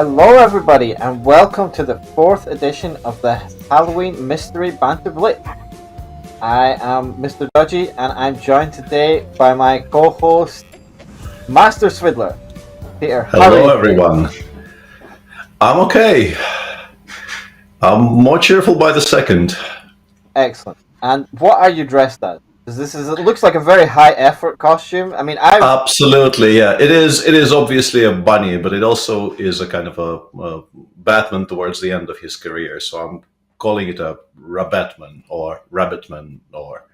Hello, everybody, and welcome to the 4th edition of the Halloween Mystery Banter Blitz. I am Mr. Dodgy, and I'm joined today by my co-host, Master Swiddler, Peter. Hello, everyone. I'm okay. I'm more cheerful by the second. Excellent. And what are you dressed as? Because it looks like a very high-effort costume. I mean, Absolutely, yeah. It is obviously a bunny, but it also is a kind of a Batman towards the end of his career. So I'm calling it a Rabbitman or Rabbitman, or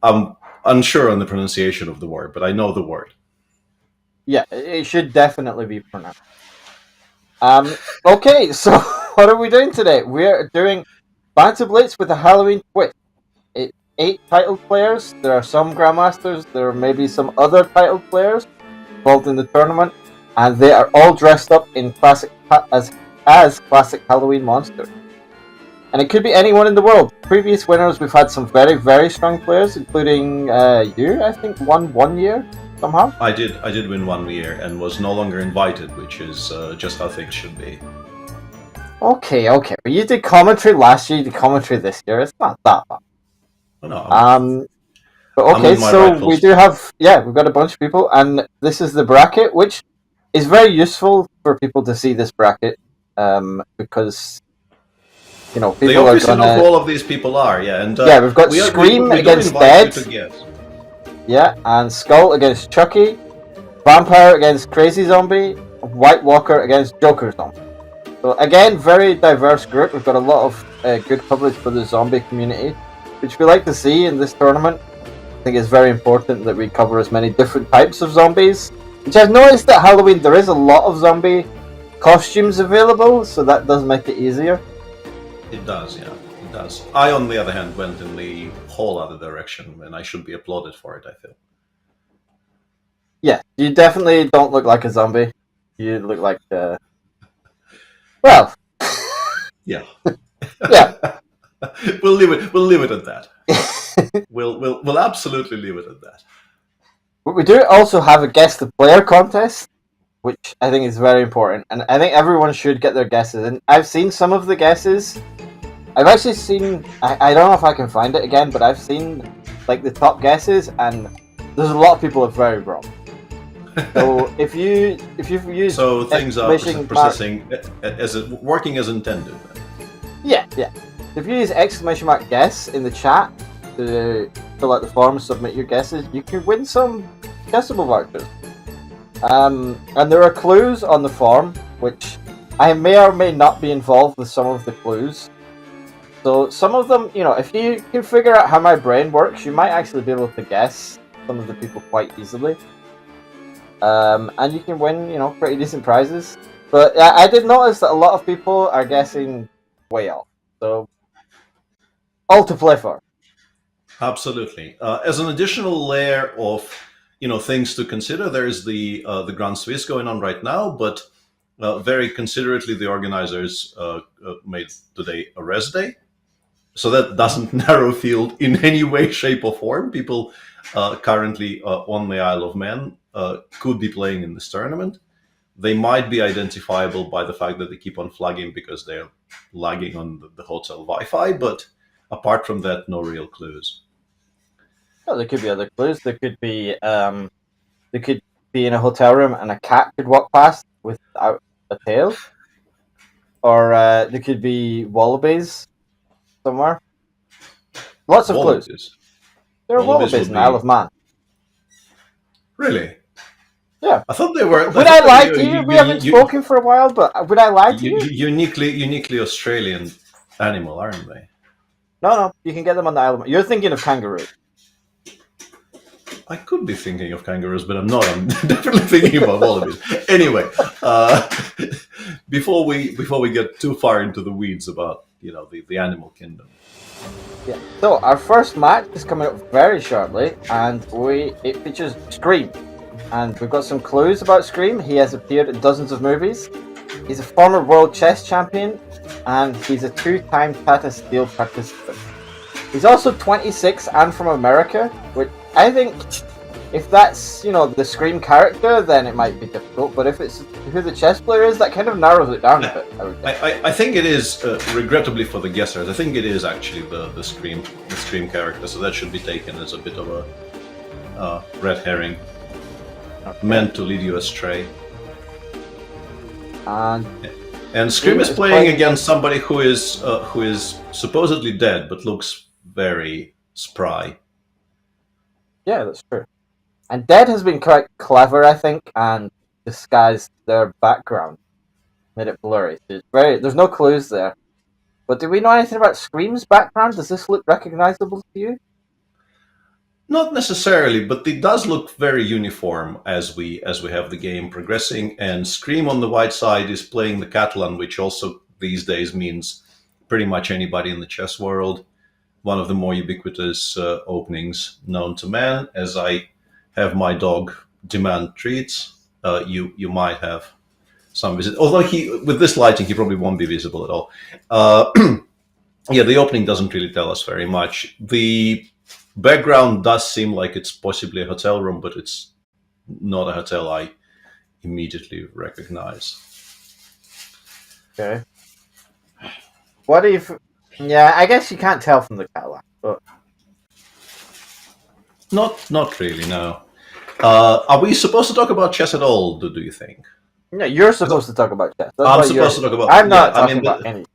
I'm unsure on the pronunciation of the word, but I know the word. Yeah, it should definitely be pronounced. Okay, so what are we doing today? We're doing Banter Blitz with a Halloween twist. It's 8 titled players. There are some grandmasters. There are maybe some other titled players involved in the tournament, and they are all dressed up in classic as classic Halloween monsters. And it could be anyone in the world. Previous winners, we've had some very, very strong players, including you. I think won 1 year somehow. I did win 1 year and was no longer invited, which is just how things should be. Okay. But you did commentary last year. You did commentary this year. It's not that bad. No. But okay, so we do have, we've got a bunch of people, and this is the bracket, which is very useful for people to see this bracket, because, people they obviously know who all of these people are, and we've got Scream against Dead, and Skull against Chucky, Vampire against Crazy Zombie, White Walker against Joker Zombie. So again, very diverse group. We've got a lot of good coverage for the zombie community, which we like to see in this tournament. I think it's very important that we cover as many different types of zombies, which I've noticed at Halloween there is a lot of zombie costumes available, so that does make it easier. It does, yeah, it does. I, on the other hand, went in the whole other direction, and I should be applauded for it, I feel. Yeah, you definitely don't look like a zombie. You look like, well... Yeah. Yeah. We'll leave it at that. We'll absolutely leave it at that. But we do also have a guess the player contest, which I think is very important, and I think everyone should get their guesses. And I've seen some of the guesses. I've actually seen, I don't know if I can find it again, but I've seen like the top guesses, and there's a lot of people are very wrong. So if you've used things are processing working as intended. Yeah. If you use exclamation mark guess in the chat to fill out the form and submit your guesses, you can win some guessable vouchers. And there are clues on the form, which I may or may not be involved with some of the clues. So some of them, if you can figure out how my brain works, you might actually be able to guess some of the people quite easily. And you can win, pretty decent prizes. But I did notice that a lot of people are guessing way off. So, all to play for. Absolutely. As an additional layer of, things to consider, there's the Grand Swiss going on right now, but very considerately, the organizers made today a rest day. So that doesn't narrow field in any way, shape, or form. People currently on the Isle of Man could be playing in this tournament. They might be identifiable by the fact that they keep on flagging because they're lagging on the hotel Wi-Fi, but apart from that, no real clues. Well, there could be other clues. There could be in a hotel room and a cat could walk past without a tail, or there could be wallabies somewhere. Lots of clues. There are wallabies in the Isle of Man. Really? Yeah. I thought they were. Would I lie to you? We haven't spoken for a while, but would I lie to you? Uniquely Australian animal, aren't they? No. You can get them on the Isle of Man. You're thinking of kangaroo. I could be thinking of kangaroos, but I'm not. I'm definitely thinking about wallabies. Anyway, before we get too far into the weeds about the animal kingdom. Yeah. So our first match is coming up very shortly, and it features Scream. And we've got some clues about Scream. He has appeared in dozens of movies. He's a former world chess champion, and he's a 2-time Tata Steel participant. He's also 26 and from America, which I think if that's the Scream character, then it might be difficult. But if it's who the chess player is, that kind of narrows it down a bit. I think it is, regrettably for the guessers, I think it is actually the Scream character. So that should be taken as a bit of a red herring, meant to lead you astray. And Scream is playing against somebody who is supposedly dead, but looks very spry. Yeah, that's true. And Dead has been quite clever, I think, and disguised their background, made it blurry. So there's no clues there. But do we know anything about Scream's background? Does this look recognizable to you? Not necessarily, but it does look very uniform as we have the game progressing. And Scream on the white side is playing the Catalan, which also these days means pretty much anybody in the chess world. One of the more ubiquitous openings known to man. As I have my dog demand treats, you might have some visit. Although with this lighting, he probably won't be visible at all. Yeah, the opening doesn't really tell us very much. The background does seem like it's possibly a hotel room, but it's not a hotel I immediately recognize. Okay. What if... Yeah, I guess you can't tell from the Catalan, but... Not really, no. Are we supposed to talk about chess at all, do you think? No, you're supposed to talk about chess. I'm supposed to talk about... I'm not talking about any.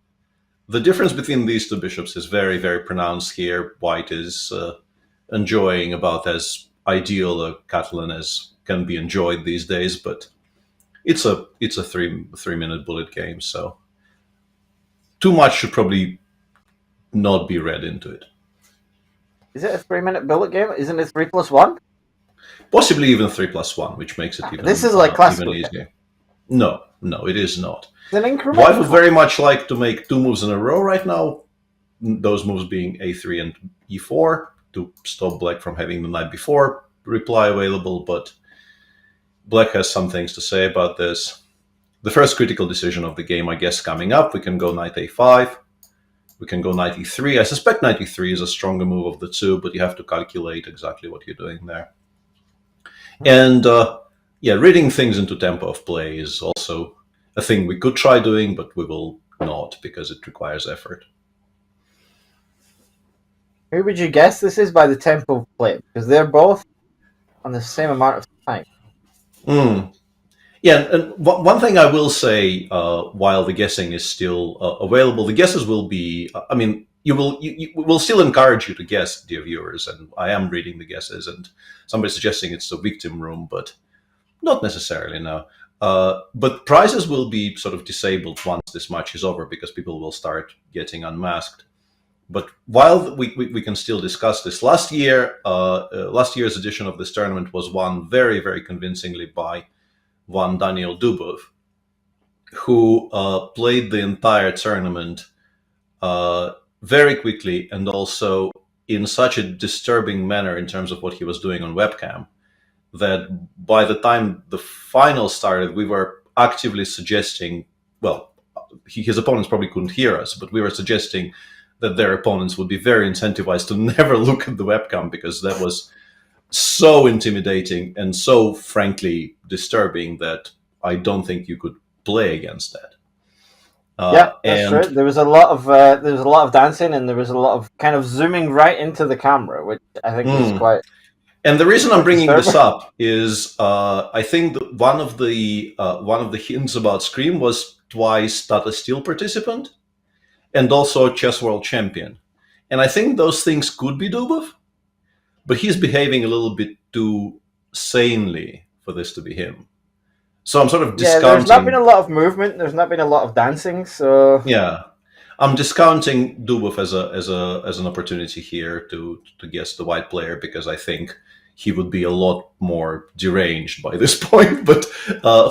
The difference between these two bishops is very, very pronounced here. White is enjoying about as ideal a Catalan as can be enjoyed these days, but it's a 3-minute bullet game, so too much should probably not be read into it. Is it a 3-minute bullet game? Isn't it 3+1? Possibly even 3+1, which makes it even. This is like classical. Easier. No, it is not. It's an incremental. White would very much like to make 2 moves in a row right now. Those moves being a3 and e4 to stop Black from having the knight b4 reply available. But Black has some things to say about this. The first critical decision of the game, I guess, coming up. We can go knight a5. We can go knight e3. I suspect knight e3 is a stronger move of the two, but you have to calculate exactly what you're doing there. And reading things into tempo of play is also a thing we could try doing, but we will not because it requires effort. Who would you guess this is by the tempo of play? Because they're both on the same amount of time. Yeah, and one thing I will say, while the guessing is still available, the guesses will be. We will still encourage you to guess, dear viewers, and I am reading the guesses, and somebody's suggesting it's the victim room, but not necessarily, no. But prizes will be sort of disabled once this match is over because people will start getting unmasked. But while we can still discuss this, last year's edition of this tournament was won very, very convincingly by one Daniel Dubov, who played the entire tournament very quickly and also in such a disturbing manner in terms of what he was doing on webcam that by the time the final started, we were actively suggesting, well, his opponents probably couldn't hear us, but we were suggesting that their opponents would be very incentivized to never look at the webcam because that was so intimidating and so frankly disturbing that I don't think you could play against that. That's true. There was a lot of dancing, and there was a lot of kind of zooming right into the camera, which I think was quite. And the reason I'm bringing this up is I think that one of the hints about Scream was twice Tata Steel participant and also chess world champion, and I think those things could be Dubov, but he's behaving a little bit too sanely for this to be him. So I'm sort of discounting. There's not been a lot of movement. There's not been a lot of dancing. So I'm discounting Dubov as an opportunity here to guess the white player because I think he would be a lot more deranged by this point. But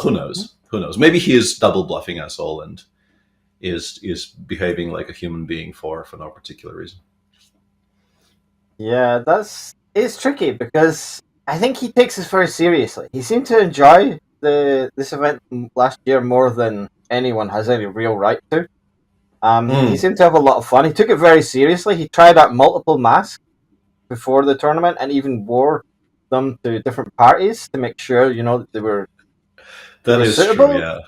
who knows? Who knows? Maybe he is double bluffing us all and is behaving like a human being for no particular reason. Yeah, it's tricky because I think he takes this very seriously. He seemed to enjoy this event last year more than anyone has any real right to. He seemed to have a lot of fun. He took it very seriously. He tried out multiple masks before the tournament and even wore them to different parties to make sure that they were That is suitable. true. Yeah,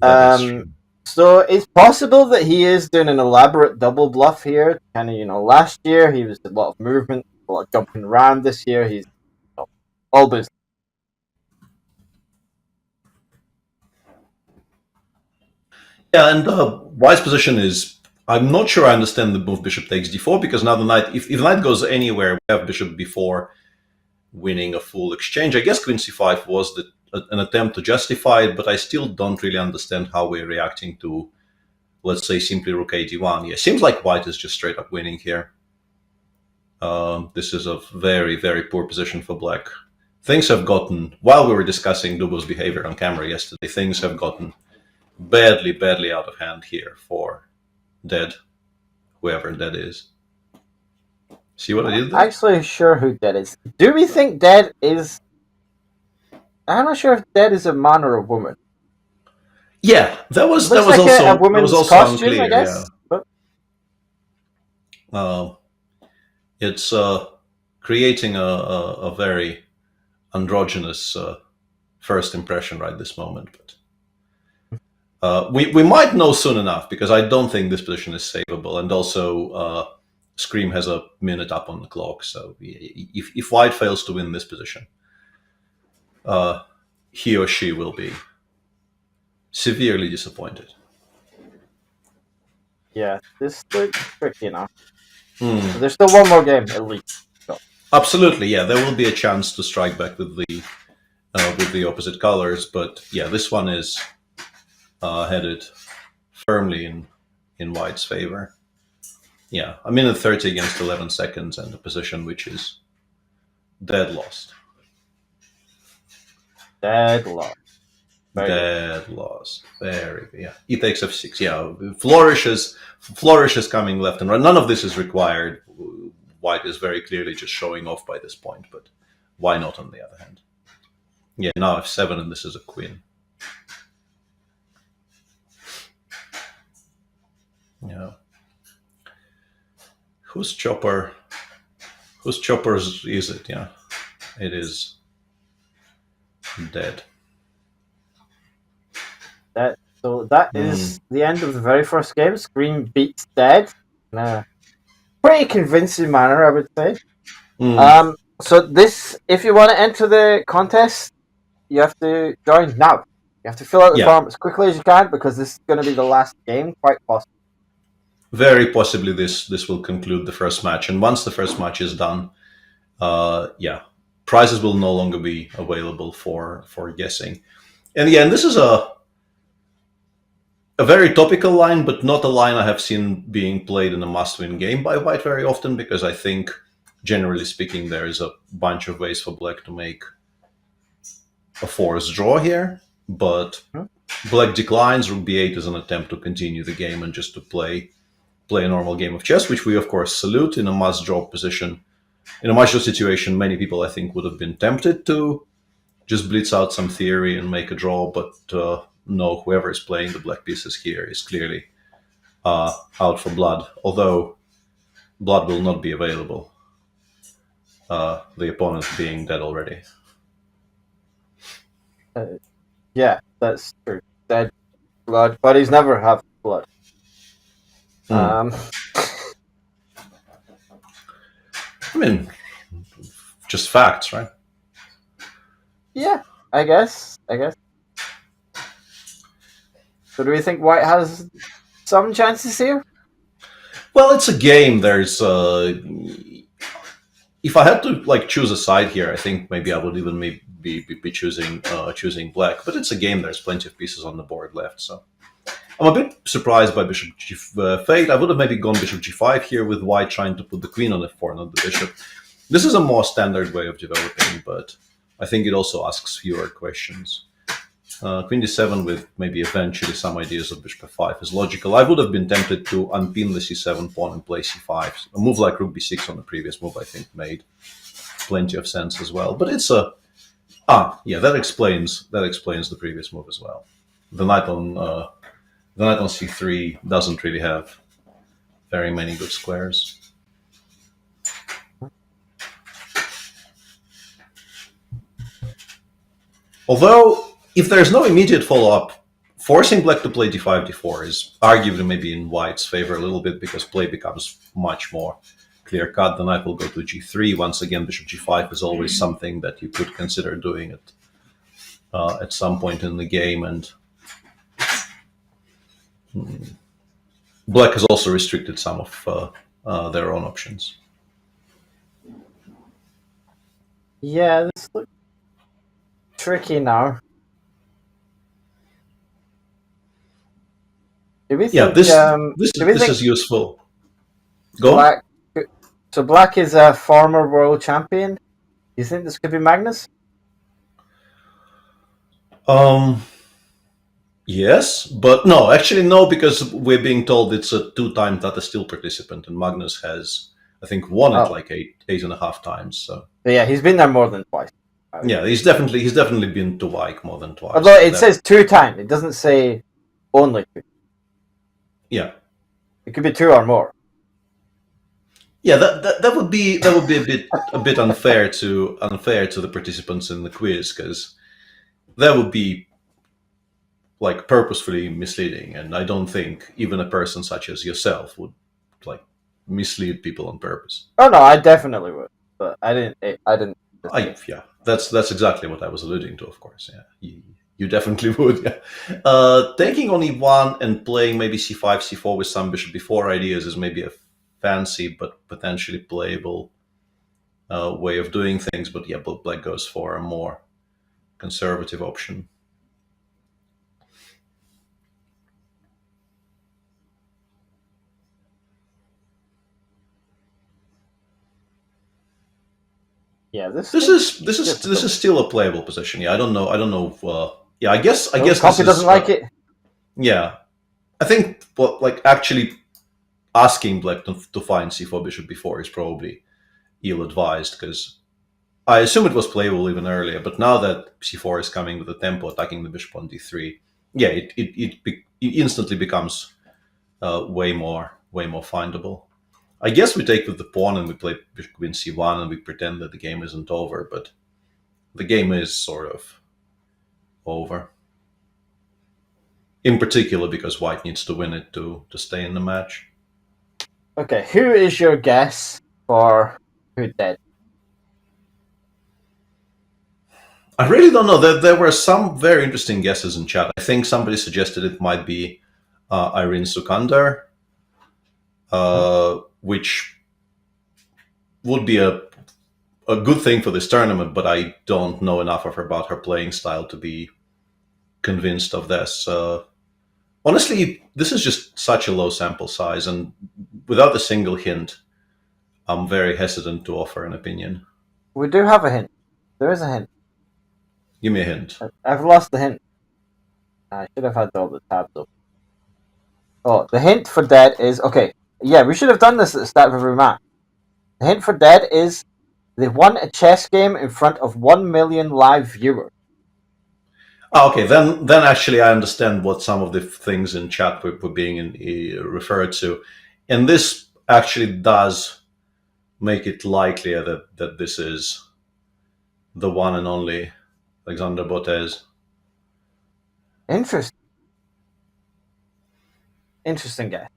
that is true. So it's possible that he is doing an elaborate double bluff here. Kind of, last year he was a lot of movement, a lot of jumping around. This year he's all business. Yeah, and White's position is. I'm not sure I understand the move bishop takes d4 because now the knight, if the knight goes anywhere, we have bishop b4 winning a full exchange. I guess queen c5 was an attempt to justify it, but I still don't really understand how we're reacting to, let's say, simply rook a1. Yeah, seems like White is just straight up winning here. This is a very, very poor position for Black. Things have gotten, while we were discussing Dubov's behavior on camera yesterday, things have gotten badly, badly out of hand here for Dead, whoever Dead is. See what I did there? I'm actually sure who Dead is. Do we think Dead is... I'm not sure if Dead is a man or a woman. Yeah, that was Looks like also a that woman's was also costume, unclear. I guess. Yeah. But... It's creating a very androgynous first impression right this moment, but we might know soon enough because I don't think this position is savable, and also Scream has a minute up on the clock, so if White fails to win this position, he or she will be severely disappointed. Yeah, this looks tricky enough. So there's still one more game at least. So. Absolutely, yeah, there will be a chance to strike back with the opposite colors, but yeah, this one is headed firmly in White's favor. Yeah, a minute 30 against 11 seconds, and a position which is dead lost. Dead lost. Dead lost. Very good. Yeah. E takes f6. Yeah. Flourishes coming left and right. None of this is required. White is very clearly just showing off by this point, but why not on the other hand? Yeah, now f7, and this is a queen. Yeah. Whose choppers is it? Yeah. It is dead. So that is the end of the very first game. Scream beats Dead in a pretty convincing manner, I would say. So this, if you want to enter the contest, you have to join now. You have to fill out the form as quickly as you can because this is going to be the last game, quite possibly. Very possibly this will conclude the first match, and once the first match is done, prizes will no longer be available for guessing. And yeah, and this is a very topical line, but not a line I have seen being played in a must-win game by White very often, because I think, generally speaking, there is a bunch of ways for Black to make a forced draw here, but Black declines. Rook b8 is an attempt to continue the game and just to play a normal game of chess, which we, of course, salute in a must-draw position. In a must-draw situation, many people, I think, would have been tempted to just blitz out some theory and make a draw, but no, whoever is playing the black pieces here is clearly out for blood, although blood will not be available, the opponent being dead already. Yeah, that's true. Dead blood, but he's never had blood. I mean, just facts, right? Yeah, I guess. So do we think White has some chances here? Well, it's a game. There's if I had to choose a side here, I think maybe I would even be choosing black. But it's a game. There's plenty of pieces on the board left, so I'm a bit surprised by bishop g8. I would have maybe gone bishop g5 here with White trying to put the queen on f4, not the bishop. This is a more standard way of developing, but I think it also asks fewer questions. Queen d7 with maybe eventually some ideas of bishop f5 is logical. I would have been tempted to unpin the c7 pawn and play c5. A move like rook b6 on the previous move, I think, made plenty of sense as well. But it's a that explains the previous move as well. The knight on c3 doesn't really have very many good squares. Although, if there's no immediate follow-up, forcing black to play d5, d4 is arguably maybe in white's favor a little bit because play becomes much more clear-cut. The knight will go to g3. Once again, bishop g5 is always something that you could consider doing at some point in the game. And black has also restricted some of their own options. Yeah, this looks tricky now. Do we think, Yeah, this is useful. Go on. Black is a former world champion. Do you think this could be Magnus? Yes, but no, actually no, because we're being told it's a two-time Tata Steel participant, and Magnus has, I think, won it like eight and a half times. So yeah, he's been there more than twice. Yeah, he's definitely been to Wijk more than twice. Although it says 2 times, it doesn't say only 2. Yeah, it could be 2 or more. Yeah, that would be a bit unfair to the participants in the quiz, because that would be like purposefully misleading, and I don't think even a person such as yourself would like mislead people on purpose. Oh no, I definitely would, but I didn't. Yeah, that's exactly what I was alluding to. Of course, yeah, you definitely would. Yeah, taking on e1 and playing maybe c5, c4 with some bishop b4 ideas is maybe a fancy but potentially playable way of doing things. But yeah, black goes for a more conservative option. Yeah, this is still a playable position. Yeah, I don't know. If, yeah, I guess Copy doesn't like it. Yeah, I think actually asking black to find c4 bishop b4 is probably ill-advised, because I assume it was playable even earlier. But now that c4 is coming with the tempo attacking the bishop on d3, yeah, it instantly becomes way more findable. I guess we take with the pawn and we play bishop queen c1 and we pretend that the game isn't over, but the game is sort of over. In particular because white needs to win it to stay in the match. Okay, who is your guess for who dead? I really don't know. There were some very interesting guesses in chat. I think somebody suggested it might be Irene Sukandar, which would be a good thing for this tournament, but I don't know enough of her about her playing style to be convinced of this. Honestly, this is just such a low sample size, and without a single hint, I'm very hesitant to offer an opinion. We do have a hint. There is a hint. Give me a hint. I've lost the hint. I should have had all the tabs up. Oh, the hint for dead is... Okay, yeah, we should have done this at the start of every match. The hint for dead is they won a chess game in front of 1 million live viewers. Okay, then actually I understand what some of the things in chat were being referred to. And this actually does make it likelier that this is the one and only Alexander Botez. Interesting guess.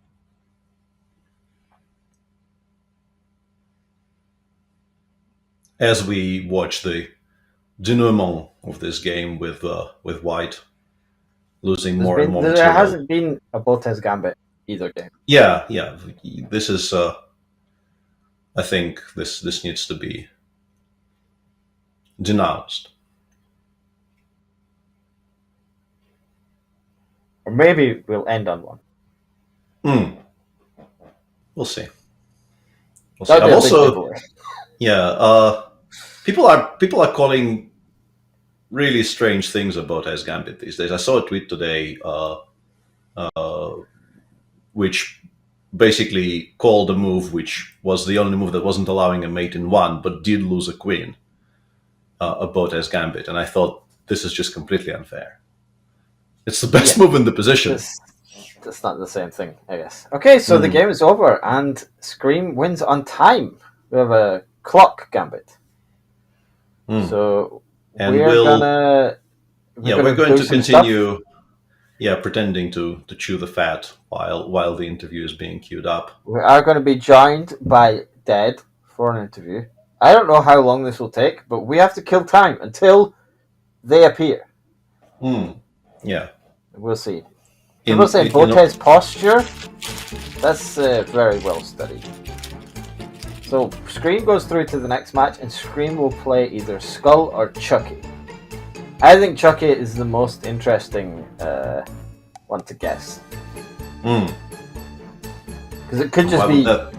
As we watch the denouement of this game with white losing more and more there material. hasn't been a Botez gambit either game. Yeah. This is I think this needs to be denounced. Or maybe we'll end on one. We'll see. I've also, people are calling really strange things about Botez gambit these days. I saw a tweet today which basically called a move which was the only move that wasn't allowing a mate in one, but did lose a queen, a Botez gambit, and I thought this is just completely unfair. It's the best move in the position. That's not the same thing, I guess. Okay, so the game is over, and Scream wins on time. We have a clock gambit. So we're gonna we're going do to some stuff. continue. Yeah, pretending to chew the fat while the interview is being queued up. We are going to be joined by Dead for an interview. I don't know how long this will take, but we have to kill time until they appear. Yeah. We'll see. People say Botez's posture. That's very well studied. So Scream goes through to the next match, and Scream will play either Skull or Chucky. I think Chucky is the most interesting one to guess. Because it could just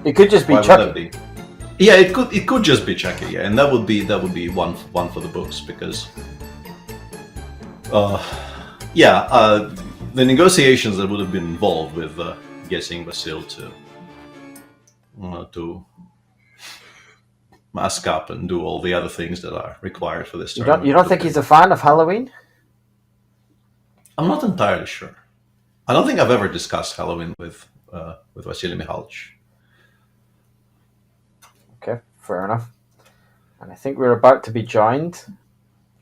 it could just be Chucky. Yeah, it could just be Chucky. Yeah, and that would be one for the books because, the negotiations that would have been involved with getting Basil to mask up and do all the other things that are required for this tournament. You don't think he's a fan of Halloween? I'm not entirely sure. I don't think I've ever discussed Halloween with Vasily Mihalich. Okay, fair enough. And I think we're about to be joined,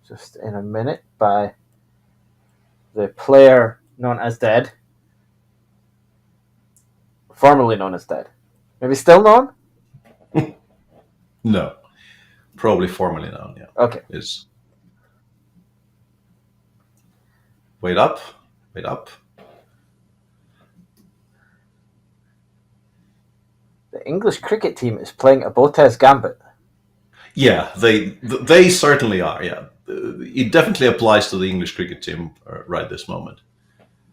just in a minute, by the player known as Dead. Formerly known as Dead. Maybe still known? No. Probably formerly known, yeah. Okay. Wait up. The English cricket team is playing a Botez Gambit. Yeah, they certainly are, yeah. It definitely applies to the English cricket team right this moment.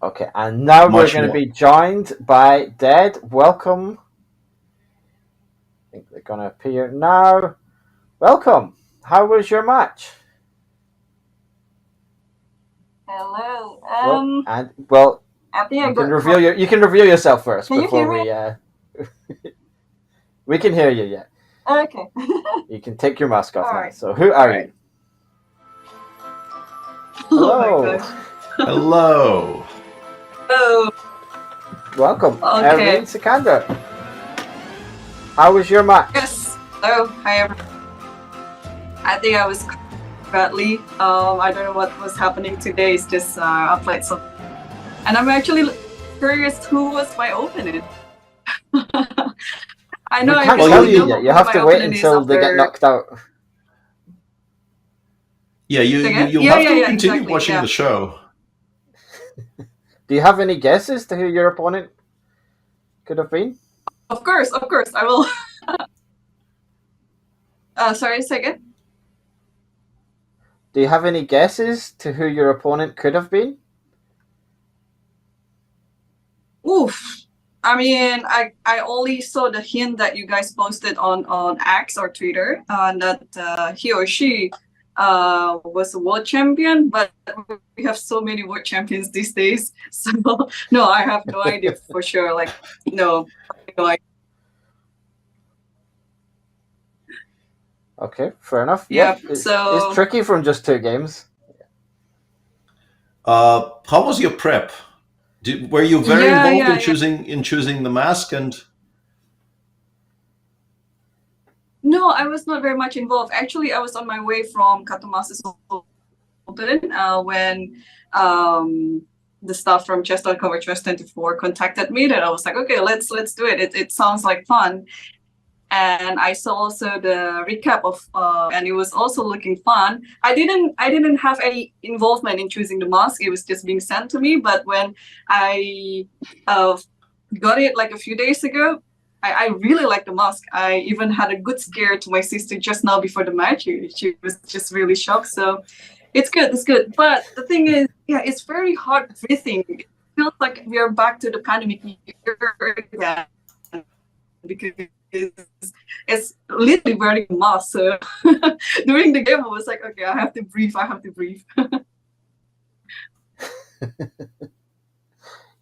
Okay, and now we're going to be joined by Dead. Welcome. I think they're going to appear now. Welcome. How was your match? Hello. I think you can reveal yourself first before we can hear you. Yeah. Okay. You can take your mask off now. Right. So, who are you? Hello. Hello. Oh. Welcome, Okay. Erwin Sikander. How was your match? Yes. Hello. Hi, everyone. I think I was badly. I don't know what was happening today. It's just I played some, and I'm actually curious who was my opponent. I know. I can't tell you yet. You have to wait until they get knocked out. Yeah, you have to continue watching the show. Do you have any guesses to who your opponent could have been? Of course, I will. Sorry, a second. Do you have any guesses to who your opponent could have been? Oof. I mean, I only saw the hint that you guys posted on X or Twitter that he or she was a world champion, but we have so many world champions these days. So no, I have no idea for sure. Like no idea. Okay, fair enough. Yeah, so it's tricky from just 2 games. How was your prep? Were you very involved in choosing the mask and? No, I was not very much involved. Actually, I was on my way from Katomasis when the staff from Chess.com or Chess24 contacted me. That I was like, okay, let's do it. It sounds like fun. And I saw also the recap of, and it was also looking fun. I didn't have any involvement in choosing the mask. It was just being sent to me. But when I got it like a few days ago, I really liked the mask. I even had a good scare to my sister just now before the match. She was just really shocked. So it's good. But the thing is, it's very hard breathing. It feels like we are back to the pandemic year again because it's literally wearing a mask. So during the game, I was like, okay, I have to breathe.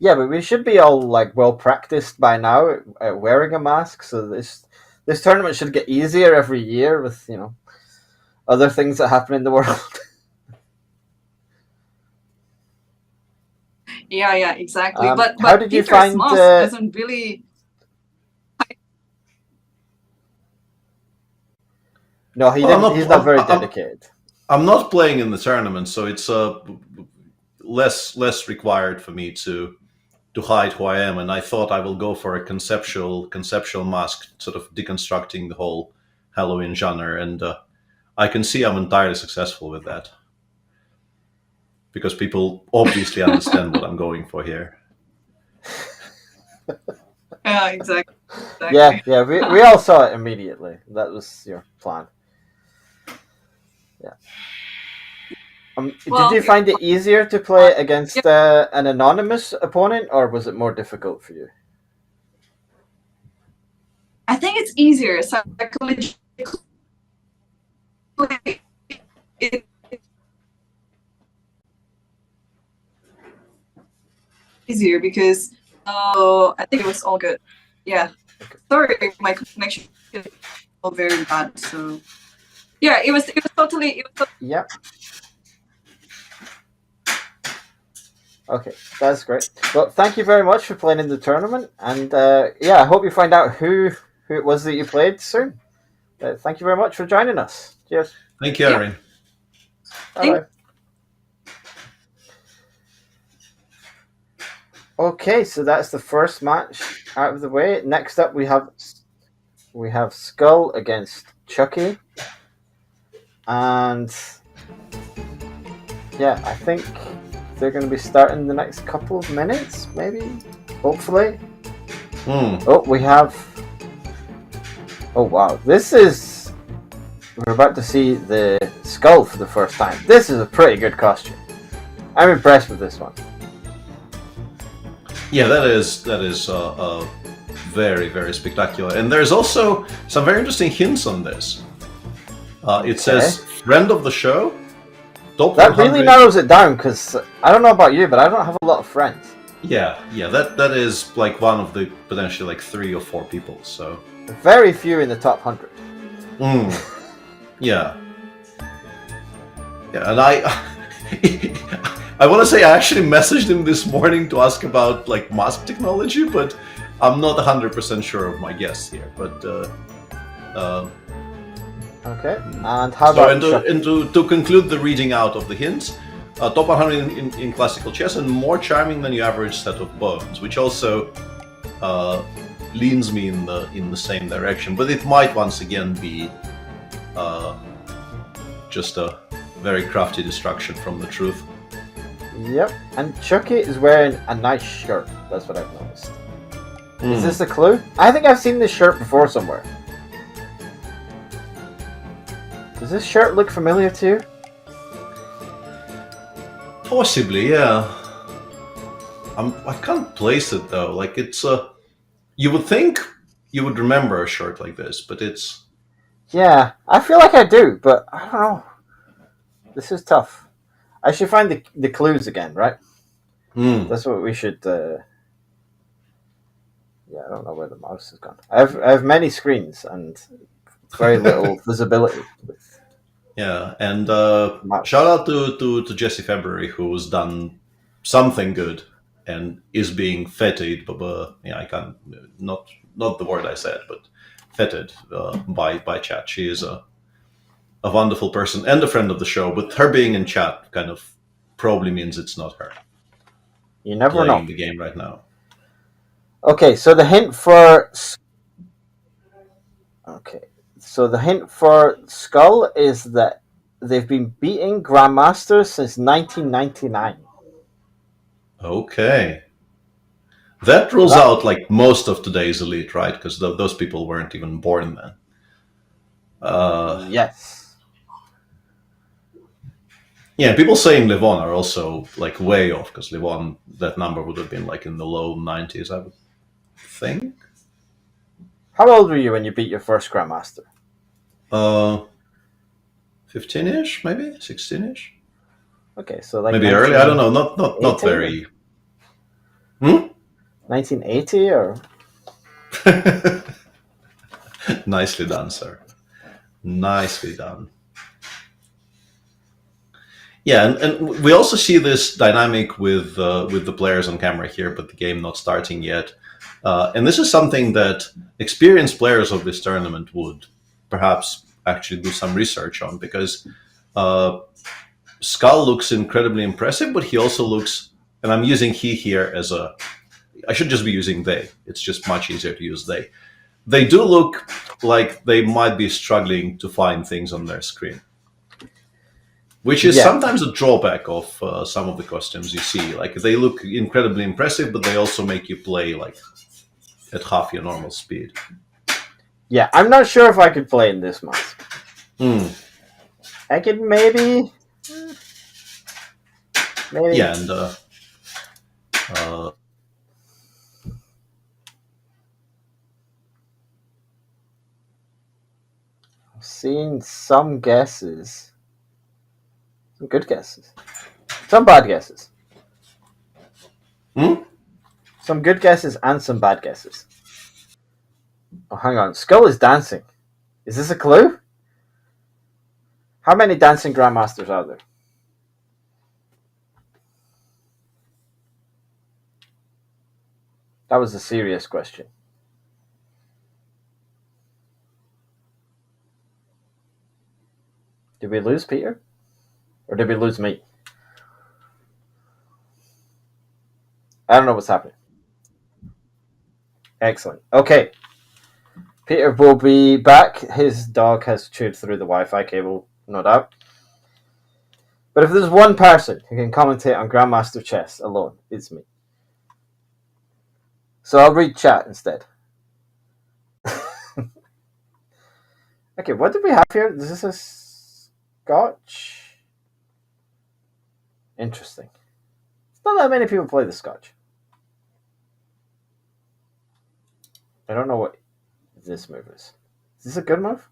Yeah, but we should be all like well practiced by now at wearing a mask. So this tournament should get easier every year with other things that happen in the world. Yeah, exactly. But how did you find? Mask doesn't really. No, he didn't. He's not very dedicated. I'm not playing in the tournament, so it's less required for me to hide who I am. And I thought I will go for a conceptual mask, sort of deconstructing the whole Halloween genre. And I can see I'm entirely successful with that, because people obviously understand what I'm going for here. Yeah, exactly. Yeah. We all saw it immediately. That was your plan. Yeah. Did you find it easier to play against an anonymous opponent, or was it more difficult for you? I think it's easier psychologically. It's easier because I think it was all good. Yeah. Sorry, my connection is all very bad. So yeah, it was totally. Yeah. Okay, that's great. Well, thank you very much for playing in the tournament, and I hope you find out who it was that you played soon. Thank you very much for joining us. Cheers. Thank you, Erin. Bye. Okay, so that's the first match out of the way. Next up, we have Skull against Chucky, and I think they're going to be starting the next couple of minutes, maybe, hopefully. Oh, we have. Oh wow, we're about to see the Skull for the first time. This is a pretty good costume. I'm impressed with this one. Yeah, that is very, very spectacular. And there's also some very interesting hints on this. It says friend of the show. Top that 100. really narrows it down, because I don't know about you, but I don't have a lot of friends. Yeah, that is like one of the potentially like 3 or 4 people. So very few in the top 100. Yeah, and I want to say I actually messaged him this morning to ask about like mask technology, but I'm not 100% sure of my guess here. But okay, and how about to conclude the reading out of the hints, top 100 in classical chess and more charming than your average set of bones, which also leans me in the same direction. But it might once again be just a very crafty distraction from the truth. Yep, and Chucky is wearing a nice shirt. That's what I've noticed. Is this a clue? I think I've seen this shirt before somewhere. Does this shirt look familiar to you? Possibly, yeah. I can't place it though. Like it's you would think you would remember a shirt like this, but it's. Yeah, I feel like I do, but I don't know. This is tough. I should find the clues again, right? That's what we should. I don't know where the mouse has gone. I have many screens and very little visibility. Yeah, and shout out to Jesse February, who's done something good and is being feted. I can't not the word I said, but feted by chat. She is a wonderful person and a friend of the show, but her being in chat kind of probably means it's not her. You never playing know. The game right now. Okay, so the hint for Skull is that they've been beating grandmasters since 1999. Okay. That rules out like most of today's elite, right? Because those people weren't even born then. Yes. Yeah, people saying Levon are also like way off, because Levon, that number would have been like in the low 90s, I would think. How old were you when you beat your first grandmaster? 15-ish, maybe 16-ish. Okay, so like maybe early. I don't know. Not very. 1980 or. Nicely done, sir. Nicely done. Yeah, and we also see this dynamic with the players on camera here, but the game not starting yet. And this is something that experienced players of this tournament would perhaps actually do some research on, because Skull looks incredibly impressive, but he also looks, and I'm using he here as a, I should just be using they. It's just much easier to use they. They do look like they might be struggling to find things on their screen, which is sometimes a drawback of some of the costumes you see. Like they look incredibly impressive, but they also make you play like at half your normal speed. Yeah, I'm not sure if I could play in this mask. I could maybe. Yeah, and I've seen some guesses. Some good guesses. Some bad guesses. Some good guesses and some bad guesses. Oh, hang on. Skull is dancing. Is this a clue? How many dancing grandmasters are there? That was a serious question. Did we lose Peter? Or did we lose me? I don't know what's happening. Excellent. Okay. Peter will be back. His dog has chewed through the Wi-Fi cable, no doubt. But if there's one person who can commentate on Grandmaster Chess alone, it's me. So I'll read chat instead. Okay, what did we have here? Is this a Scotch? Interesting. It's not that many people play the Scotch. I don't know what this move is. Is this a good move?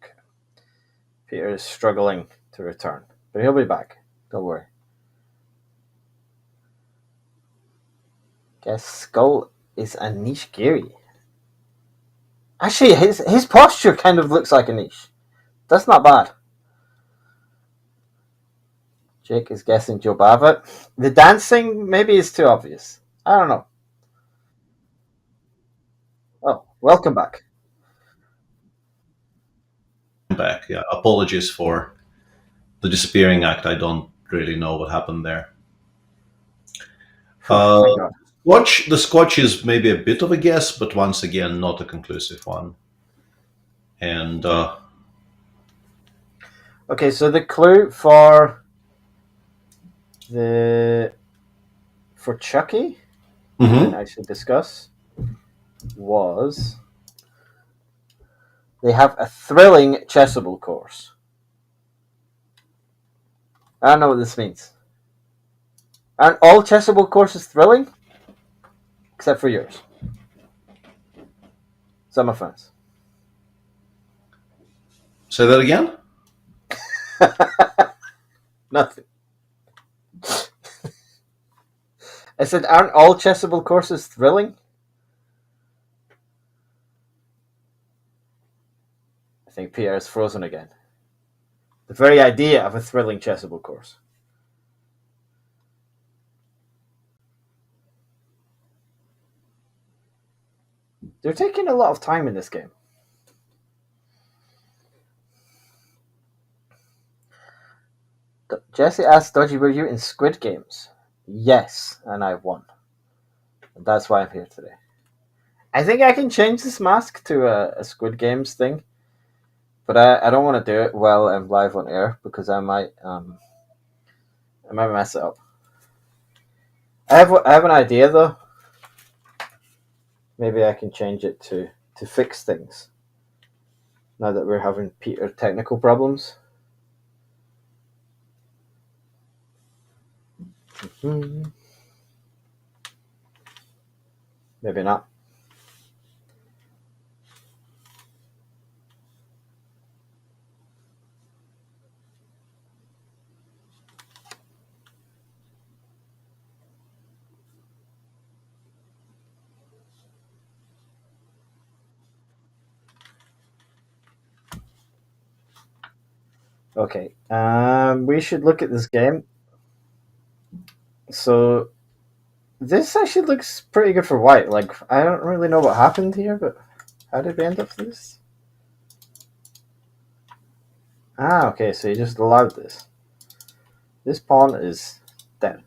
Okay. Peter is struggling to return, but he'll be back. Don't worry. Guess Skull is a niche Geary. Actually, his posture kind of looks like a niche. That's not bad. Jake is guessing Joe Bavat. The dancing maybe is too obvious. I don't know. Oh, welcome back. Back. Yeah, apologies for the disappearing act. I don't really know what happened there. The Squatch is maybe a bit of a guess, but once again, not a conclusive one. And okay, so the clue for Chucky, we didn't actually discuss, was they have a thrilling chessable course. I don't know what this means. Aren't all chessable courses thrilling? Except for yours. Some offense. Say that again? Nothing. I said, aren't all chessable courses thrilling? I think Pierre is frozen again. The very idea of a thrilling chessable course. They're taking a lot of time in this game. Jesse asked Dodgy, were you in Squid Games? Yes, and I won. And that's why I'm here today. I think I can change this mask to a Squid Games thing, but I don't want to do it while I'm live on air because I might mess it up. I have an idea though. Maybe I can change it to fix things. Now that we're having Peter technical problems. Maybe not. Okay, we should look at this game. So, This actually looks pretty good for white. Like, I don't really know what happened here, but how did we end up with this? Ah, okay, so you just allowed this. This pawn is dead.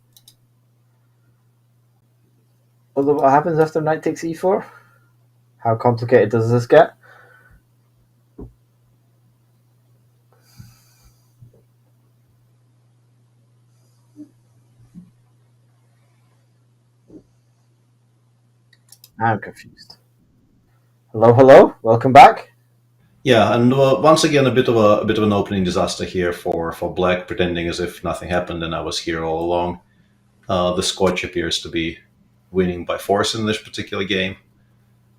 Although, what happens after knight takes e4? How complicated does this get? I'm confused. Hello, hello, welcome back. Yeah, and once again, a bit of an opening disaster here for Black, pretending as if nothing happened and I was here all along. The Scotch appears to be winning by force in this particular game.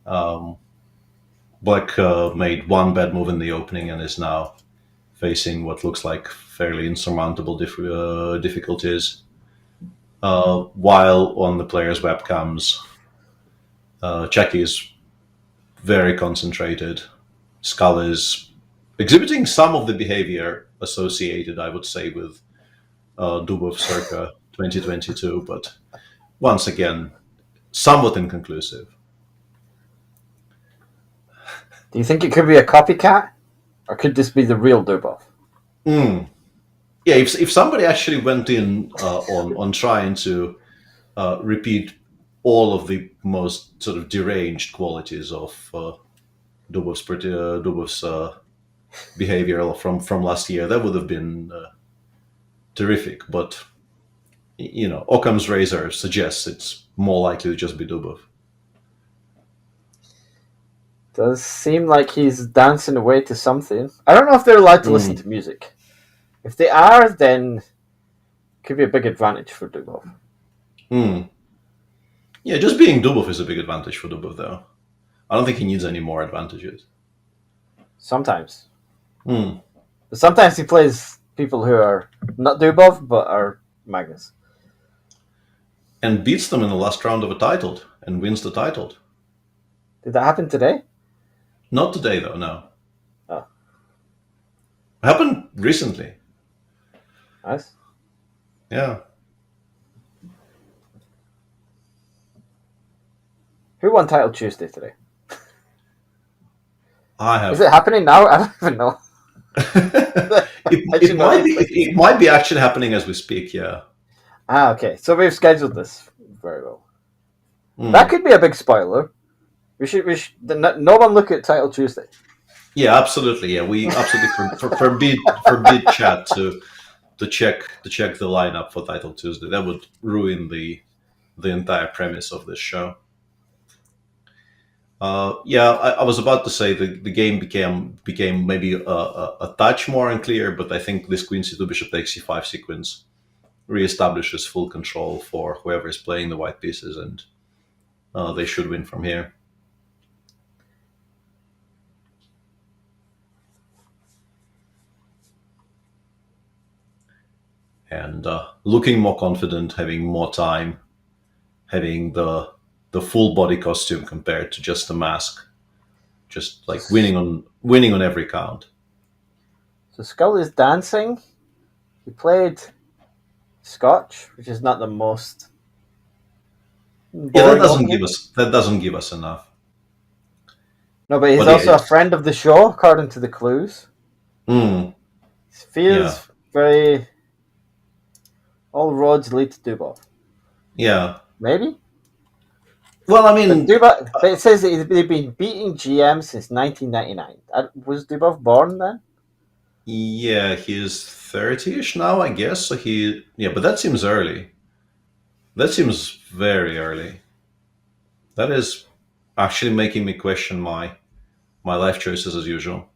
Black made one bad move in the opening and is now facing what looks like fairly insurmountable difficulties. While on the player's webcams, Chucky is very concentrated. Skull is exhibiting some of the behavior associated, I would say, with Dubov circa 2022, but once again, somewhat inconclusive. Do you think it could be a copycat? Or could this be the real Dubov? Yeah, if somebody actually went in on trying to repeat all of the most sort of deranged qualities of Dubov's behavior from last year, that would have been terrific. But Occam's razor suggests it's more likely to just be Dubov. Does seem like he's dancing away to something. I don't know if they're allowed to listen to music. If they are, then it could be a big advantage for Dubov. Yeah, just being Dubov is a big advantage for Dubov, though. I don't think he needs any more advantages. Sometimes. But sometimes he plays people who are not Dubov, but are Magnus. And beats them in the last round of a titled, and wins the titled. Did that happen today? Not today, though, no. Oh. It happened recently. Nice. Yeah. Who won Title Tuesday today? I have. Is it happening now? I don't even know. It might be actually happening as we speak, yeah. Ah, okay. So we've scheduled this very well. That could be a big spoiler. We should no one look at Title Tuesday. Yeah, absolutely. Yeah, we absolutely forbid chat to check the lineup for Title Tuesday. That would ruin the entire premise of this show. I was about to say the game became maybe a touch more unclear, but I think this Queen C2 Bishop takes C5 sequence reestablishes full control for whoever is playing the white pieces, and they should win from here. And looking more confident, having more time, having the full body costume compared to just the mask, just like winning on every count. So Skull is dancing. He played Scotch, which is not the most. Yeah, that doesn't give us enough. No, but he's also a friend of the show, according to the clues. It feels very. All roads lead to Dubov. Yeah. Maybe? Well, I mean... But it says that they've been beating GM since 1999. Was Dubov born then? Yeah, he's 30-ish now, I guess. So but that seems early. That seems very early. That is actually making me question my life choices as usual.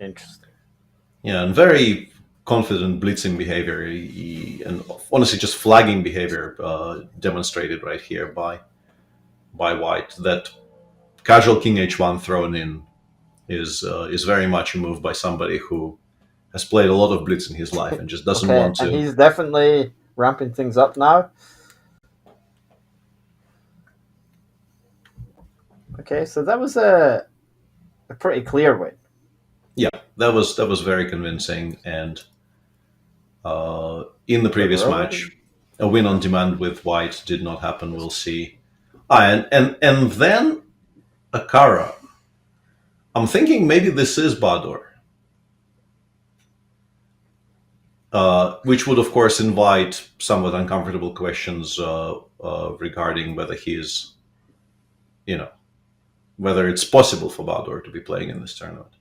Interesting. Yeah, and very confident blitzing behavior and honestly just flagging behavior demonstrated right here by white. That casual king h1 thrown in is very much a move by somebody who has played a lot of blitz in his life and just doesn't want to. And he's definitely ramping things up now. Okay, so that was a pretty clear win. Yeah, that was very convincing. And in the previous match, a win on demand with white did not happen. We'll see. And then Akara. I'm thinking maybe this is Bador. Which would, of course, invite somewhat uncomfortable questions regarding whether he is, whether it's possible for Bador to be playing in this tournament.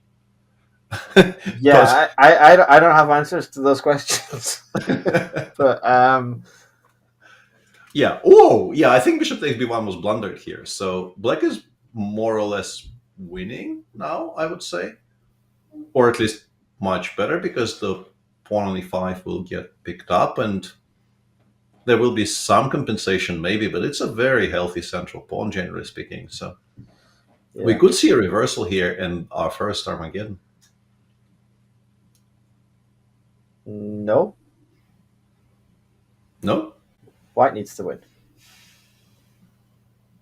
Yeah, I don't have answers to those questions. But yeah. Oh, yeah. I think Bishop takes b1 was blundered here. So black is more or less winning now, I would say, or at least much better, because the pawn on e5 will get picked up, and there will be some compensation maybe, but it's a very healthy central pawn, generally speaking. So we could see a reversal here in our first Armageddon. No. No? White needs to win.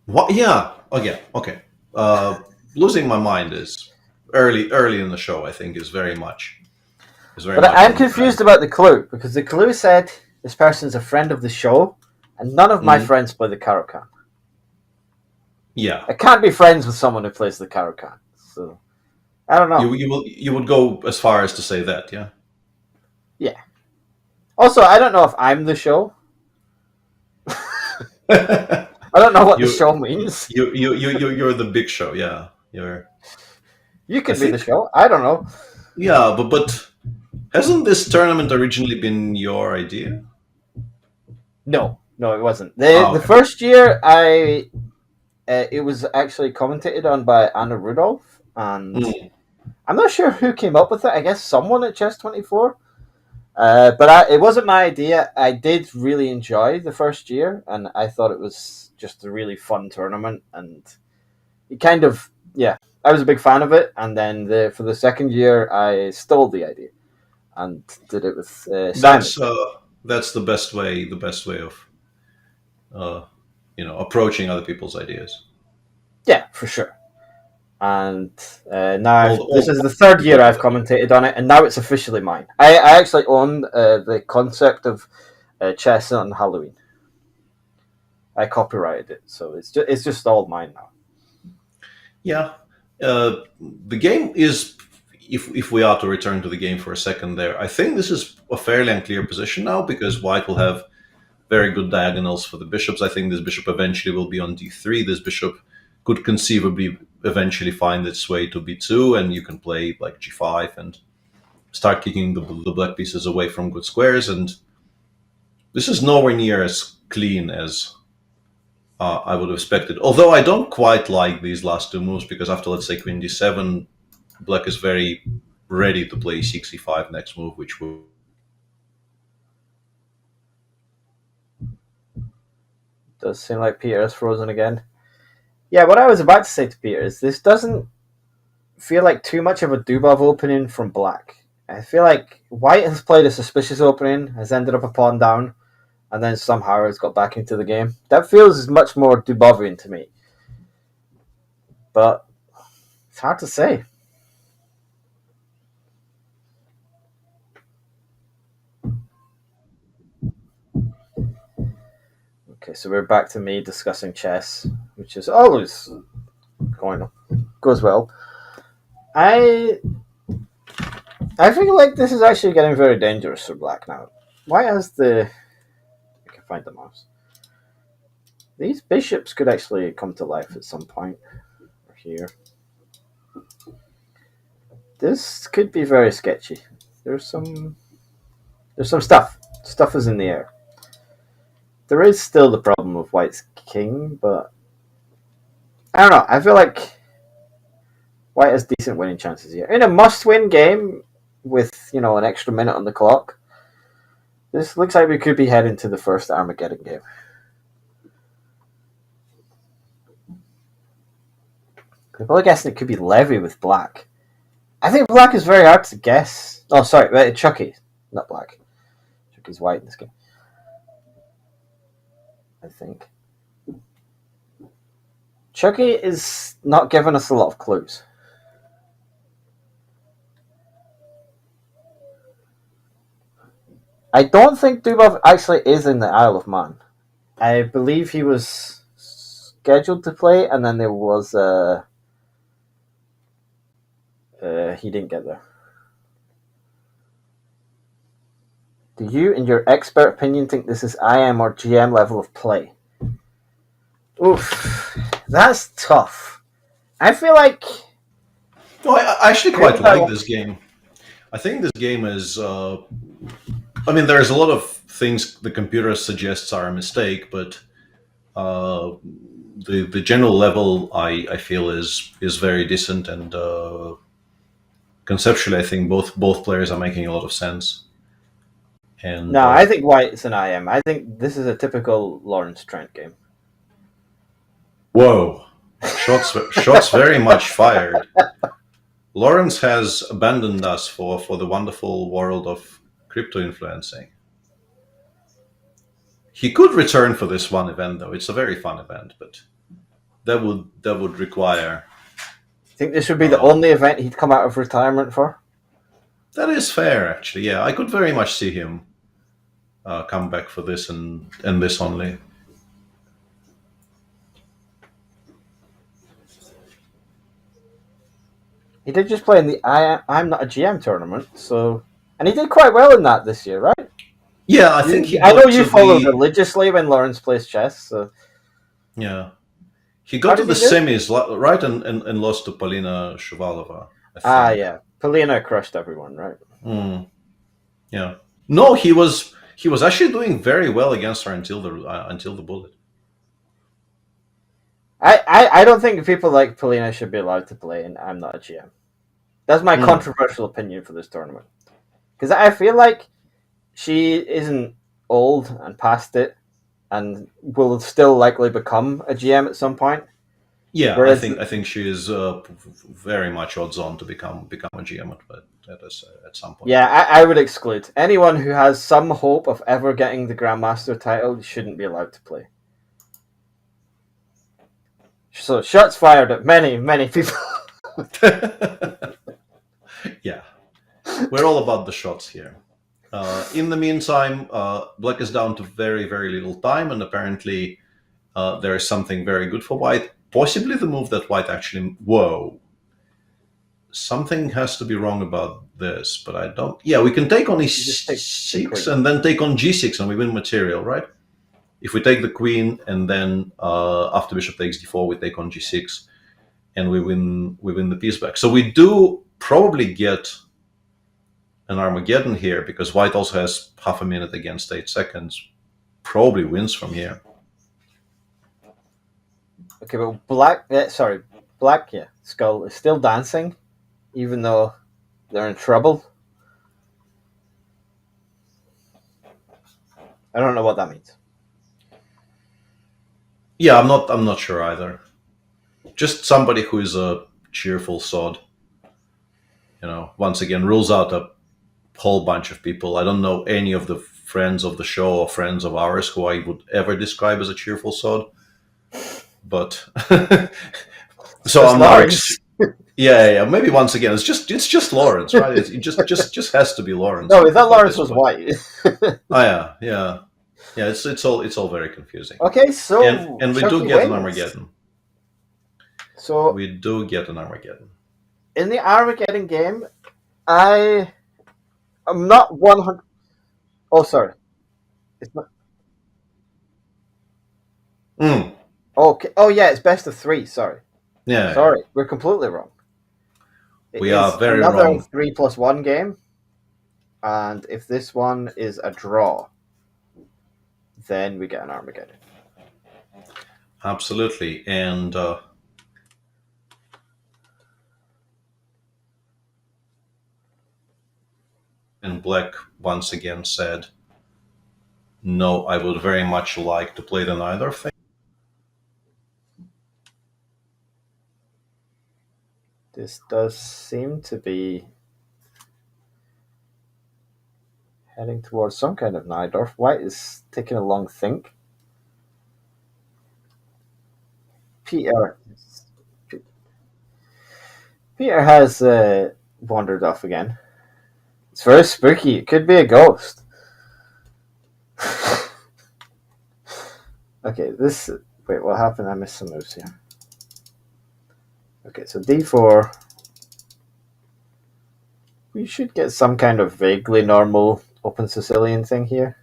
What? Yeah. Okay. Losing my mind is early in the show, I think, is very much. But I'm confused about the clue, because the clue said this person's a friend of the show, and none of my friends play the Caro-Kann. Yeah. I can't be friends with someone who plays the Caro-Kann. So I don't know. You would go as far as to say that, yeah? Yeah. Also, I don't know if I'm the show. I don't know what the show means. You're the big show, yeah. You could be the show. I don't know. Yeah, but hasn't this tournament originally been your idea? No, it wasn't. The first year, it was actually commentated on by Anna Rudolph, and I'm not sure who came up with it. I guess someone at Chess24. But it wasn't my idea. I did really enjoy the first year, and I thought it was just a really fun tournament, and it kind of, I was a big fan of it. And then for the second year, I stole the idea and did it with Simon. That's the best way of approaching other people's ideas. Yeah, for sure. And now this is the third year I've commentated on it, and now it's officially mine. I actually own the concept of chess on Halloween. I copyrighted it, so it's just all mine now. Yeah, the game is. If we are to return to the game for a second there, I think this is a fairly unclear position now, because white will have very good diagonals for the bishops. I think this bishop eventually will be on d3. This bishop could conceivably eventually find its way to b2, and you can play like g5 and start kicking the black pieces away from good squares. And this is nowhere near as clean as I would have expected. Although I don't quite like these last two moves, because after, let's say, queen d7, black is very ready to play c5 next move, which will... Does seem like Peter is frozen again. Yeah, what I was about to say to Peter is this doesn't feel like too much of a Dubov opening from black. I feel like white has played a suspicious opening, has ended up a pawn down, and then somehow has got back into the game. That feels much more Dubovian to me. But it's hard to say. Okay, so we're back to me discussing chess, which is always goes well. I feel like this is actually getting very dangerous for black now. Why has I can find the mouse. These bishops could actually come to life at some point. Or here. This could be very sketchy. There's some stuff. Stuff is in the air. There is still the problem of white's king, but I don't know. I feel like white has decent winning chances here. In a must-win game with, an extra minute on the clock, this looks like we could be heading to the first Armageddon game. People are guessing it could be Levy with black. I think black is very hard to guess. Oh, sorry, Chucky, not black. Chucky's white in this game, I think. Chucky is not giving us a lot of clues. I don't think Dubov actually is in the Isle of Man. I believe he was scheduled to play, and then there was he didn't get there. Do you, in your expert opinion, think this is IM or GM level of play? Oof, that's tough. I feel like... No, I actually quite like this game. I think this game is... I mean, there's a lot of things the computer suggests are a mistake, but the general level I feel is very decent, and conceptually I think both players are making a lot of sense. And no, I think White's an IM. I think this is a typical Lawrence Trent game. Whoa, shots very much fired. Lawrence has abandoned us for the wonderful world of crypto influencing. He could return for this one event, though. It's a very fun event, but that would require... I think this would be the only event he'd come out of retirement for. That is fair, actually. Yeah, I could very much see him come back for this and this only. He did just play in the I'm Not a GM tournament, so... And he did quite well in that this year, right? Yeah, I think I know you follow religiously when Lawrence plays chess, so... Yeah. He got to the semis, right, and lost to Polina Shuvalova. Yeah. Polina crushed everyone, right? Yeah. No, he was actually doing very well against her until the bullet. I don't think people like Polina should be allowed to play in I'm Not a GM. That's my controversial opinion for this tournament. Because I feel like she isn't old and past it, and will still likely become a GM at some point. Yeah, whereas I think she is very much odds on to become a GM at some point. Yeah, I would exclude anyone who has some hope of ever getting the Grandmaster title. Shouldn't be allowed to play. So shots fired at many people. Yeah, we're all about the shots here. In the meantime, Black is down to very, very little time, and apparently there is something very good for White. Possibly the move that White actually... Whoa. Something has to be wrong about this, but I don't... Yeah, we can take on e6 and then take on g6 and we win material, right? If we take the queen and then after bishop takes d4, we take on g6 and we win the piece back. So we do probably get an Armageddon here, because White also has half a minute against 8 seconds. Probably wins from here. Okay, but Black, yeah, Skull is still dancing, even though they're in trouble. I don't know what that means. Yeah, I'm not sure either. Just somebody who is a cheerful sod. Once again, rules out a whole bunch of people. I don't know any of the friends of the show or friends of ours who I would ever describe as a cheerful sod. But so I'm Lawrence. Yeah. Maybe once again, it's just Lawrence, right? It just has to be Lawrence. No, I thought Lawrence was White. Oh yeah. It's all very confusing. Okay, so and we do get an Armageddon. So we do get an Armageddon. In the Armageddon game, I'm not 100. Oh, sorry. It's not. Okay. Oh, yeah. It's best of 3. Sorry. Yeah. Sorry, we're completely wrong. We are very wrong. Another 3+1 game, and if this one is a draw, then we get an Armageddon. Absolutely, and Black once again said, "No, I would very much like to play the neither thing." This does seem to be heading towards some kind of Najdorf. White is taking a long think. Peter has wandered off again. It's very spooky. It could be a ghost. Okay, this... Wait, what happened? I missed some moves here. Okay, so d4. We should get some kind of vaguely normal open Sicilian thing here.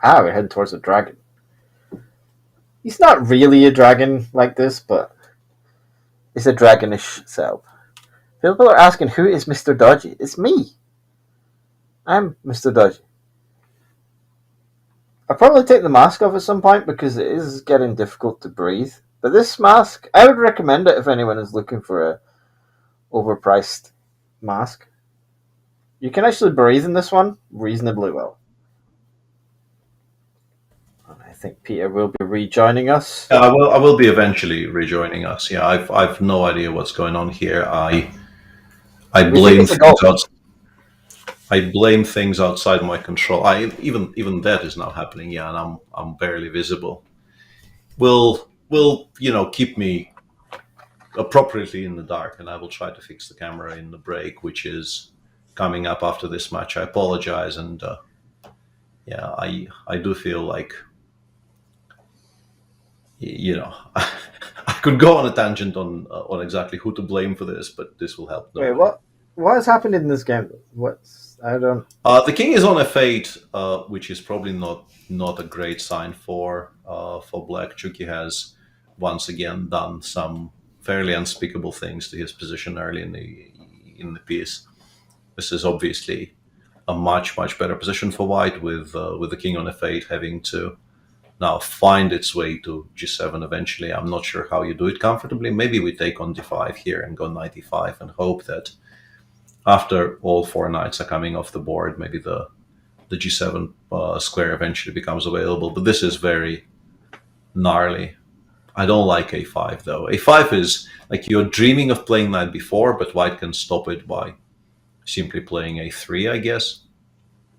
Ah, we're heading towards a dragon. He's not really a dragon like this, but it's a dragonish setup. People are asking, who is Mr. Dodgy? It's me. I'm Mr. Dodgy. I'll probably take the mask off at some point because it is getting difficult to breathe. But this mask, I would recommend it if anyone is looking for a overpriced mask. You can actually breathe in this one reasonably well. I think Peter will be rejoining us. I will be eventually rejoining us. Yeah, I've no idea what's going on here. I blame things I blame things outside my control. Even that is now happening. Yeah, and I'm barely visible. Will keep me appropriately in the dark, and I will try to fix the camera in the break, which is coming up after this match. I apologize, and yeah, I do feel like I could go on a tangent on exactly who to blame for this, but this will help. Wait, what has happened in this game? I don't. The king is on F8, which is probably not a great sign for Black. Chucky has once again done some fairly unspeakable things to his position early in the piece. This is obviously a much better position for White with the king on F8 having to now find its way to G7 eventually. I'm not sure how you do it comfortably. Maybe we take on D5 here and go knight E5 and hope that after all four knights are coming off the board, maybe the G7 square eventually becomes available. But this is very gnarly. I don't like A5 though. A5 is like you're dreaming of playing knight before, but White can stop it by simply playing A3, I guess.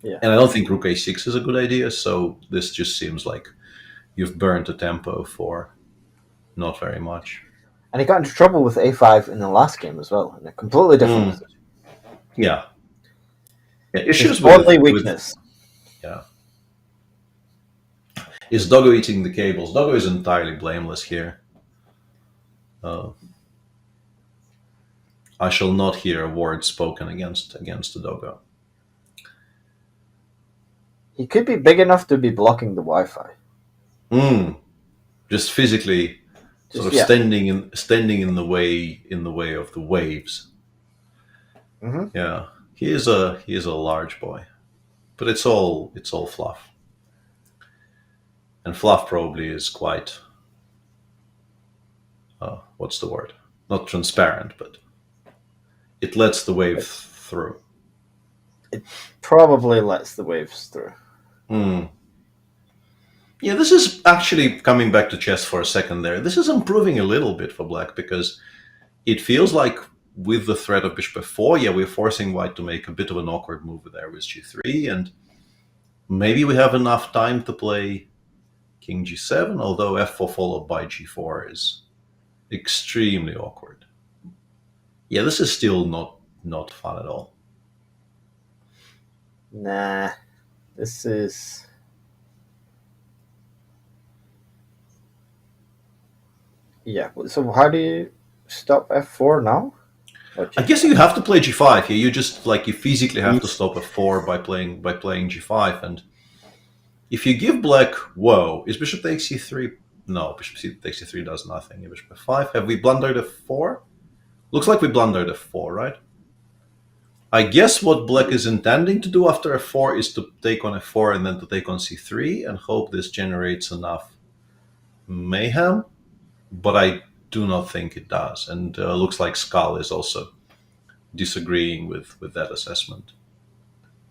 Yeah. And I don't think Rook A6 is a good idea. So this just seems like you've burned the tempo for not very much. And he got into trouble with A5 in the last game as well, in a completely different position. Yeah. Issues with weakness. Yeah. Is Doggo eating the cables? Doggo is entirely blameless here. I shall not hear a word spoken against the Doggo. He could be big enough to be blocking the Wi-Fi. Just physically, standing in the way of the waves. Mm-hmm. Yeah, he is a large boy, but it's all fluff, and fluff probably is quite what's the word? Not transparent, but it lets the wave through. It probably lets the waves through. Yeah, this is actually coming back to chess for a second there. This is improving a little bit for Black because it feels like with the threat of bishop f4, we're forcing White to make a bit of an awkward move there with g3, and maybe we have enough time to play king g7, although f4 followed by g4 is extremely awkward. Yeah, this is still not fun at all. Nah, this is... Yeah, so how do you stop f4 now? I guess you have to play g5 here. You just you physically have to stop f4 by playing g5, and if you give Black is bishop takes c3? No, bishop takes c3 does nothing. Bishop f5. Have we blundered f4? Looks like we blundered f4, right? I guess what Black is intending to do after f4 is to take on f4 and then to take on c3 and hope this generates enough mayhem, but I do not think it does, and looks like Skull is also disagreeing with that assessment.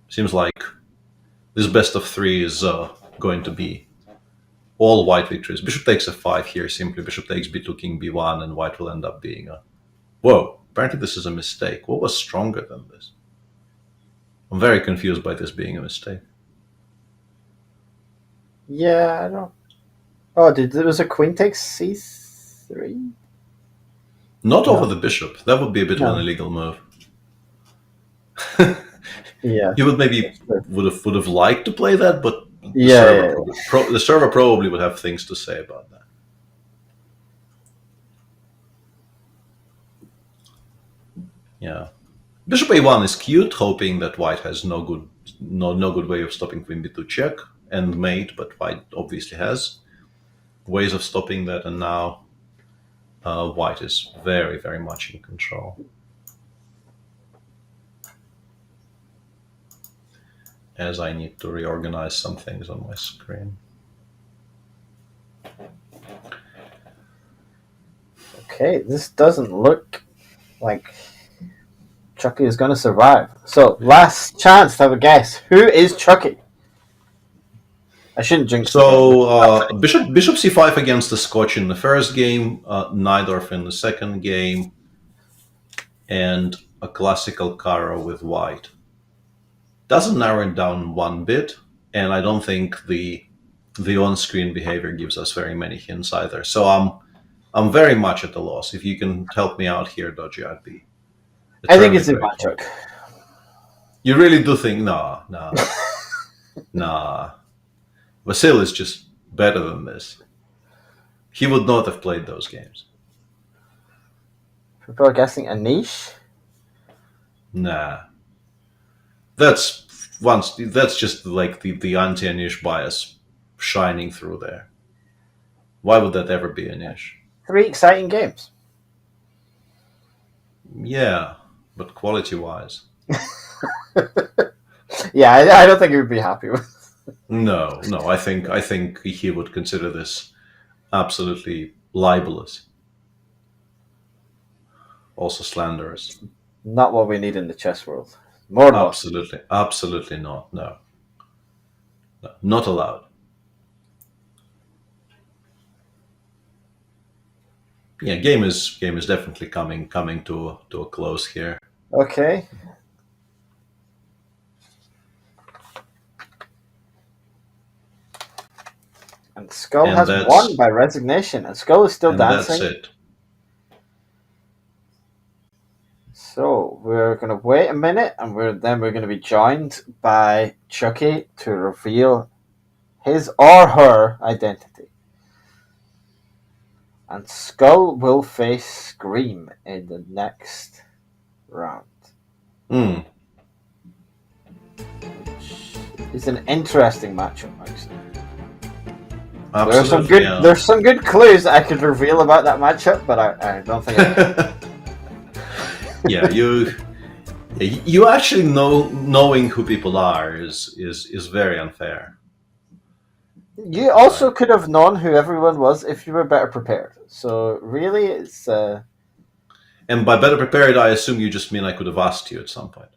Seems like this best of three is going to be all White victories. Bishop takes f5 here, simply bishop takes b2, king b1, and White will end up being a... Apparently this is a mistake. What was stronger than this? I'm very confused by this being a mistake. Yeah, I don't... Oh, there was a queen takes c3? Not over the bishop. That would be a bit of an illegal move. Yeah. You would maybe would have liked to play that, but The server probably would have things to say about that. Yeah. Bishop a1 is cute, hoping that white has no good way of stopping queen b2 check and mate, but white obviously has ways of stopping that, and now white is very, very much in control. As I need to reorganize some things on my screen. Okay, this doesn't look like Chucky is going to survive. So, last chance to have a guess. Who is Chucky? I shouldn't jinx. So, bishop c5 against the Scotch in the first game, Najdorf in the second game, and a classical Caro with white. Doesn't narrow it down one bit, and I don't think the on-screen behavior gives us very many hints either. So I'm very much at a loss. If you can help me out here, Dodgy, I'd be. I think it's Ivanchuk. You really do think? Nah. Nah. Vasil is just better than this. He would not have played those games. People are guessing Anish? Nah. That's just like the anti-Anish bias shining through there. Why would that ever be Anish? 3 exciting games. Yeah, but quality-wise. Yeah, I don't think he would be happy with. No. I think he would consider this absolutely libelous. Also slanderous. Not what we need in the chess world. More Absolutely not. No, not allowed. Yeah, game is definitely coming to a close here. Okay. And Skull has won by resignation, and Skull is still dancing. That's it. So we're going to wait a minute, and we're going to be joined by Chucky to reveal his or her identity. And Skull will face Scream in the next round. Which is an interesting matchup, actually. Absolutely, there's some good clues I could reveal about that matchup, but I don't think I can. Yeah, you actually knowing who people are is very unfair. You also could have known who everyone was if you were better prepared. So really, it's. And by better prepared, I assume you just mean I could have asked you at some point.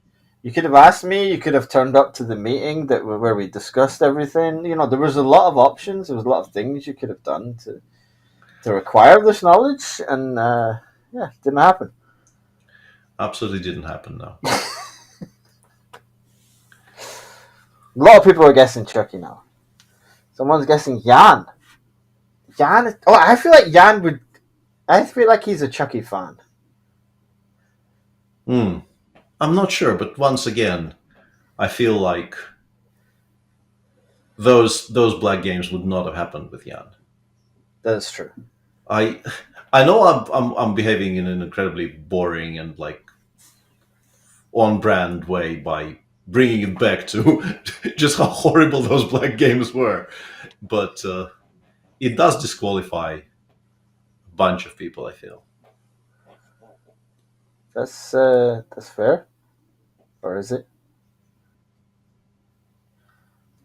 You could have asked me. You could have turned up to the meeting where we discussed everything. You know, there was a lot of options. There was a lot of things you could have done to acquire this knowledge, and yeah, it didn't happen. Absolutely didn't happen, no. A lot of people are guessing Chucky now. Someone's guessing Jan. I feel like Jan would. I feel like he's a Chucky fan. I'm not sure, but once again, I feel like those black games would not have happened with Jan. That's true. I know I'm behaving in an incredibly boring and like on-brand way by bringing it back to just how horrible those black games were, but it does disqualify a bunch of people, I feel. That's fair, or is it?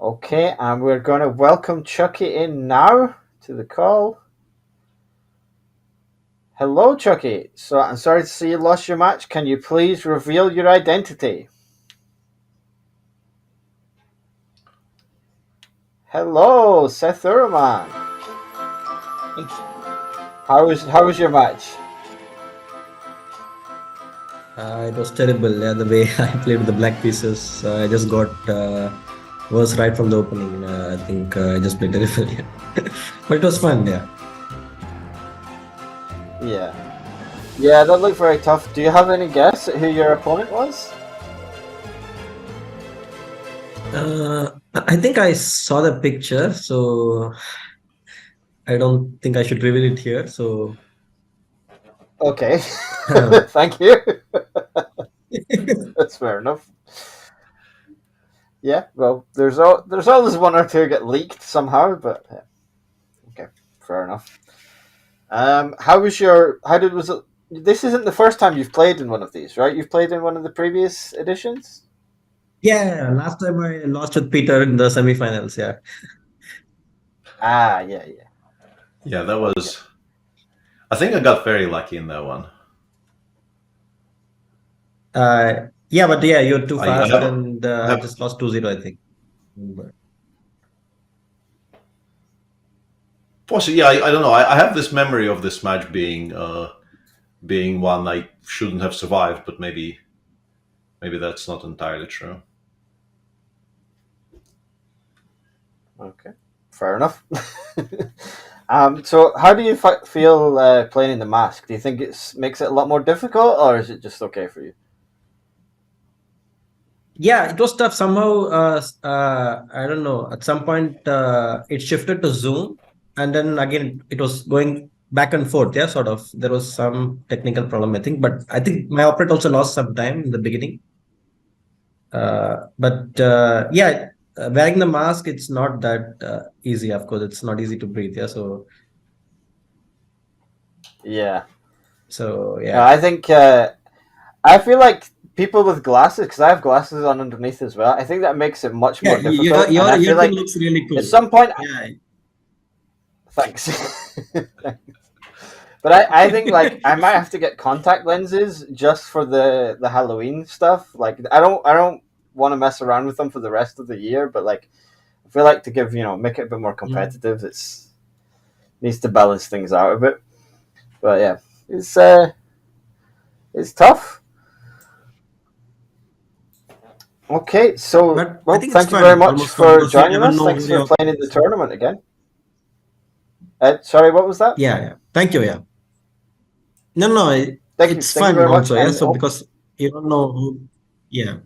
Okay, and we're going to welcome Chucky in now to the call. Hello, Chucky. So I'm sorry to see you lost your match. Can you please reveal your identity? Hello, Seth Thurman. How was your match? It was terrible. Yeah, the way I played with the black pieces, I just got worse right from the opening. I think I just played terrible. Yeah. But it was fun. Yeah, that looked very tough. Do you have any guess at who your opponent was? I think I saw the picture, so I don't think I should reveal it here. So Okay. uh, Thank you. That's fair enough. Yeah, well, there's always one or two get leaked somehow, but yeah. Okay, fair enough. Was it? This isn't the first time you've played in one of these, right? You've played in one of the previous editions. yeah, last time I lost with Peter in the semifinals. Yeah. Ah, yeah, yeah. Yeah, that was. I think I got very lucky in that one. Yeah, but yeah, you're too I fast, have, and I I have just lost 2-0, I think. But possibly. Yeah, I don't know. I have this memory of this match being one I shouldn't have survived, but maybe that's not entirely true. Okay, fair enough. So how do you feel playing in the mask? Do you think it makes it a lot more difficult, or is it just okay for you? yeah, it was tough somehow. I don't know. At some point, it shifted to Zoom, and then again, it was going back and forth. Yeah, sort of. There was some technical problem, I think, but I think my operator also lost some time in the beginning. But yeah, wearing the mask, it's not that easy. Of course, it's not easy to breathe. Yeah, Yeah. yeah. I think I feel like people with glasses, because I have glasses on underneath as well. I think that makes it much Yeah, more difficult. And your I feel like thing looks really cool. at some point, Yeah. thanks. But I think like I might have to get contact lenses just for the Halloween stuff. Like I don't want to mess around with them for the rest of the year. But like I feel like to give make it a bit more competitive. It's needs to balance things out a bit. But yeah, it's tough. Okay, so But I well, think it's thank you fun, very much almost fun, for because you joining never us. know Thanks who for your playing in the opponent is. tournament again. Sorry, what was that? Yeah. Thank you. Yeah. No, Thank you it's very fun much. also. Yeah. And So because you don't know who. Yeah.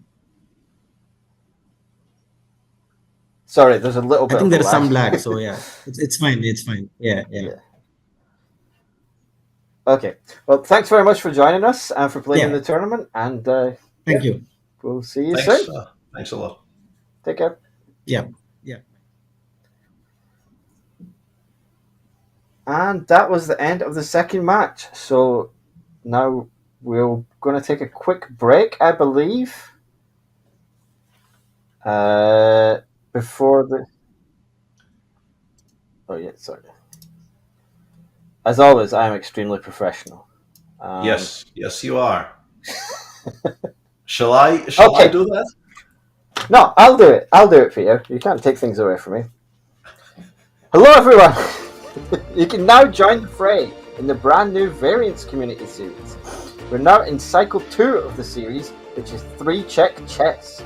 sorry, there's a little I bit think of a there's some lag. lag. So yeah, it's fine. It's fine. Yeah. Yeah. Okay. Well, thanks very much for joining us and for playing in Yeah. the tournament. And Thank you. we'll see you Thanks. soon. Thanks a lot. Take care. Yeah. Yeah. And that was the end of the second match. So now we're going to take a quick break, I believe. Before the. Oh, yeah, sorry. As always, I am extremely professional. Yes, you are. Shall I do that? No, I'll do it. I'll do it for you. You can't take things away from me. Hello, everyone. You can now join the fray in the brand new Variants Community Series. We're now in Cycle 2 of the series, which is 3-check chess.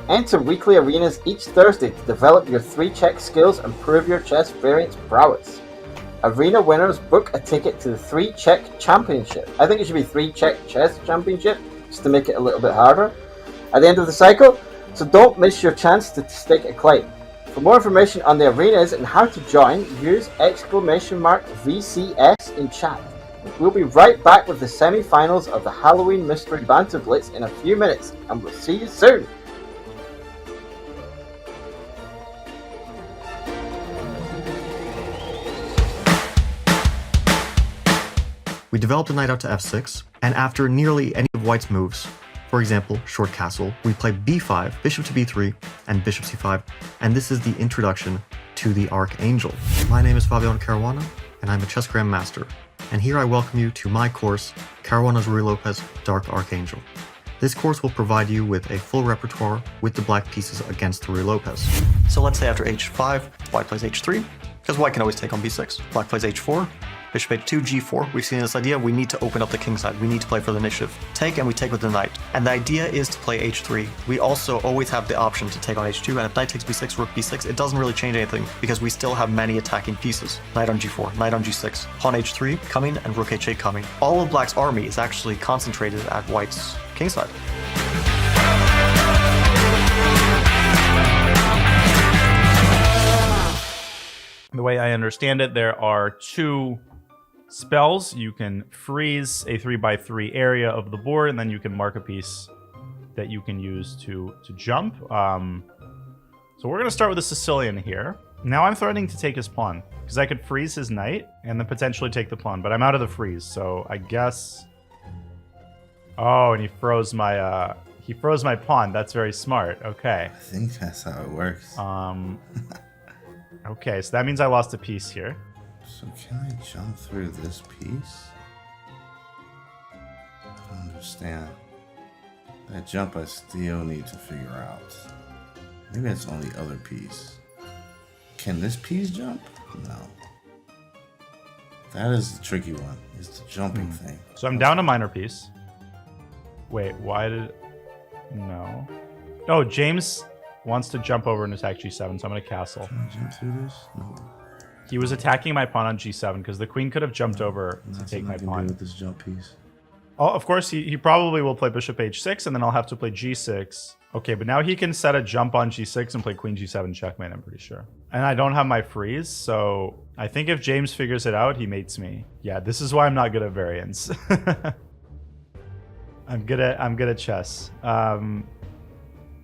Enter weekly arenas each Thursday to develop your 3-check skills and prove your chess variants prowess. Arena winners book a ticket to the 3-check championship. I think it should be 3-check chess championship, just to make it a little bit harder at the end of the cycle, so don't miss your chance to stake a claim. For more information on the arenas and how to join, use !VCS in chat. We'll be right back with the semi-finals of the Halloween Mystery Banter Blitz in a few minutes, and we'll see you soon! We developed a knight out to f6, and after nearly any of white's moves, for example, short castle, we play b5, bishop to b3, and bishop c5, and this is the introduction to the Archangel. My name is Fabian Caruana, and I'm a chess grandmaster, and here I welcome you to my course, Caruana's Ruy Lopez Dark Archangel. This course will provide you with a full repertoire with the black pieces against Ruy Lopez. So let's say after h5, white plays h3, because white can always take on b6. Black plays h4, bishop h2, g4. We've seen this idea, we need to open up the king side. We need to play for the initiative. Take, and we take with the knight. And the idea is to play h3. We also always have the option to take on h2, and if knight takes b6, rook b6, it doesn't really change anything, because we still have many attacking pieces. Knight on g4, knight on g6, pawn h3 coming, and rook h8 coming. All of black's army is actually concentrated at white's king side. The way I understand it, there are 2 spells. You can freeze a 3x3 area of the board, and then you can mark a piece that you can use to jump. So we're going to start with the Sicilian here. Now I'm threatening to take his pawn, because I could freeze his knight and then potentially take the pawn, but I'm out of the freeze, so I guess... Oh, and he froze my pawn. That's very smart. Okay. I think that's how it works. Okay, so that means I lost a piece here. So can I jump through this piece? I don't understand. That jump I still need to figure out. Maybe it's on the other piece. Can this piece jump? No. That is the tricky one. It's the jumping thing. So I'm down a minor piece. Wait, why did... No. Oh, James wants to jump over and attack g7, so I'm going to castle. Can I jump through this? No. He was attacking my pawn on g7 because the queen could have jumped over to That's take my what I can pawn. do with this jump piece. Oh, of course, he probably will play bishop h6, and then I'll have to play g6. Okay, but now he can set a jump on g6 and play queen g7 checkmate, I'm pretty sure. And I don't have my freeze, so I think if James figures it out, he mates me. Yeah, this is why I'm not good at variance. I'm good at chess.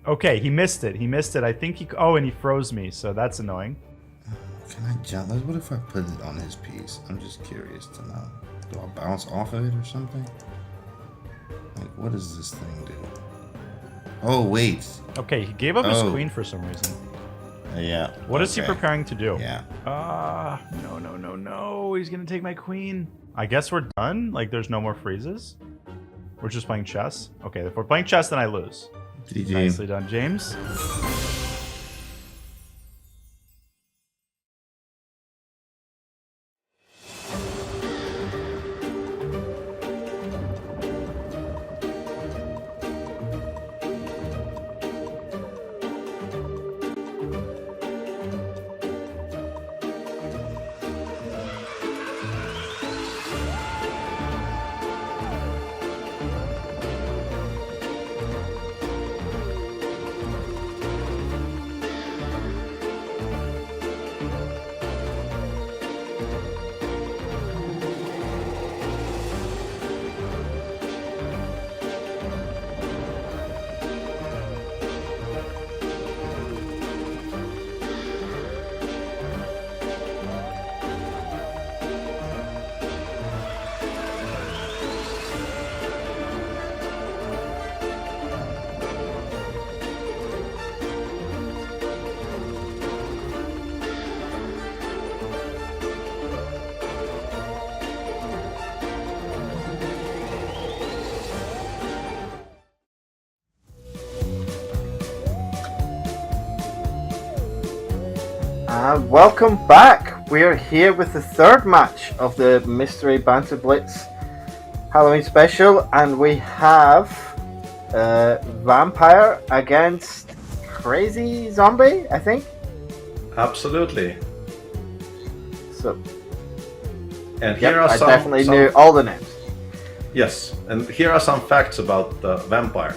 Okay, he missed it. I think he... Oh, and he froze me, so that's annoying. Can I jump? What if I put it on his piece? I'm just curious to know. Do I bounce off of it or something? Like, what does this thing do? Oh, wait. Okay, he gave up his queen for some reason. Yeah. What is he preparing to do? Yeah. No. He's going to take my queen. I guess we're done? Like, there's no more freezes? We're just playing chess? Okay, if we're playing chess, then I lose. GG. Nicely done, James. Welcome back. We're here with the third match of the Mystery Banter Blitz Halloween special, and we have Vampire against Crazy Zombie, I think. Absolutely. So, and here are I some, definitely knew all the names. Yes, and here are some facts about the Vampire.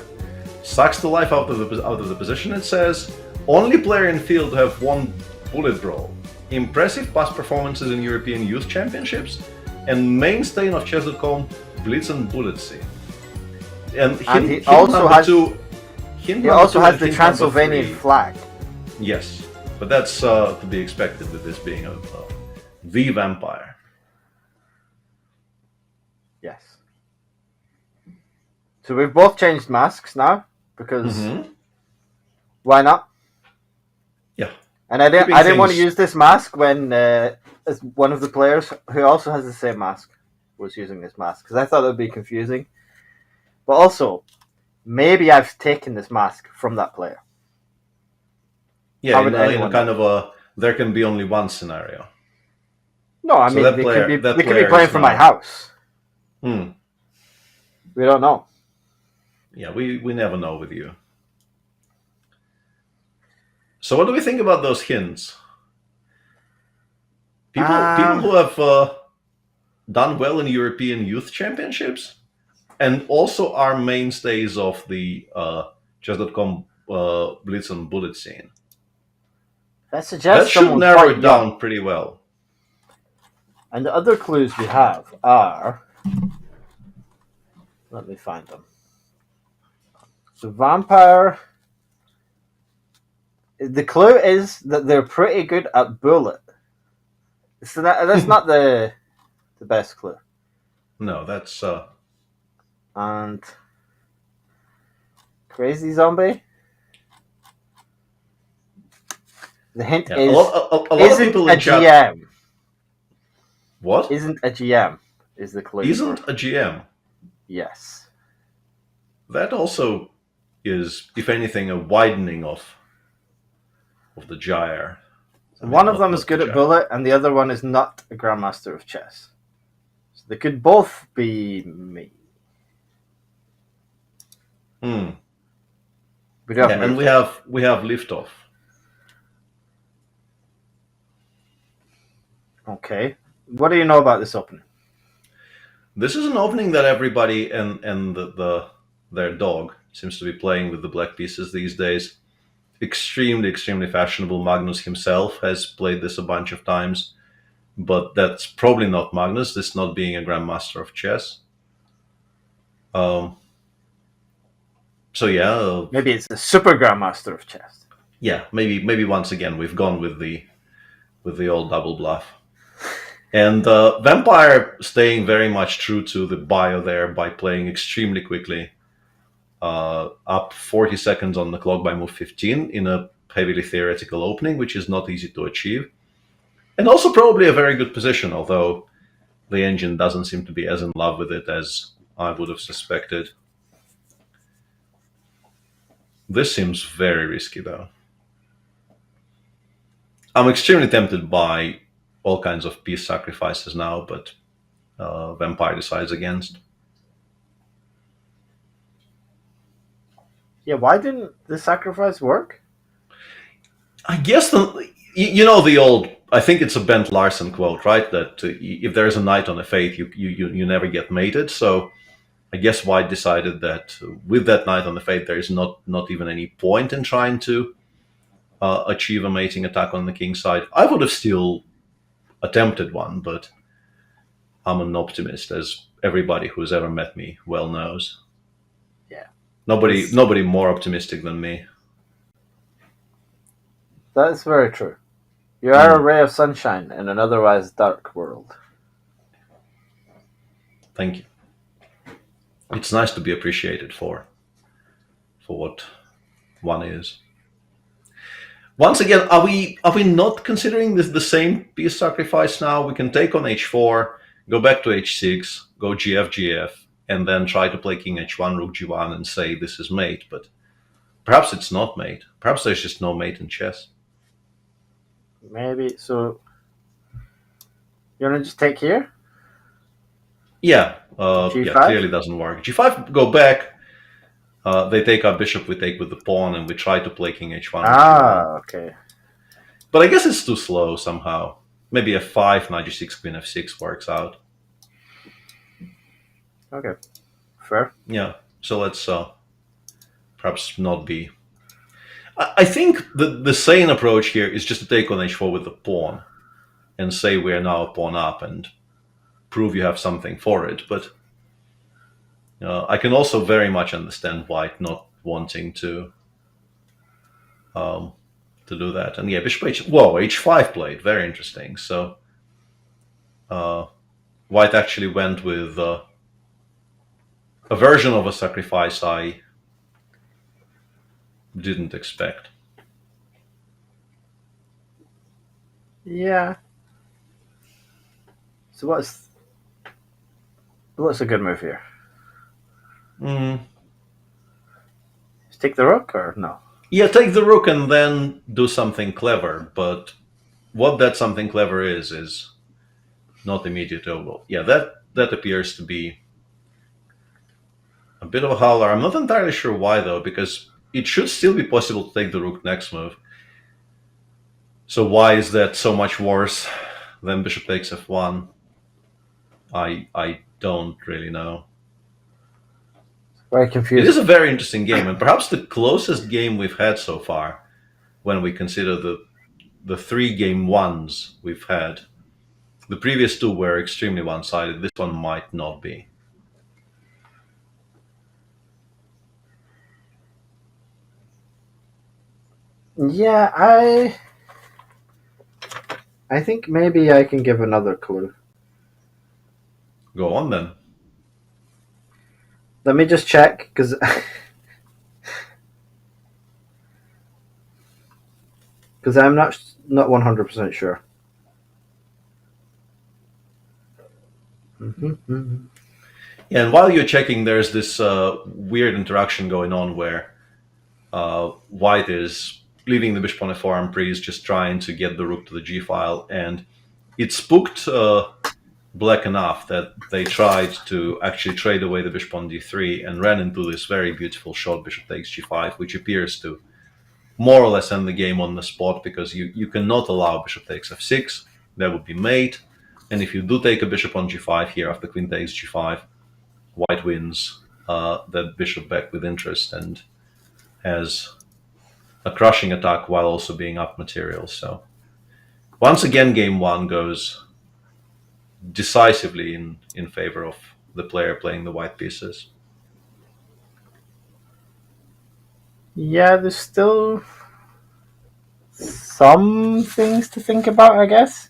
Sucks the life out of the position. It says only player in field to have won Bullet Brawl, impressive past performances in European Youth Championships, and mainstay of chess.com Blitz and Bullet scene. And he also has the Transylvanian flag. Yes, but that's to be expected with this being the Vampire. Yes. So we've both changed masks now because why not? Yeah. And I didn't want to use this mask when as one of the players who also has the same mask was using this mask because I thought it would be confusing. But also, maybe I've taken this mask from that player. Yeah, in kind of a there can be only one scenario. No, I mean they could be playing from my house. We don't know. Yeah, we never know with you. So what do we think about those hints? People who have done well in European Youth Championships and also are mainstays of the chess.com Blitz and Bullet scene That suggests That should someone narrow quite it young. down pretty well. And the other clues we have are... Let me find them. The vampire... The clue is that they're pretty good at bullet. So that's not the best clue. No, that's And... Crazy zombie? The hint yeah, is... a lot of isn't people a in chat. GM. What? Isn't a GM is the clue. Isn't a GM. Yes. That also is, if anything, a widening of the gyre. I mean, One of not- them not is good the at gyre. bullet, and the other one is not a grandmaster of chess. So they could both be me. Hmm. We do have Yeah, and moves. we have liftoff. Okay. What do you know about this opening? This is an opening that everybody and their dog seems to be playing with the black pieces these days. Extremely fashionable. Magnus himself has played this a bunch of times, but that's probably not Magnus, this not being a grandmaster of chess. So yeah, Maybe it's the super grandmaster of chess. yeah, maybe once again we've gone with the old double bluff. And Vampire staying very much true to the bio there by playing extremely quickly, up 40 seconds on the clock by move 15 in a heavily theoretical opening, which is not easy to achieve. And also probably a very good position, although the engine doesn't seem to be as in love with it as I would have suspected. This seems very risky, though. I'm extremely tempted by all kinds of piece sacrifices now, but Vampire decides against. Yeah, why didn't the sacrifice work? I guess you know the old. I think it's a Bent Larsen quote, right? That if there is a knight on a faith, you never get mated. So I guess White decided that with that knight on the faith, there is not even any point in trying to achieve a mating attack on the king's side. I would have still attempted one, but I'm an optimist, as everybody who's ever met me well knows. Yeah. Nobody more optimistic than me. That's very true. You are a ray of sunshine in an otherwise dark world. Thank you. It's nice to be appreciated for what one is. Once again, are we not considering this the same piece sacrifice now? We can take on h4, go back to h6, go gf, and then try to play king h1, rook g1, and say this is mate. But perhaps it's not mate. Perhaps there's just no mate in chess. Maybe. So, you want to just take here? Yeah, G5? yeah, clearly doesn't work. G5, go back. They take our bishop, we take with the pawn, and we try to play king h1. Ah, okay. But I guess it's too slow somehow. Maybe f5, knight g6, queen f6 works out. Okay. Fair. Yeah, so let's perhaps not be... I think the sane approach here is just to take on h4 with the pawn and say we're now a pawn up and prove you have something for it. But I can also very much understand White not wanting to do that. And yeah, bishop h... Whoa, h5 played. Very interesting. So White actually went with a version of a sacrifice I didn't expect. Yeah. So what's a good move here? Just take the rook or no? Yeah, take the rook and then do something clever. But what that something clever is not immediate overall. Yeah, that appears to be a bit of a howler. I'm not entirely sure why though, because it should still be possible to take the rook next move. So why is that so much worse than bishop takes f1? I don't really know. Very It confusing. is a very interesting game, and perhaps the closest game we've had so far when we consider the the 3 game ones we've had. The previous 2 were extremely one-sided. This one might not be. Yeah, I think maybe I can give another clue. Go on then. Let me just check, because I'm not 100% sure. Yeah, and while you're checking, there's this weird interaction going on where white is leaving the bishop on f4 and pre is just trying to get the rook to the g file, and it spooked black enough that they tried to actually trade away the bishop on d3 and ran into this very beautiful shot, bishop takes g5, which appears to more or less end the game on the spot, because you cannot allow bishop takes f6. That would be mate. And if you do take a bishop on g5 here after queen takes g5, white wins that bishop back with interest and has a crushing attack while also being up material. So once again, game 1 goes decisively in favor of the player playing the white pieces. Yeah, there's still some things to think about, I guess.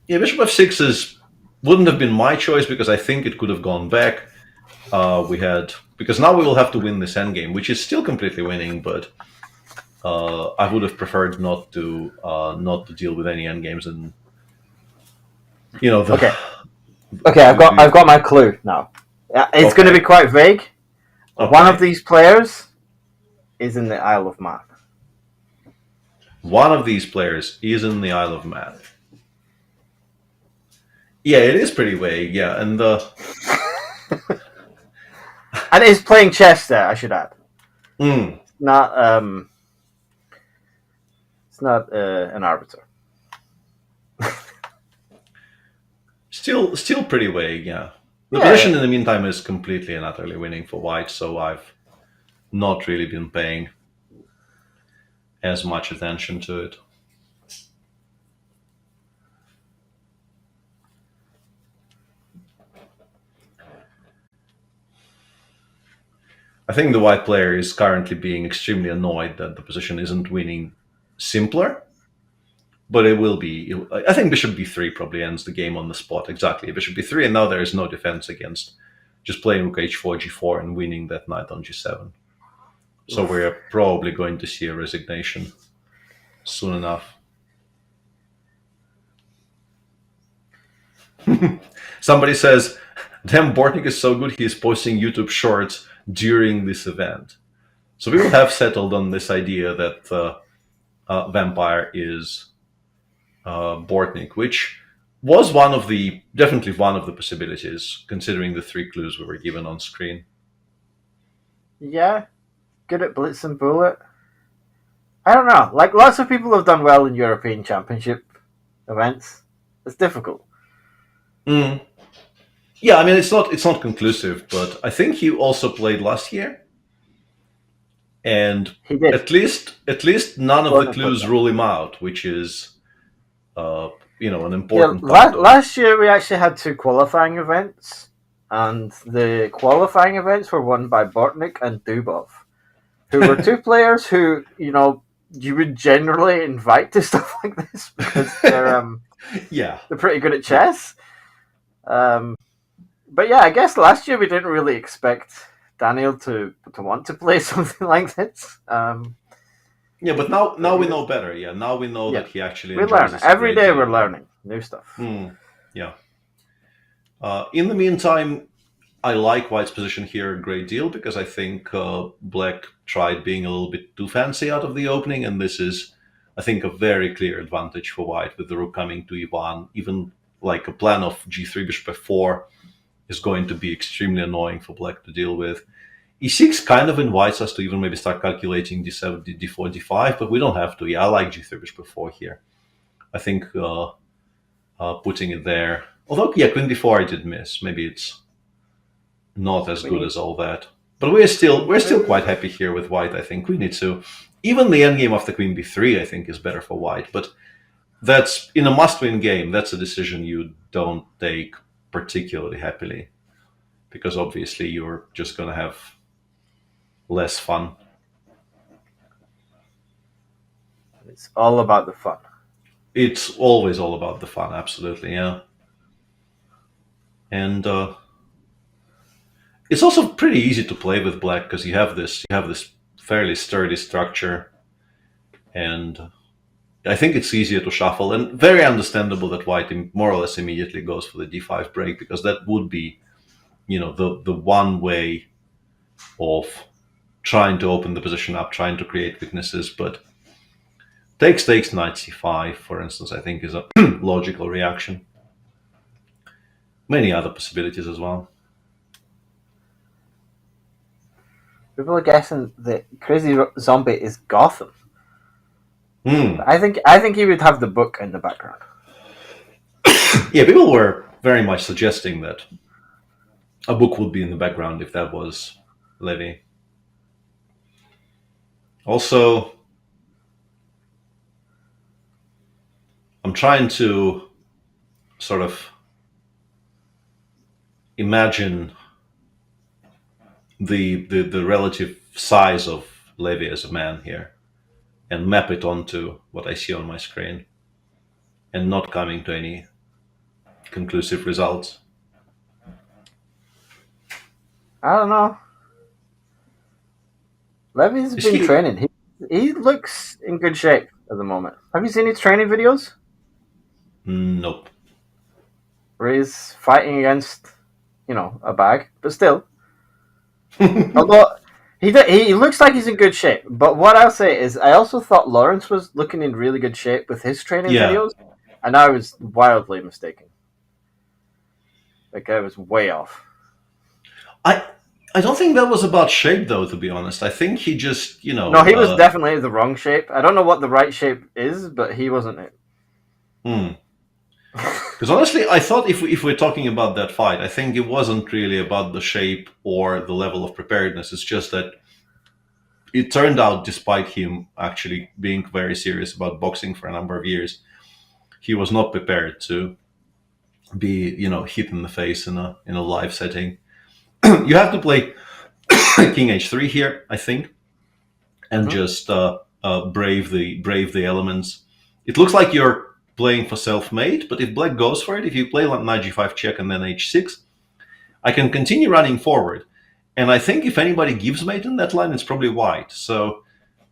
Yeah, bishop f6 wouldn't have been my choice, because I think it could have gone back. Because now we will have to win this endgame, which is still completely winning, but I would have preferred not to deal with any endgames, and Okay, I've got my clue now. It's going to be quite vague. Okay. One of these players is in the Isle of Man. One of these players is in the Isle of Man. Yeah, it is pretty vague. Yeah, and and is playing chess there, I should add. Mm. It's not an arbiter. Still pretty vague. Yeah, the position in the meantime is completely and utterly winning for white, so I've not really been paying as much attention to it. I think the white player is currently being extremely annoyed that the position isn't winning simpler, but it will be. I think bishop b3 probably ends the game on the spot. Exactly, bishop b3, and now there is no defense against just playing rook h4, g4, and winning that knight on g7. So we're probably going to see a resignation soon enough. Somebody says, damn, Bortnik is so good, he's posting YouTube shorts during this event. So we will have settled on this idea that Vampire is Bortnik, which was definitely one of the possibilities, considering the 3 clues we were given on screen. Yeah, good at blitz and bullet. I don't know. Like, lots of people have done well in European Championship events. It's difficult. Mm. Yeah, I mean, it's not conclusive, but I think he also played last year, and He did. at least none of the clues rule him out, which is an important part. Last year we actually had 2 qualifying events, and the qualifying events were won by Bortnik and Dubov, who were 2 players who you would generally invite to stuff like this, because they're they're pretty good at chess. But yeah, I guess last year we didn't really expect Daniel to want to play something like this. Yeah, but now we know better. Yeah, now we know that he actually. We learn every day. We're learning new stuff. Yeah. In the meantime, I like White's position here a great deal, because I think Black tried being a little bit too fancy out of the opening, and this is, I think, a very clear advantage for White with the rook coming to e1. Even like a plan of g3 bishop f4 is going to be extremely annoying for Black to deal with. e6 kind of invites us to even maybe start calculating d7, d4, d5, but we don't have to. Yeah, I like g3 bishop f4 here. I think putting it there. Although, yeah, queen d4 I did miss. Maybe it's not as good as all that. But we're still quite happy here with White. I think we need to even the endgame of the queen b3, I think, is better for white. But that's in a must-win game. That's a decision you don't take particularly happily, because obviously you're just going to have less fun. It's all about the fun. It's always all about the fun, absolutely, yeah. And it's also pretty easy to play with black because you have this fairly sturdy structure, and I think it's easier to shuffle, and very understandable that white more or less immediately goes for the d5 break, because that would be, the one way of trying to open the position up, trying to create weaknesses. But takes knight c5, for instance, I think is a logical reaction. Many other possibilities as well. People are guessing that Crazy Zombie is Gotham. Hmm. I think he would have the book in the background. Yeah, people were very much suggesting that a book would be in the background if that was Levy. Also, I'm trying to sort of imagine the relative size of Levy as a man here and map it onto what I see on my screen, and not coming to any conclusive results. I don't know. Levy's Is been he- training. He looks in good shape at the moment. Have you seen his training videos? Nope. Where he's fighting against, a bag, but still. Although he looks like he's in good shape. But what I'll say is, I also thought Lawrence was looking in really good shape with his training Yeah. videos, and I was wildly mistaken. Like, I was way off. I don't think that was about shape, though, to be honest. I think he just, No, he was definitely the wrong shape. I don't know what the right shape is, but he wasn't it. Because honestly, I thought if we're talking about that fight, I think it wasn't really about the shape or the level of preparedness. It's just that it turned out, despite him actually being very serious about boxing for a number of years, he was not prepared to be, hit in the face in a live setting. You have to play King H3 here, I think, and just brave the elements. It looks like you're playing for self-mate, but if black goes for it, if you play like knight g5 check and then h6, I can continue running forward. And I think if anybody gives mate in that line, it's probably white. So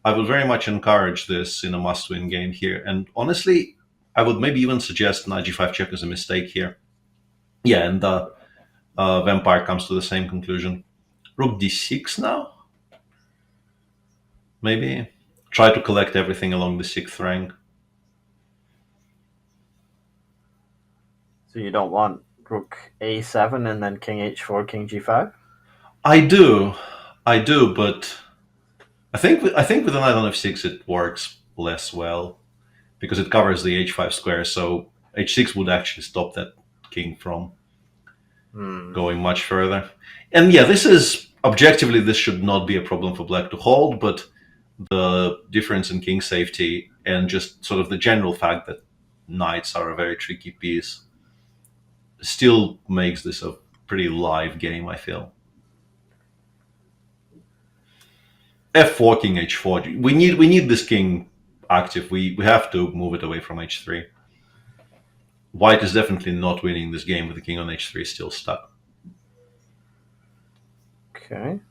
I would very much encourage this in a must-win game here. And honestly, I would maybe even suggest knight g5 check as a mistake here. Yeah, and Vampire comes to the same conclusion. Rook d6 now? Maybe. Try to collect everything along the 6th rank. So you don't want Rook a7 and then King h4, King g5? I do, but I think with the knight on f6 it works less well because it covers the h5 square. So h6 would actually stop that king from going much further. And yeah, this should not be a problem for black to hold, but the difference in king safety and just sort of the general fact that knights are a very tricky piece still makes this a pretty live game, I feel. f4, king h4. We need this king active. We have to move it away from h3. White is definitely not winning this game with the king on h3 still stuck. Okay.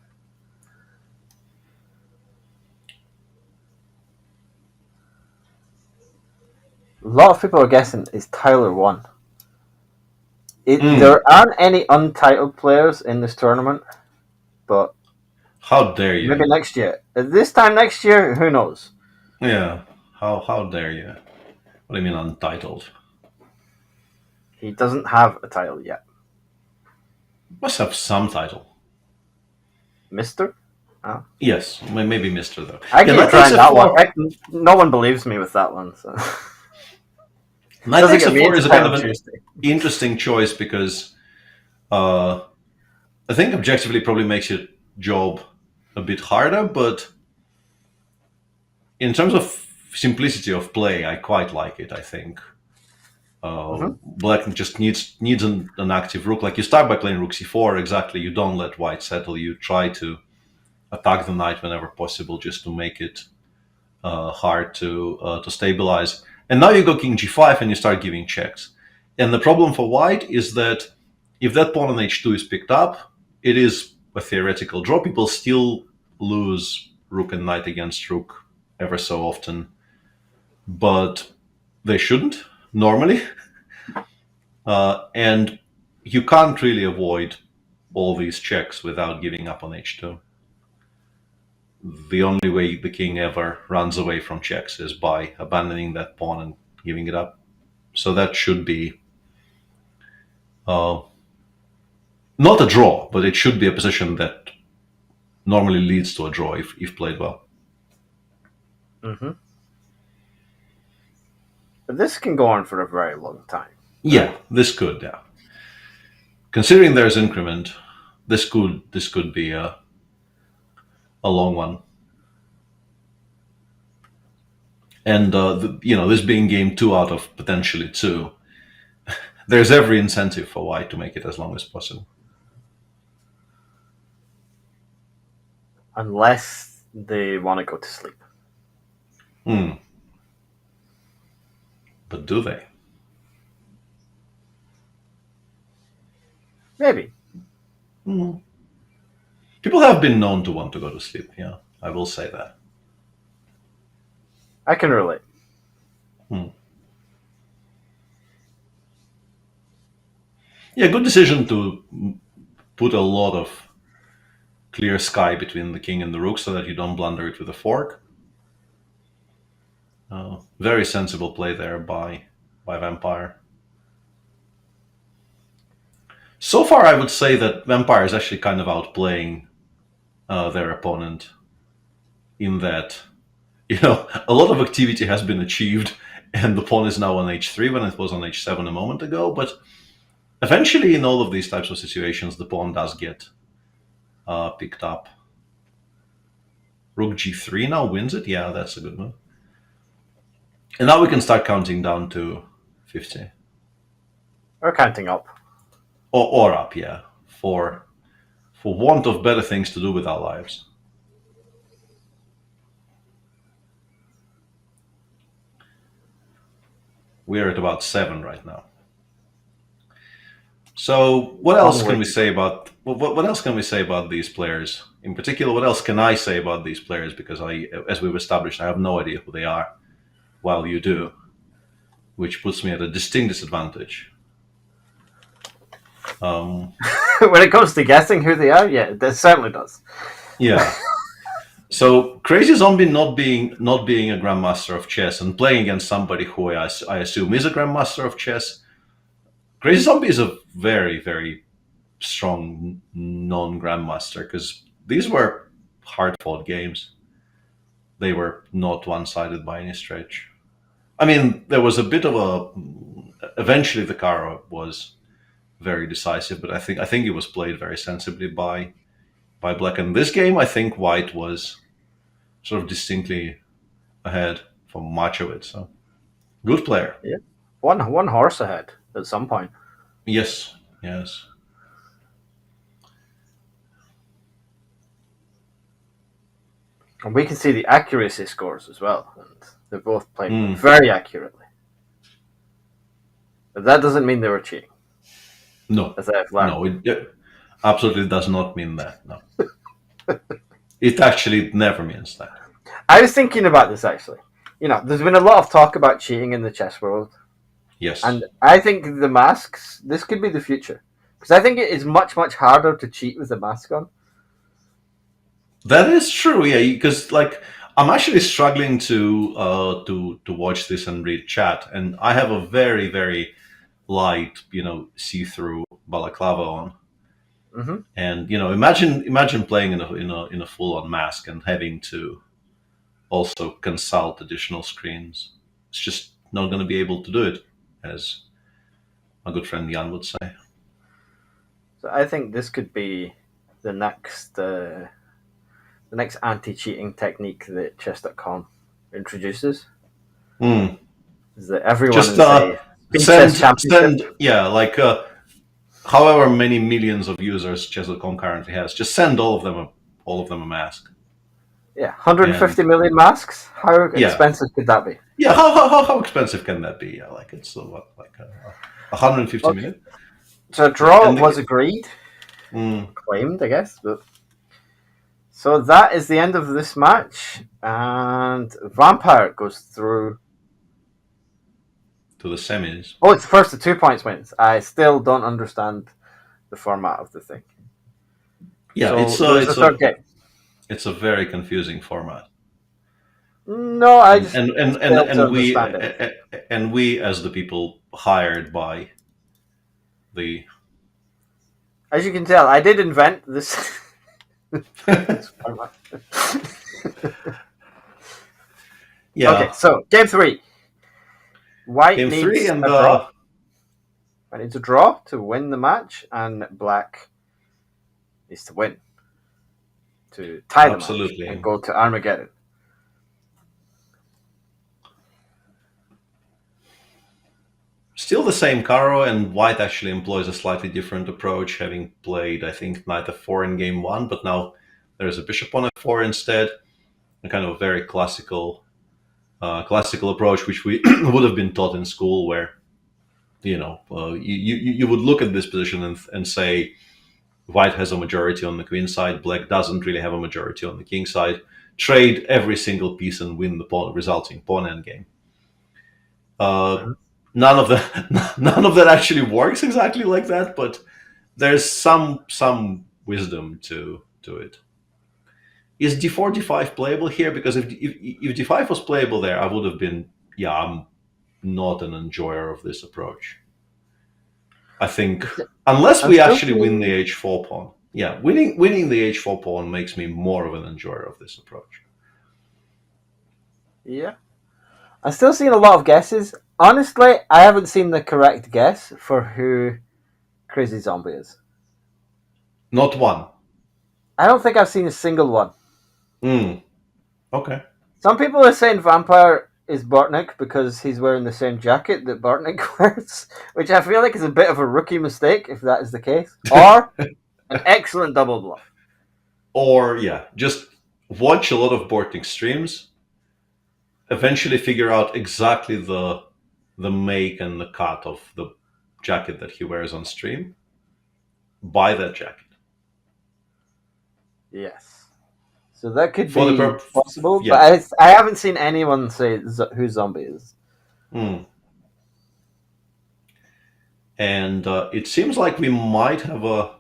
A lot of people are guessing is Tyler won. There aren't any untitled players in this tournament, but how dare you? Maybe next year. This time next year, who knows? Yeah, how dare you? What do you mean untitled? He doesn't have a title yet. Must have some title. Mister? Oh. Yes, maybe Mister though. I keep trying that one. No one believes me with that one. So. Knight x4 is a kind of an interesting choice because I think objectively probably makes your job a bit harder, but in terms of simplicity of play, I quite like it. I think black just needs an active rook. Like you start by playing rook c4. Exactly, you don't let white settle. You try to attack the knight whenever possible, just to make it hard to stabilize. And now you go king g5 and you start giving checks. And the problem for white is that if that pawn on h2 is picked up, it is a theoretical draw. People still lose rook and knight against rook ever so often, but they shouldn't normally. And you can't really avoid all these checks without giving up on h2. The only way the king ever runs away from checks is by abandoning that pawn and giving it up. So that should be not a draw, but it should be a position that normally leads to a draw if played well. But this can go on for a very long time. Yeah, this could. Yeah, considering there's increment, this could be a long one. And this being game 2 out of potentially 2, there's every incentive for white to make it as long as possible. Unless they want to go to sleep. But do they? Maybe. People have been known to want to go to sleep. Yeah, I will say that. I can relate. Yeah, good decision to put a lot of clear sky between the king and the rook so that you don't blunder it with a fork. Very sensible play there by Vampire. So far, I would say that Vampire is actually kind of outplaying their opponent in that, a lot of activity has been achieved and the pawn is now on h3 when it was on h7 a moment ago. But eventually, in all of these types of situations, the pawn does get picked up. Rook g3 now wins it. Yeah, that's a good move. And now we can start counting down to 50. Or counting up. Or up, yeah. For want of better things to do with our lives. We're at about 7 right now. So what else can we say about what else can we say about these players? In particular, what else can I say about these players? Because as we've established, I have no idea who they are, while you do, which puts me at a distinct disadvantage. When it comes to guessing who they are, yeah, that certainly does. Yeah. So Crazy Zombie not being a grandmaster of chess and playing against somebody who I assume is a grandmaster of chess. Crazy Zombie is a very, very strong non-grandmaster because these were hard-fought games. They were not one-sided by any stretch. I mean, there was a bit of eventually the Cara was very decisive, but I think it was played very sensibly by black. And this game, I think white was sort of distinctly ahead for much of it. So good player. Yeah, one horse ahead at some point. Yes. And we can see the accuracy scores as well, and they're both playing very accurately. But that doesn't mean they were cheating. No, as I've learned. No, it absolutely does not mean that. No, it actually never means that. I was thinking about this actually. There's been a lot of talk about cheating in the chess world. Yes, and I think the masks. This could be the future because I think it is much harder to cheat with the mask on. That is true. Yeah, because I'm actually struggling to watch this and read chat, and I have a very very light see-through balaclava on. Mm-hmm. And imagine playing in a full-on mask and having to also consult additional screens. It's just not going to be able to do it, as my good friend Jan would say. So I think this could be the next anti-cheating technique that chess.com introduces. Hmm. Is that everyone Just is a speed send chess championship? like however many millions of users Chess.com currently has, just send all of them a mask. Yeah, 150 million masks. How expensive could that be? Yeah, how expensive can that be? Yeah, like it's what, like 150 Okay. million. So a draw And was agreed, mm, claimed, I guess. But so that is the end of this match, and Vampire goes through. to the semis. Oh, it's the first of 2 points wins. I still don't understand the format of the thing. Yeah, so there's a third game. It's a very confusing format. No, I just failed to and we understand it. and we as the people hired by the As you can tell, I did invent this. this format. yeah. Okay, so game 3. White Game needs 3 and a draw. I need to draw to win the match, and Black needs to win to tie the Absolutely. match and go to Armageddon. Still the same Caro, and White actually employs a slightly different approach, having played, I think, Knight f4 in game 1, but now there's a Bishop on f4 instead. A kind of very classical approach, which we would have been taught in school, where you would look at this position and say, White has a majority on the queen side, Black doesn't really have a majority on the king side. Trade every single piece and win the resulting pawn endgame. None of that actually works exactly like that, but there's some wisdom to it. Is d4, d5 playable here? Because if d5 was playable there, I would have been, I'm not an enjoyer of this approach. I think unless we actually win the h4 pawn. Yeah, winning the h4 pawn makes me more of an enjoyer of this approach. Yeah. I've still seen a lot of guesses. Honestly, I haven't seen the correct guess for who Crazy Zombie is. Not one. I don't think I've seen a single one. Okay. Some people are saying Vampire is Bartnik because he's wearing the same jacket that Bartnik wears, which I feel like is a bit of a rookie mistake if that is the case. Or an excellent double bluff. Or, just watch a lot of Bartnik streams, eventually figure out exactly the make and the cut of the jacket that he wears on stream. Buy that jacket. Yes. So that could be possible, yeah. but I haven't seen anyone say who Zombie is. And it seems like we might have a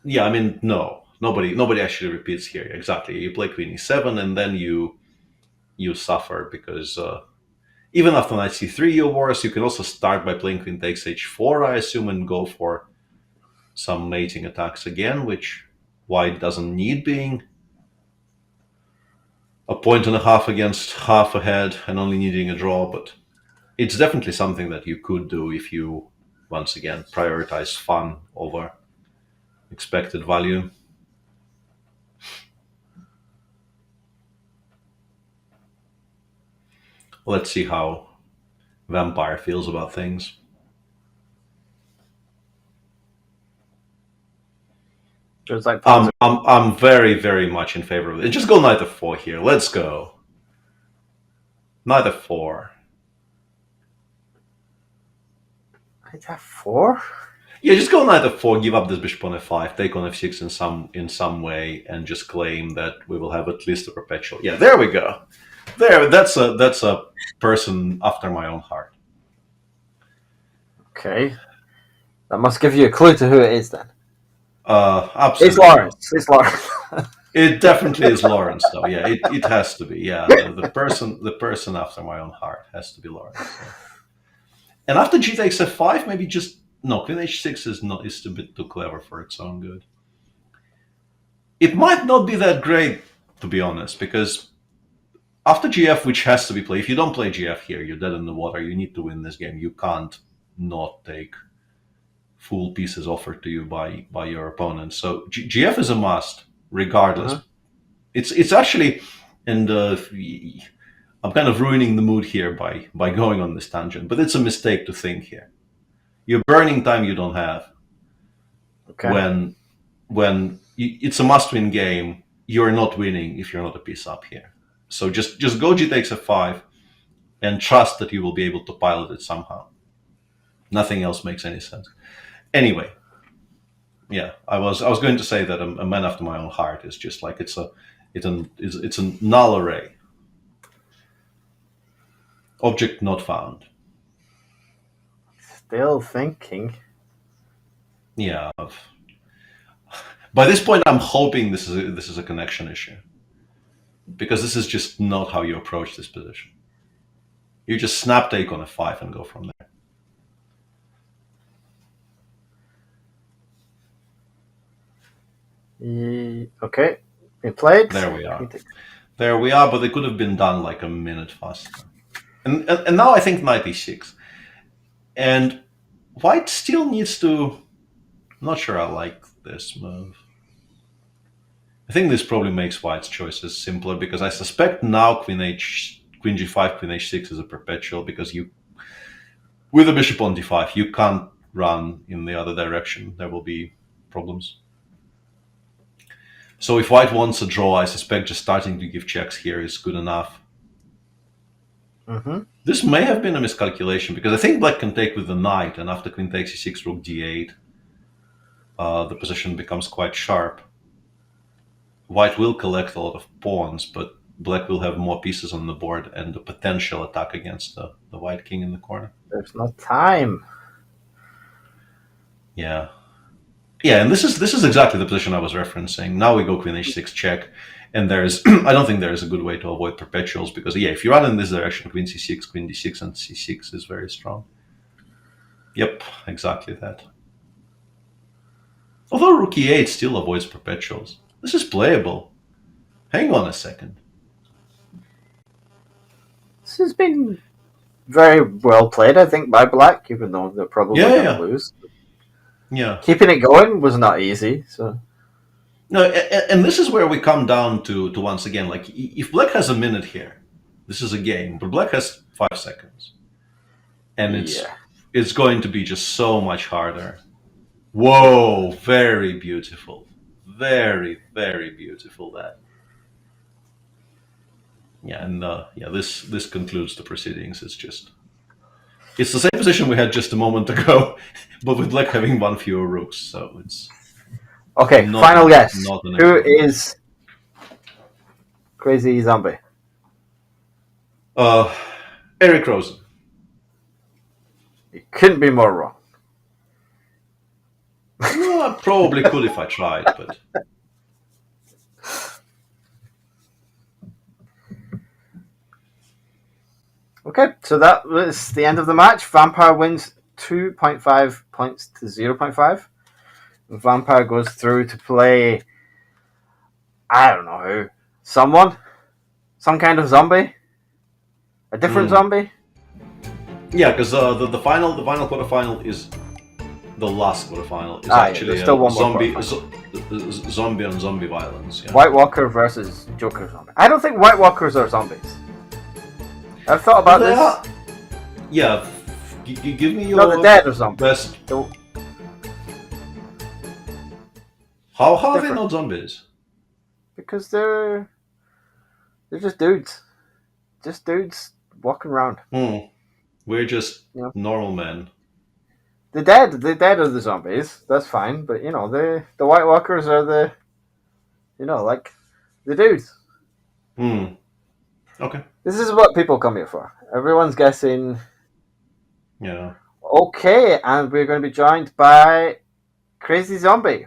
no. Nobody actually repeats here. Exactly. You play Queen e7 and then you suffer because even after Knight c3 you're worse. You can also start by playing Queen takes h4, I assume, and go for some mating attacks again, which White doesn't need, being a point and a half against half ahead and only needing a draw, but it's definitely something that you could do if you, once again, prioritize fun over expected value. Let's see how Vampire feels about things. I'm very, very much in favor of it. Just go Knight f4 here. Let's go. Knight f4. Knight f4? Yeah, just go Knight f4, give up this bishop on f5, take on f6 in some way, and just claim that we will have at least a perpetual. Yeah, there we go. There, that's a person after my own heart. Okay. That must give you a clue to who it is then. Absolutely. It's Lawrence. It's Lawrence. It definitely is Lawrence, though. Yeah, it has to be. Yeah, the person after my own heart has to be Lawrence. Yeah. And after g takes f5, maybe just no. Queen h6 is a bit too clever for its own good. It might not be that great, to be honest, because after gf, which has to be played, if you don't play gf here, you're dead in the water. You need to win this game. You can't not take full pieces offered to you by your opponent. So gf is a must, regardless. It's actually, And I'm kind of ruining the mood here by going on this tangent, but it's a mistake to think here. You're burning time you don't have. Okay. When it's a must-win game, you're not winning if you're not a piece up here. So just go G takes F5 and trust that you will be able to pilot it somehow. Nothing else makes any sense. Anyway, yeah, I was going to say that a man after my own heart is just like it's a null array. Object not found. Still thinking. Yeah. By this point, I'm hoping this is a connection issue, because this is just not how you approach this position. You just snap take on F5 and go from there. Okay, we played. There we are. There we are, but it could have been done like a minute faster. And now I think knight e6. And white still needs to... I'm not sure I like this move. I think this probably makes white's choices simpler, because I suspect now queen g5, queen h6 is a perpetual, because you, with a bishop on d5, you can't run in the other direction. There will be problems. So if white wants a draw, I suspect just starting to give checks here is good enough. Mm-hmm. This may have been a miscalculation, because I think black can take with the knight, and after queen takes e6, rook d8, the position becomes quite sharp. White will collect a lot of pawns, but black will have more pieces on the board and a potential attack against the white king in the corner. There's no time. Yeah. Yeah, and this is exactly the position I was referencing. Now we go queen h6 check, and there's I don't think there is a good way to avoid perpetuals, because yeah, if you run in this direction, queen c6, queen d6, and c6 is very strong. Yep, exactly that. Although rook e8 still avoids perpetuals. This is playable. Hang on a second. This has been very well played, I think, by black, even though they're probably going to lose. Yeah. Keeping it going was not easy. So no, and this is where we come down to once again, like, if black has a minute here, this is a game, but black has 5 seconds. And it's going to be just so much harder. Whoa, very beautiful. Very, very beautiful, that. Yeah, and this concludes the proceedings. It's the same position we had just a moment ago, but with black having one fewer rooks, so it's... Okay, final guess. Who is Crazy Zombie? Eric Rosen. You couldn't be more wrong. Well, I probably could if I tried, but... Okay, so that was the end of the match. Vampire wins 2.5 points to 0.5. Vampire goes through to play, I don't know who, some kind of zombie, a different zombie. Yeah, because the final quarterfinal is the last quarterfinal. Is actually still one zombie on zombie violence. Yeah. White Walker versus Joker zombie. I don't think White Walkers are zombies. I've thought about this. Yeah, give me your no, the dead are zombies. best. How are they not zombies? Because they're just dudes. Just dudes walking around. We're just normal men. The dead are the zombies. That's fine, but the White Walkers are the like the dudes. Okay. This is what people come here for. Everyone's guessing. Yeah. Okay, and we're going to be joined by Crazy Zombie.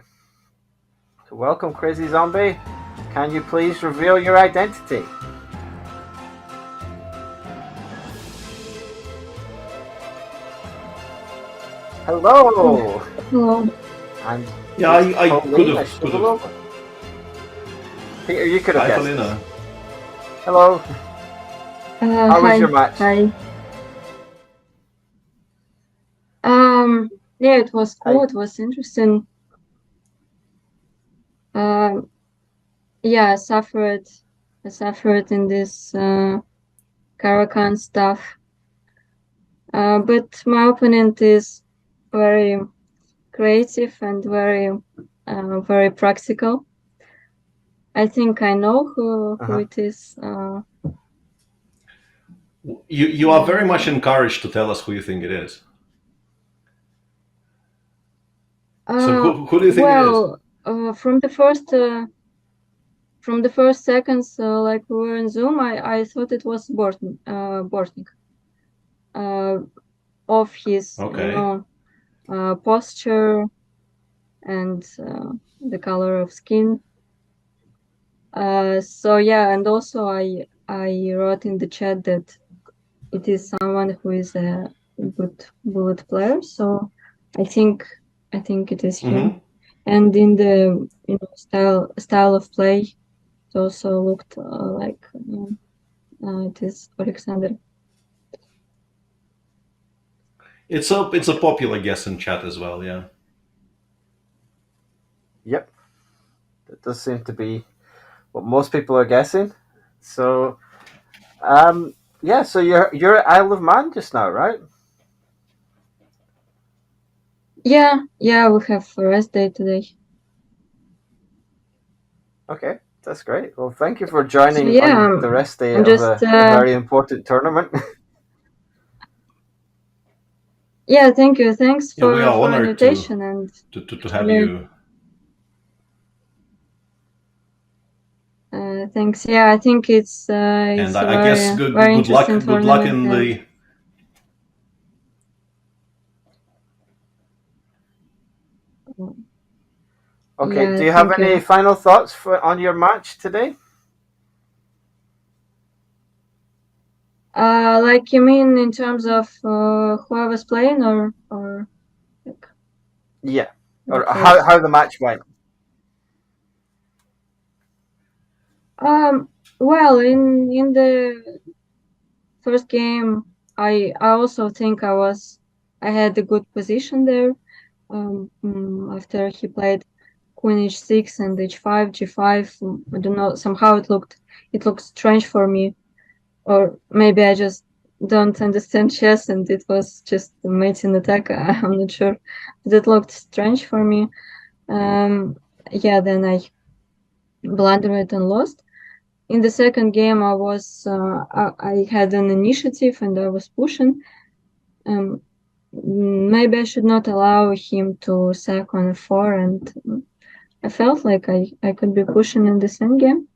So welcome, Crazy Zombie. Can you please reveal your identity? Hello. Hello. And yeah, I could have. Peter, you could have guessed. Paulina. Hello. How was your match? Hi. Yeah, it was cool. It was interesting. Yeah, I suffered effort in this Caracan stuff. But my opponent is very creative and very practical. I think I know who it is. You are very much encouraged to tell us who you think it is. So who do you think it is? From the first seconds, like we were in Zoom, I thought it was Bortnik. Of his Okay. posture and the color of skin. So yeah, and also I wrote in the chat that it is someone who is a good bullet player. So I think it is him. And in the style of play, it also looked like it is Alexander. It's a popular guess in chat as well, yeah. Yep. That does seem to be what most people are guessing. So, yeah. So you're at Isle of Man just now, right? Yeah. We have a rest day today. Okay, that's great. Well, thank you for joining So, yeah, on the rest day I'm of just, a very important tournament. Yeah, thank you. Thanks Yeah, we are for honored invitation and to have you. thanks. Yeah, I think it's And I very, guess good very luck. interesting Good luck in tournament. the. Okay. Yeah, Do you have thank any you. final thoughts on your match today? Like you mean in terms of who I was playing or like, Yeah. Or like how the match went? well, in the first game, I also think I had a good position there. After he played Queen h6 and h5, g5, I don't know. Somehow it looked strange for me, or maybe I just don't understand chess and it was just a mating attack. I'm not sure, but it looked strange for me. Yeah, then I blundered and lost. In the second game, I had an initiative and I was pushing. Maybe I should not allow him to sack on a4, and I felt like I could be pushing in the same game.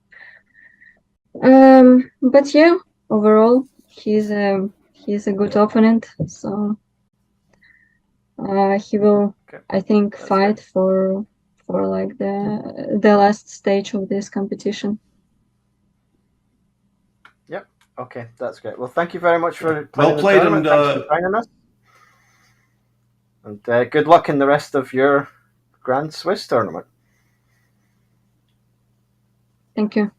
But yeah, overall, he's a good opponent, so he will, I think, fight for like the last stage of this competition. Yep. Okay, that's great. Well, thank you very much for playing Well played, the tournament. and Thanks for joining us. And good luck in the rest of your Grand Swiss tournament. Thank you.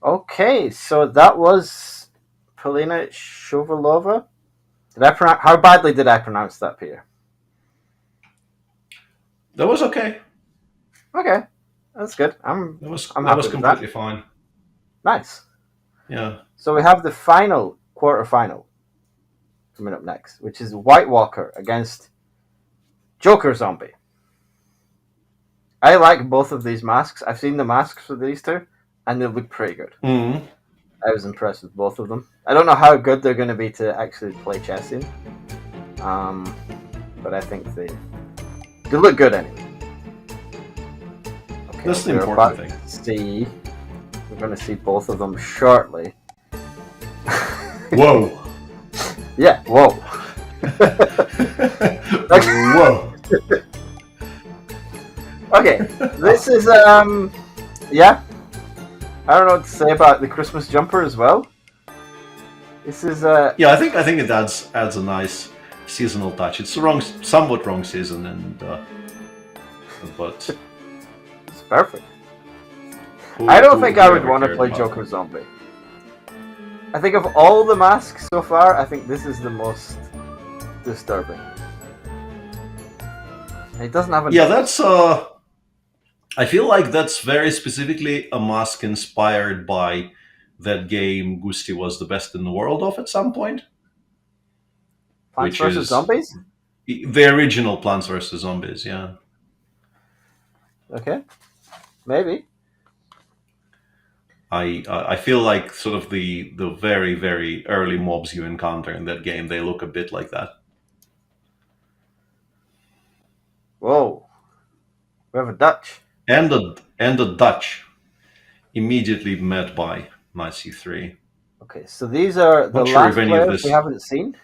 Okay, so that was Polina Shovalova. How badly did I pronounce that, Peter? that was okay. Okay, that's good. That was happy completely with that. fine. Nice. Yeah. So we have the final quarterfinal coming up next, which is White Walker against Joker Zombie. I like both of these masks. I've seen the masks for these two, and they look pretty good. Mm-hmm. I was impressed with both of them. I don't know how good they're going to be to actually play chess in, but I think they look good anyway. Okay, That's the we're important about thing. We're going to see both of them shortly. Whoa. Yeah, whoa. Whoa. Okay, this is yeah. I don't know what to say about the Christmas jumper as well. This is Yeah, I think it adds a nice seasonal touch. It's somewhat wrong season, and but it's perfect. I don't think I would want to play Joker Zombie. I think of all the masks so far, I think this is the most disturbing. It doesn't have a yeah, that's I feel like that's very specifically a mask inspired by that game Gusti was the best in the world of at some point, Plants which vs is Zombies. the original Plants vs Zombies. Yeah. Okay, maybe. I feel like sort of the very very early mobs you encounter in that game, they look a bit like that. Whoa, we have a Dutch. And the Dutch immediately met by knight c3. Okay, so these are the Not sure if last any of players we this. haven't seen.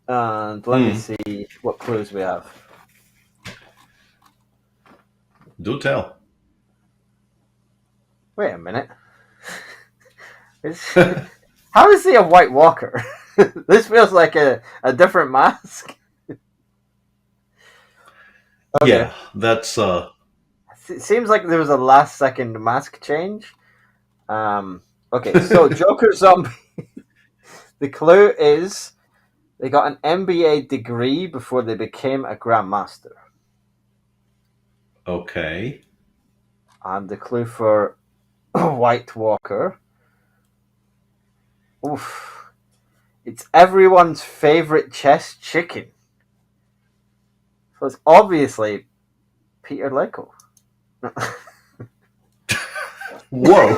And let me see what clues we have. Do tell. Wait a minute. How is he a White Walker? This feels like a different mask. Okay. Yeah, that's It seems like there was a last second mask change. Okay, so Joker Zombie. The clue is they got an MBA degree before they became a grandmaster. okay. And the clue for White Walker. Oof. It's everyone's favorite chess chicken. So it's obviously Peter Leko. Whoa.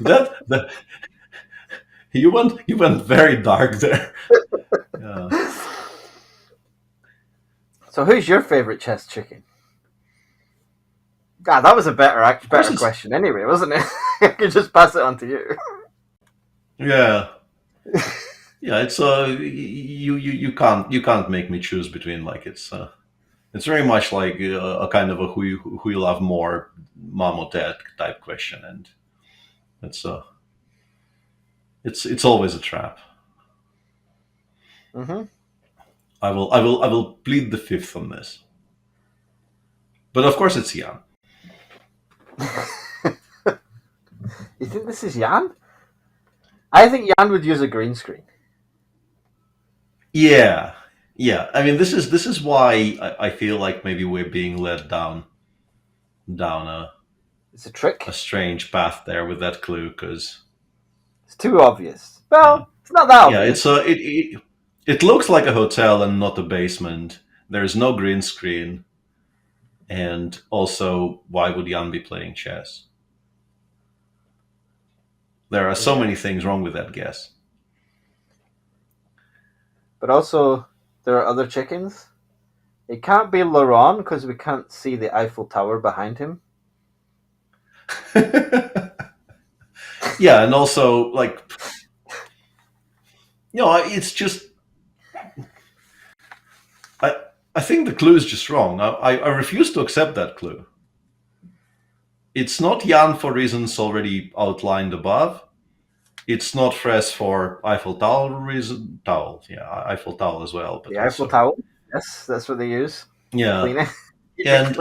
that you went very dark there. Yeah. So who's your favorite chess chicken? God, that was a better question anyway, wasn't it? I could just pass it on to you. Yeah. Yeah, it's you can't make me choose between, like, it's very much like a kind of a who you love more, mom or dad type question, and it's always a trap. Mm-hmm. I will plead the fifth on this, but of course it's Jan. You think this is Jan? I think Jan would use a green screen. Yeah. I mean, this is why I feel like maybe we're being led down It's a trick. a strange path there with that clue, because It's too obvious. Well, it's not that obvious. yeah, it looks like a hotel and not a basement. There's no green screen, and also, why would Jan be playing chess? There are so many things wrong with that guess. But also, there are other chickens. It can't be Laurent because we can't see the Eiffel Tower behind him. Yeah, and also, like, it's just, I think the clue is just wrong. I refuse to accept that clue. It's not Jan for reasons already outlined above. It's not Fres for Eiffel Tower reason. Towel, yeah, Eiffel Tower as well. But The Eiffel also, Tower. Yes, that's what they use. yeah, Clean it. and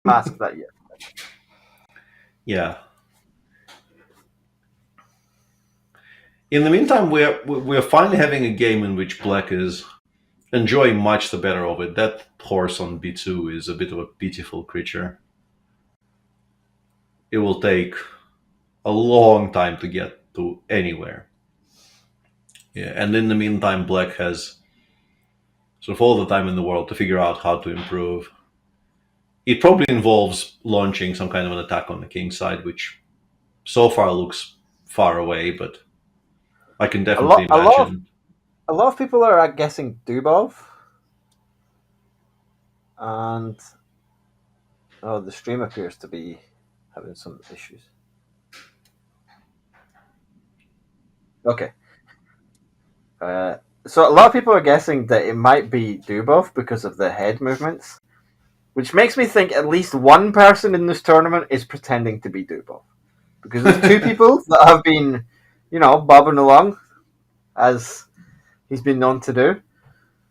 Mask that year. yeah. In the meantime, we're finally having a game in which Black is enjoying much the better of it. That horse on b2 is a bit of a pitiful creature. It will take a long time to get to anywhere. Yeah, and in the meantime, Black has sort of all the time in the world to figure out how to improve. It probably involves launching some kind of an attack on the king's side, which so far looks far away, but I can definitely imagine. A lot of people are guessing Dubov, and the stream appears to be having some issues. Okay. So a lot of people are guessing that it might be Dubov because of the head movements, which makes me think at least one person in this tournament is pretending to be Dubov. Because there's two people that have been, bobbing along, as he's been known to do.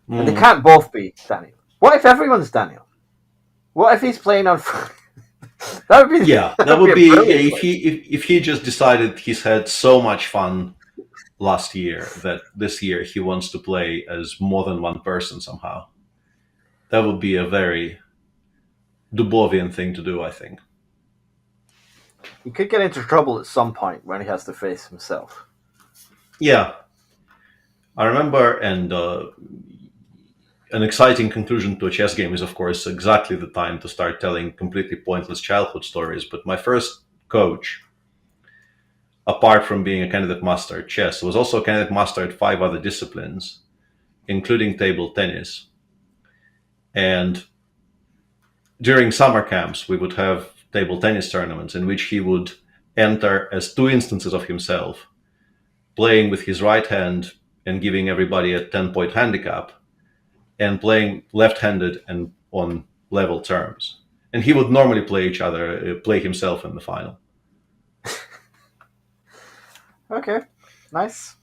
And they can't both be Daniel. What if everyone's Daniel? What if he's playing on... that would be... Yeah, that would be if he just decided he's had so much fun last year that this year he wants to play as more than one person somehow. That would be a very Dubovian thing to do, I think. He could get into trouble at some point when he has to face himself. Yeah. I remember, and an exciting conclusion to a chess game is, of course, exactly the time to start telling completely pointless childhood stories. But my first coach, apart from being a candidate master at chess, was also a candidate master at 5 other disciplines, including table tennis. And during summer camps, we would have table tennis tournaments in which he would enter as 2 instances of himself, playing with his right hand and giving everybody a 10-point handicap, and playing left-handed and on level terms. And he would normally play himself in the final. Okay, nice.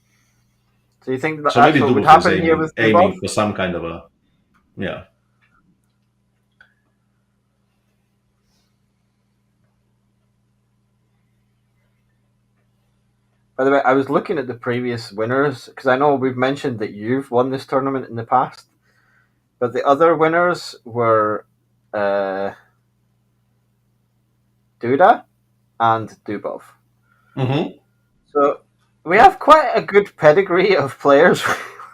So you think that So maybe would Dubov happen is here with aiming Dubov? for some kind of a... Yeah. By the way, I was looking at the previous winners, because I know we've mentioned that you've won this tournament in the past, but the other winners were Duda and Dubov. Mm-hmm. So we have quite a good pedigree of players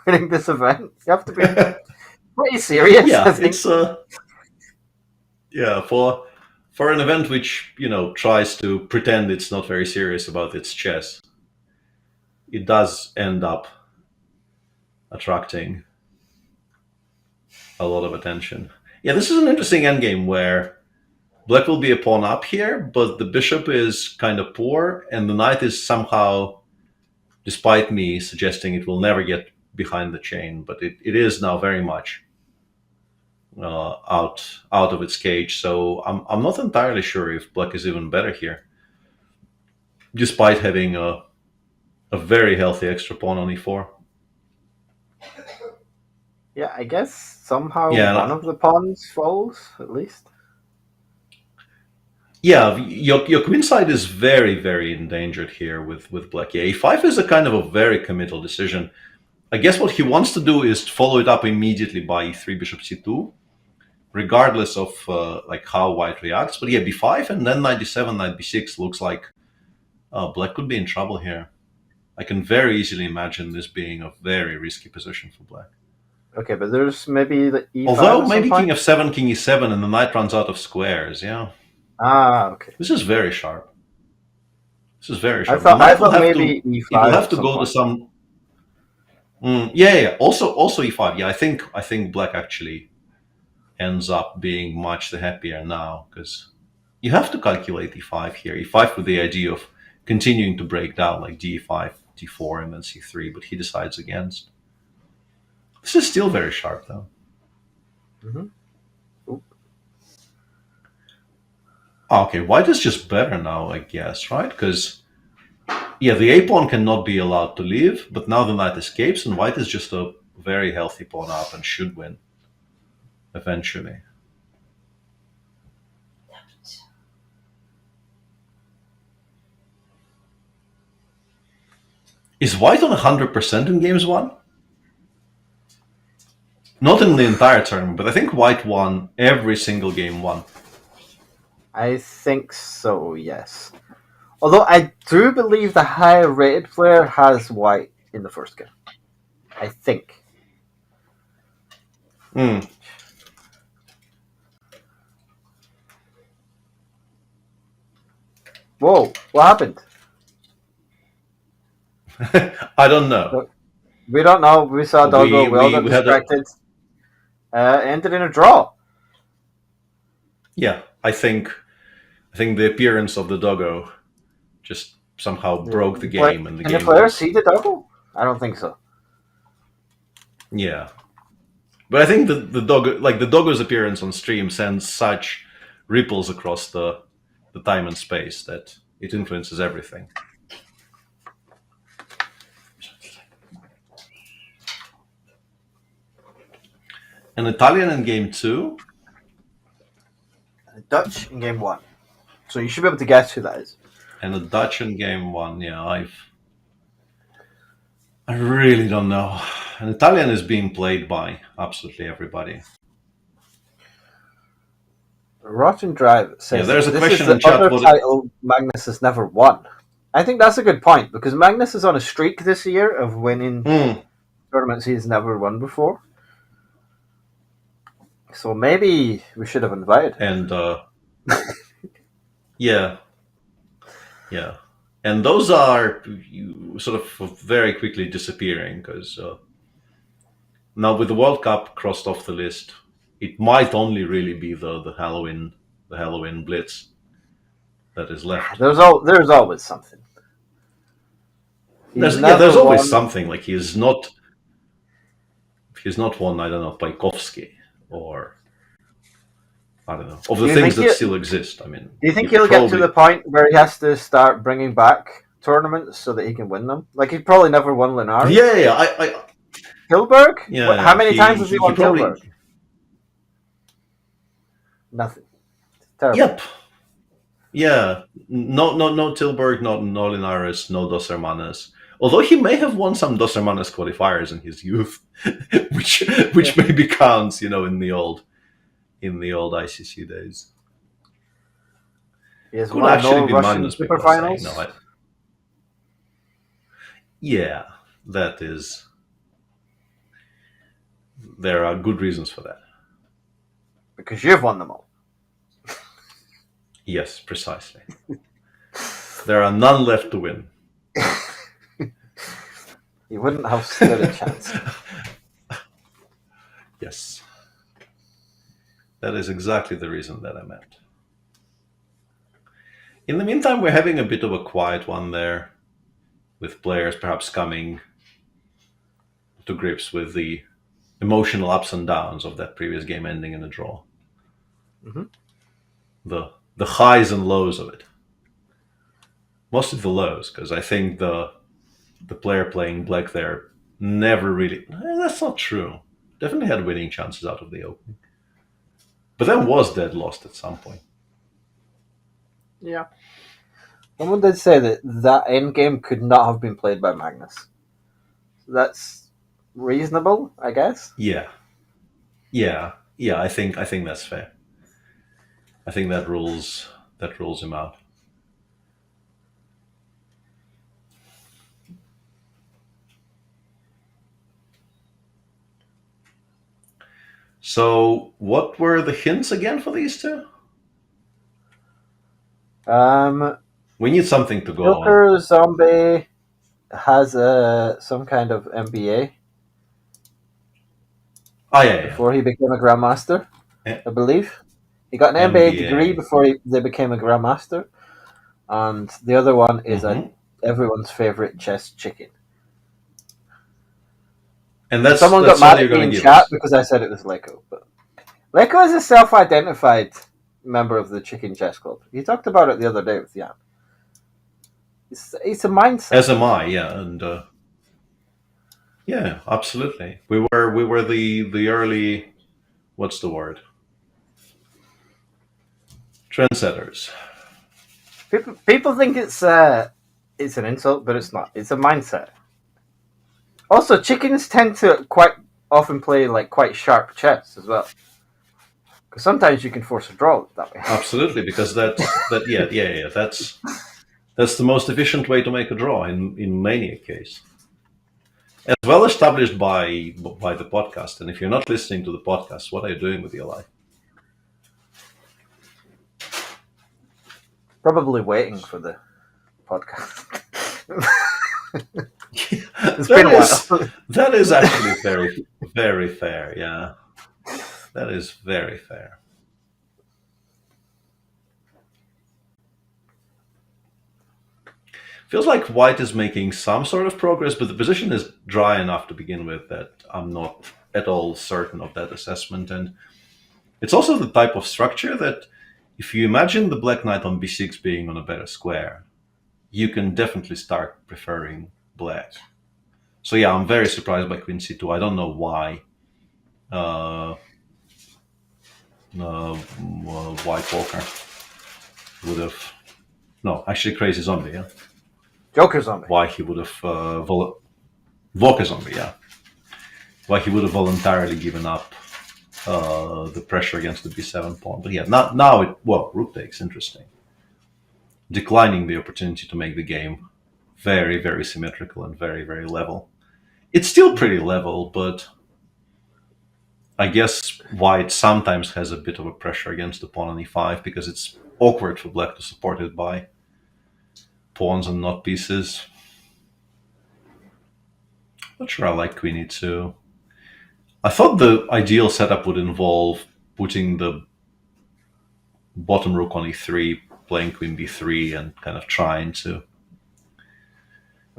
winning this event. You have to be pretty serious. Yeah, I think. it's for an event which tries to pretend it's not very serious about its chess, it does end up attracting a lot of attention. Yeah, this is an interesting endgame where Black will be a pawn up here, but the bishop is kind of poor, and the knight is somehow, despite me suggesting it will never get behind the chain, but it is now very much out of its cage. So I'm not entirely sure if Black is even better here, despite having a very healthy extra pawn on e4. Yeah, I guess somehow Yeah, one of the pawns falls, at least. Yeah, your queen side is very, very endangered here with Black. Yeah, e5 is a kind of a very committal decision. I guess what he wants to do is follow it up immediately by e3, bishop c2, regardless of how white reacts. But yeah, b5 and then knight d7, knight b6 looks like Black could be in trouble here. I can very easily imagine this being a very risky position for Black. Okay, but there's maybe the e5. Although maybe king f7, king e7, and the knight runs out of squares. Yeah. Ah, okay. This is very sharp. This is very sharp. I thought maybe e5. It will have to go to some. Yeah. Also e5. Yeah, I think Black actually ends up being much the happier now, because you have to calculate e5 here. e5 with the idea of continuing to break down, like d5, d4, and then c3, but he decides against. This is still very sharp, though. Mm-hmm. Okay, white is just better now, I guess, right? Because, yeah, the a pawn cannot be allowed to leave, but now the knight escapes, and white is just a very healthy pawn up and should win eventually. Is white on 100% in games 1? Not in the entire tournament, but I think white won every single game 1. I think so, yes. Although I do believe the higher rated player has white in the first game. I think. Hmm. Whoa, what happened? I don't know. We don't know. We saw Doggo. We all got we had a, distracted. Ended in a draw. yeah. I think the appearance of the doggo just somehow broke the game, and the Can the game player was, see the Doggo? I don't think so. yeah. But I think the doggo, like the doggo's appearance on stream, sends such ripples across the time and space that it influences everything. An Italian in game 2. Dutch in game 1. So you should be able to guess who that is. And a Dutch in game 1. Yeah, I really don't know. An Italian is being played by absolutely everybody. Rotten Drive says there's a this question is the in chat. other title Magnus has never won. I think that's a good point because Magnus is on a streak this year of winning tournaments he's never won before. So maybe we should have invited him. And yeah. And those are sort of very quickly disappearing because now with the World Cup crossed off the list, it might only really be the Halloween Blitz that is left. There's always something. There's always something. Like he's not won, I don't know, Paikovsky or I don't know, of the things that still exist. I mean, do you think he'll get to the point where he has to start bringing back tournaments so that he can win them? Like he'd probably never won Linari. Yeah. Tilburg? Yeah. How many times has he won probably, Tilburg? Nothing. Terrible. Yep. Yeah. No Tilburg, no Linares, no Dos Hermanas. Although he may have won some Dos Hermanas qualifiers in his youth, which maybe counts, in the old ICC days. He has Could won actually no be Russian Magnus Super because Finals. Yeah, that is. There are good reasons for that. Because you've won them all. Yes, precisely. There are none left to win. You wouldn't have stood a chance. Yes. That is exactly the reason that I meant. In the meantime, we're having a bit of a quiet one there, with players perhaps coming to grips with the emotional ups and downs of that previous game ending in a draw. Mm-hmm. The highs and lows of it. Mostly the lows, because I think the player playing black there never really... That's not true. Definitely had winning chances out of the opening. But then was dead lost at some point. Yeah. Someone did say that endgame could not have been played by Magnus. So that's reasonable, I guess. Yeah. I think that's fair. I think that rules him out. So, what were the hints again for these two? We need something to go Joker on. Zombie has some kind of MBA. Oh, yeah. Before he became a grandmaster, Yeah. I believe. He got an MBA degree before they became a grandmaster. And the other one is everyone's favorite chess chicken. And that's someone that's got mad all at you're me going in to give chat us. because I said it was Leko. But Leko is a self-identified member of the Chicken Chess Club. He talked about it the other day with Jan. It's a mindset. As am I, yeah, and yeah, absolutely. We were the early, what's the word? Trendsetters. People think it's an insult, but it's not. It's a mindset. Also, chickens tend to quite often play like quite sharp chess as well. Because sometimes you can force a draw that way. Absolutely, because that's That's the most efficient way to make a draw in many a case. As well established by the podcast. And if you're not listening to the podcast, what are you doing with your life? Probably waiting for the podcast. It's That been a is- while. That is actually very, very fair. Yeah, that is very fair. Feels like White is making some sort of progress, but the position is dry enough to begin with that I'm not at all certain of that assessment. And it's also the type of structure that, if you imagine the Black Knight on b6 being on a better square, you can definitely start preferring Black. So yeah, I'm very surprised by Queen c2. I don't know why. White Walker would have... No, actually Crazy Zombie, yeah. Joker Zombie. Why he would have Walker Zombie, yeah. Why he would have voluntarily given up the pressure against the b7 pawn. But yeah, now it... Well, rook takes, interesting. Declining the opportunity to make the game very, very symmetrical and very, very level. It's still pretty level, but I guess White sometimes has a bit of a pressure against the pawn on e5 because it's awkward for Black to support it by pawns and not pieces. Not sure I like Queen e2. I thought the ideal setup would involve putting the bottom rook on e3, playing Queen b3, and kind of trying to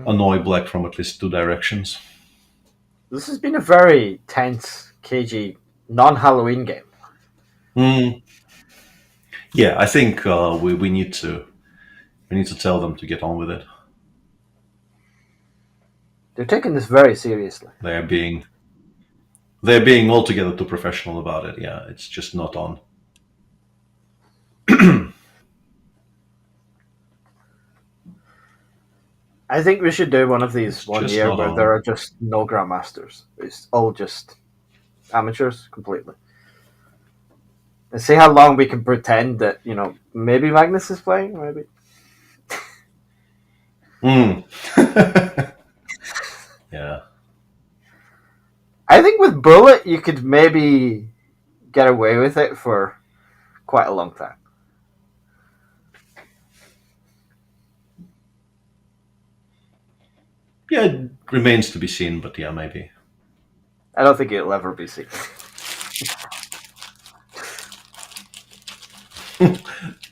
annoy Black from at least two directions. This has been a very tense, cagey, non-Halloween game. Yeah, I think we need to tell them to get on with it. They're taking this very seriously. They're being altogether too professional about it. Yeah, it's just not on. I think we should do one of these It's one just year not where on. there are just no grandmasters. It's all just amateurs completely. And see how long we can pretend that, maybe Magnus is playing, maybe. Yeah. I think with Bullet you could maybe get away with it for quite a long time. Yeah, it remains to be seen, but yeah, maybe. I don't think it'll ever be seen.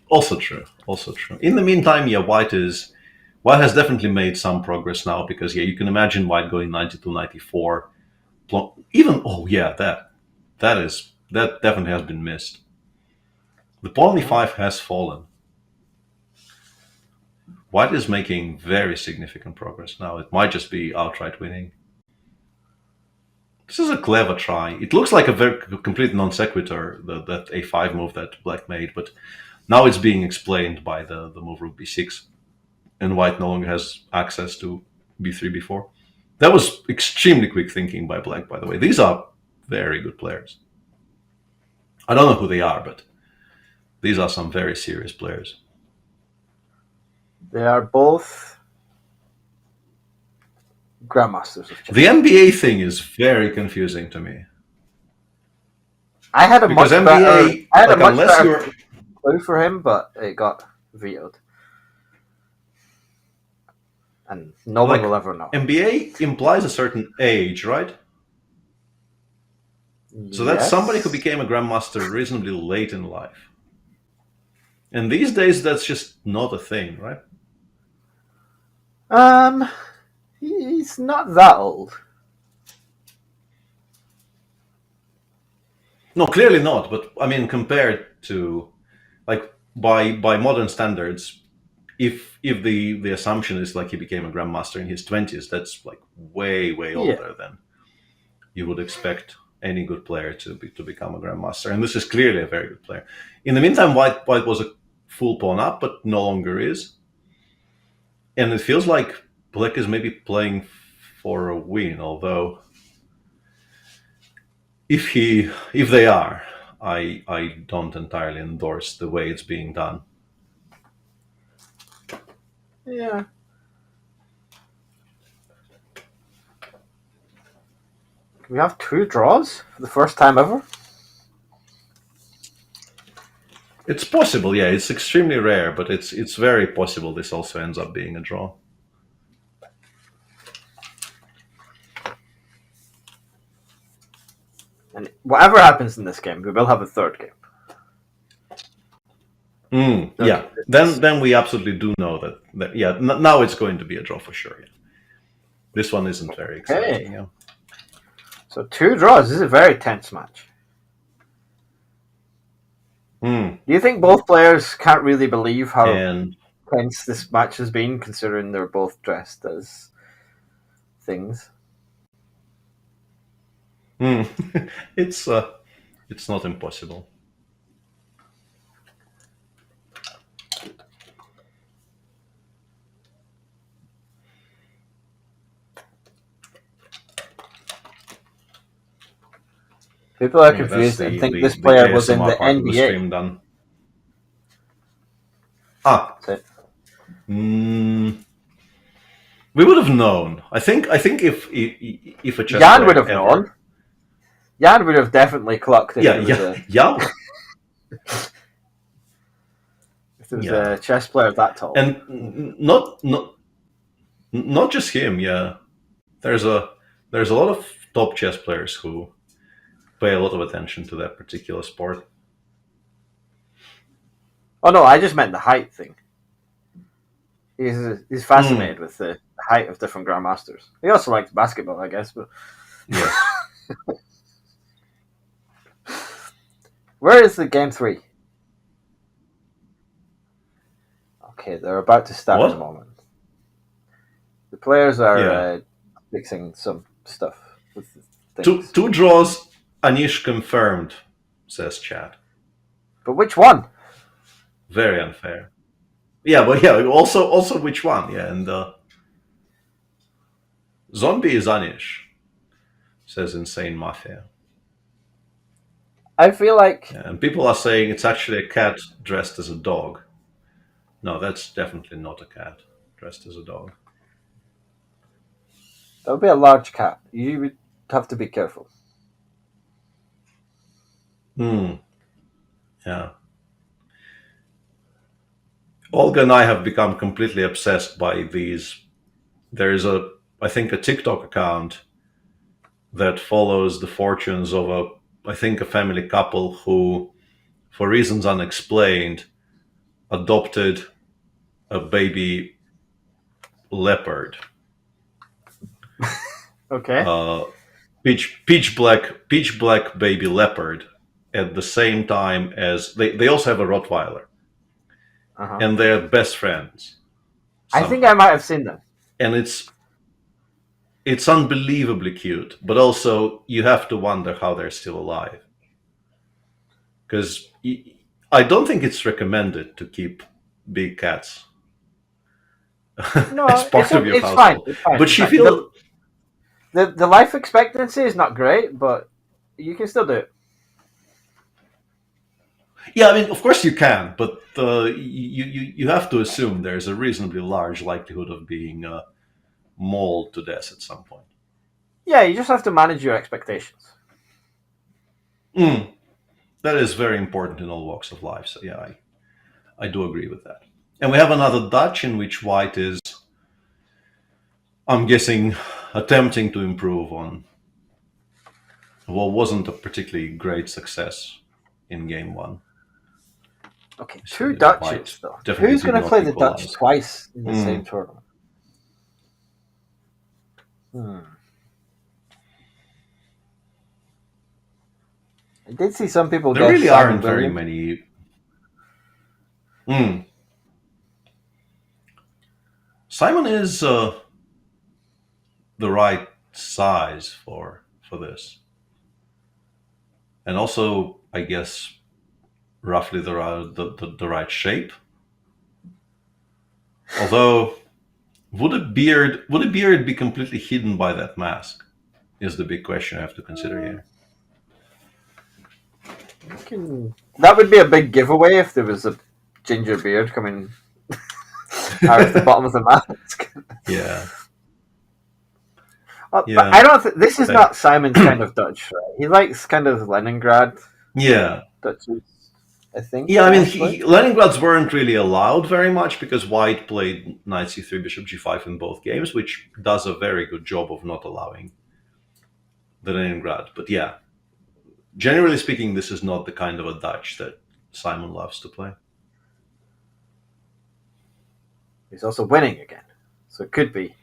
Also true. In the meantime, yeah, White has definitely made some progress now because yeah, you can imagine White going 92, 94. Even that definitely has been missed. The pawn e5 has fallen. White is making very significant progress now. It might just be outright winning. This is a clever try. It looks like a very complete non sequitur, that a5 move that Black made, but now it's being explained by the move rook b6, and White no longer has access to b3, b4. That was extremely quick thinking by Black, by the way. These are very good players. I don't know who they are, but these are some very serious players. They are both grandmasters of chess. The NBA thing is very confusing to me. I had a Because much NBA, better, like, unless you're... clue for him, but it got vetoed. And no one will ever know. NBA implies a certain age, right? So that's Yes. somebody who became a grandmaster reasonably late in life. And these days, that's just not a thing, right? He's not that old. No, clearly not. But I mean, compared to, like, by modern standards, if the assumption is like he became a grandmaster in his 20s, that's like way older than you would expect any good player to become a grandmaster. And this is clearly a very good player. In the meantime, White was a full pawn up, but no longer is. And it feels like Black is maybe playing for a win, although if they are, I don't entirely endorse the way it's being done. Yeah. We have 2 draws for the first time ever. It's possible, yeah. It's extremely rare, but it's very possible this also ends up being a draw. And whatever happens in this game, we will have a third game. Yeah. Then we absolutely do know that yeah. Now it's going to be a draw for sure. Yeah. This one isn't very exciting. Okay. Yeah. So 2 draws. This is a very tense match. Do you think both players can't really believe how tense this match has been, considering they're both dressed as things? It's not impossible. People are confused and think this player was in the NBA. Done. We would have known. I think if a chess Jan player would have known. Jan would have definitely clocked it. Yeah. If there was a chess player that tall. And not just him. Yeah, there's a lot of top chess players who pay a lot of attention to that particular sport. Oh no, I just meant the height thing. He's fascinated with the height of different grandmasters. He also likes basketball, I guess. But yes. Where is the game 3? Okay, they're about to start in a moment. The players are fixing some stuff with things. Two draws. Anish confirmed, says chat. But which one? Very unfair. Yeah, but yeah, also which one? Yeah, and Zombie is Anish, says Insane Mafia. I feel like... Yeah, and people are saying it's actually a cat dressed as a dog. No, that's definitely not a cat dressed as a dog. That would be a large cat. You would have to be careful. Yeah. Olga and I have become completely obsessed by these. There is I think a TikTok account that follows the fortunes of a family couple who, for reasons unexplained, adopted a baby leopard. Okay. Peach black baby leopard at the same time as they also have a Rottweiler. And they're best friends. I think I might have seen them. And it's unbelievably cute, but also you have to wonder how they're still alive. Because I don't think it's recommended to keep big cats No, as part of your household. It's fine. But she feels the life expectancy is not great, but you can still do it. Yeah, I mean, of course you can, but you have to assume there's a reasonably large likelihood of being mauled to death at some point. Yeah, you just have to manage your expectations. That is very important in all walks of life. So yeah, I do agree with that. And we have another Dutch in which white is, I'm guessing, attempting to improve on what wasn't a particularly great success in game 1. Okay, 2 Dutches though. Who's going to play the Dutch twice in the same tournament? I did see some people. There really aren't very many. Simon is the right size for this, and also, I guess, roughly the right shape. Although, would a beard be completely hidden by that mask? Is the big question I have to consider here. That would be a big giveaway if there was a ginger beard coming out of the bottom of the mask. Yeah. But Yeah. I don't. This is Okay. not Simon's kind of Dutch, right? He likes kind of Leningrad Yeah. Dutches, I think. Yeah, I mean, mostly. Leningrads weren't really allowed very much because White played knight c3, bishop g5 in both games, which does a very good job of not allowing the Leningrad. But yeah, generally speaking, this is not the kind of a Dutch that Simon loves to play. He's also winning again, so it could be.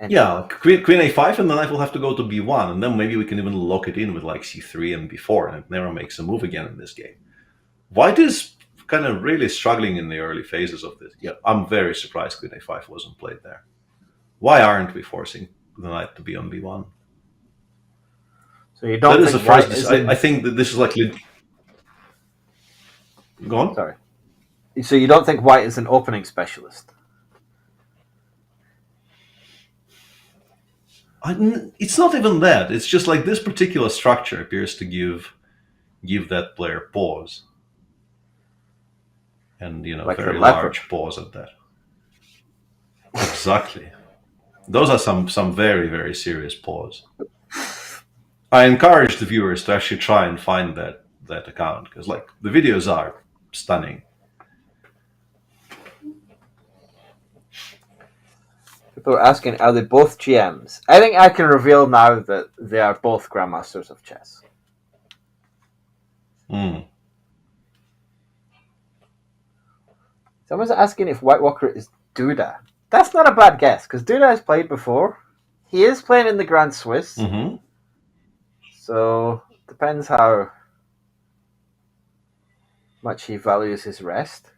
Yeah, queen a5, and the knight will have to go to b1, and then maybe we can even lock it in with like c3 and b4, and it never makes a move again in this game. White is kind of really struggling in the early phases of this. Yeah, I'm very surprised queen a5 wasn't played there. Why aren't we forcing the knight to be on b1? So you don't That is think the first. White is in... I think that this is like. Go on. Sorry. So you don't think White is an opening specialist? It's not even that. It's just like this particular structure appears to give that player pause, and Like very the leopard. large pause at that. Exactly. Those are some very, very serious pause. I encourage the viewers to actually try and find that account, because like the videos are stunning. People are asking, are they both GMs? I think I can reveal now that they are both grandmasters of chess. Someone's asking if White Walker is Duda. That's not a bad guess, because Duda has played before. He is playing in the Grand Swiss. Mm-hmm. So, depends how much he values his rest.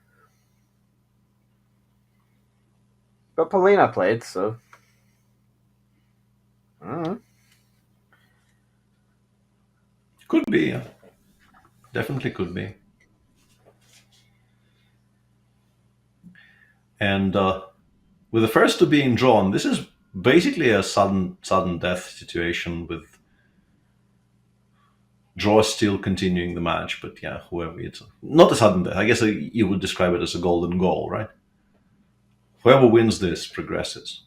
But Paulina played, so... Could be, yeah. Definitely could be. And with the first two being drawn, this is basically a sudden death situation with draw still continuing the match. But yeah, whoever it's not a sudden death. I guess you would describe it as a golden goal, right? Whoever wins this progresses.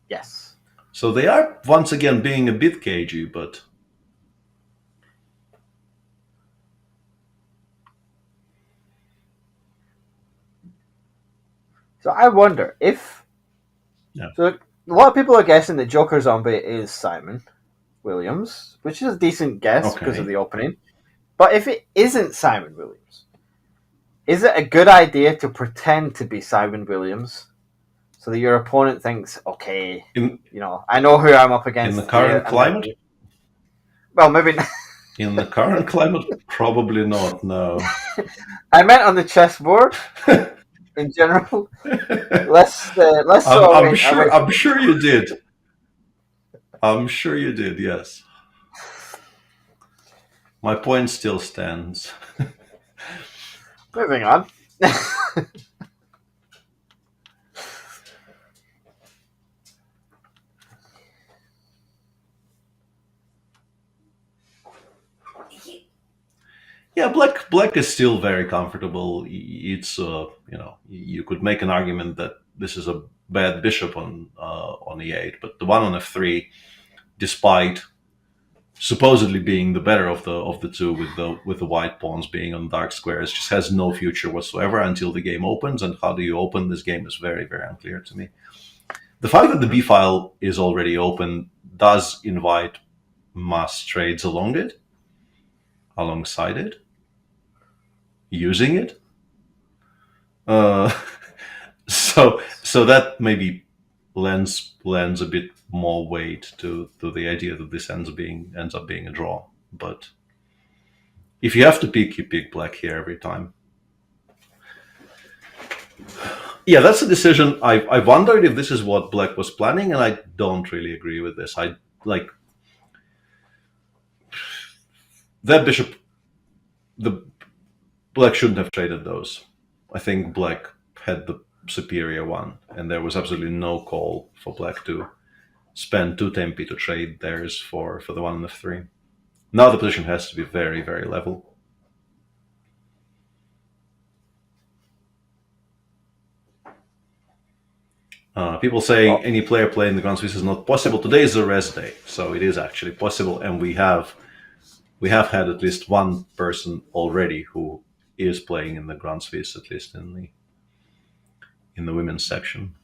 Yes. So they are once again being a bit cagey, but So I wonder if... Yeah. So a lot of people are guessing that Joker Zombie is Simon Williams, which is a decent guess because of the opening. But if it isn't Simon Williams, is it a good idea to pretend to be Simon Williams so that your opponent thinks, okay, I know who I'm up against. In the current climate? Well, maybe not. In the current climate, probably not, no. I meant on the chessboard. In general, I'm sure you did. I'm sure you did. Yes. My point still stands. Moving on. Yeah, black is still very comfortable. It's you could make an argument that this is a bad bishop on e8, but the one on f3, despite supposedly being the better of the two, with the white pawns being on dark squares, just has no future whatsoever until the game opens. And how do you open this game is very, very unclear to me. The fact that the b file is already open does invite mass trades alongside it. Using it, so that maybe lends a bit more weight to the idea that this ends up being a draw. But if you have to pick, you pick black here every time. Yeah, that's a decision. I wondered if this is what black was planning, and I don't really agree with this. I like that bishop. Black shouldn't have traded those. I think black had the superior one, and there was absolutely no call for black to spend 2 tempi to trade theirs for the one on f3. Now the position has to be very, very level. People saying any player playing the Grand Swiss is not possible. Today is a rest day, so it is actually possible, and we have had at least one person already who is playing in the Grand Swiss, at least in the women's section.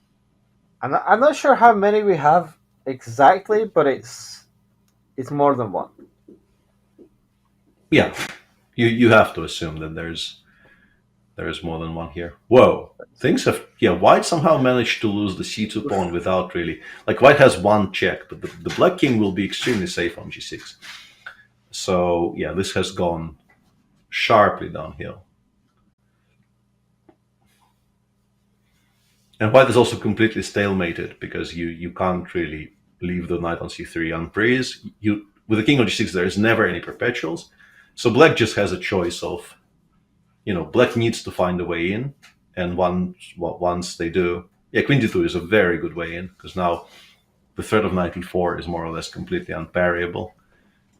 I'm not sure how many we have exactly, but it's more than one. Yeah, you have to assume that there's more than one here. Whoa, things have White somehow managed to lose the c2 pawn without really, like, White has one check, but the Black King will be extremely safe on g6. So yeah, this has gone sharply downhill. And White is also completely stalemated because you can't really leave the knight on c3 unpraised. With the king on g6, there is never any perpetuals. So Black just has a choice of, Black needs to find a way in, and once they do, queen d2 is a very good way in, because now the threat of knight e4 is more or less completely unparryable.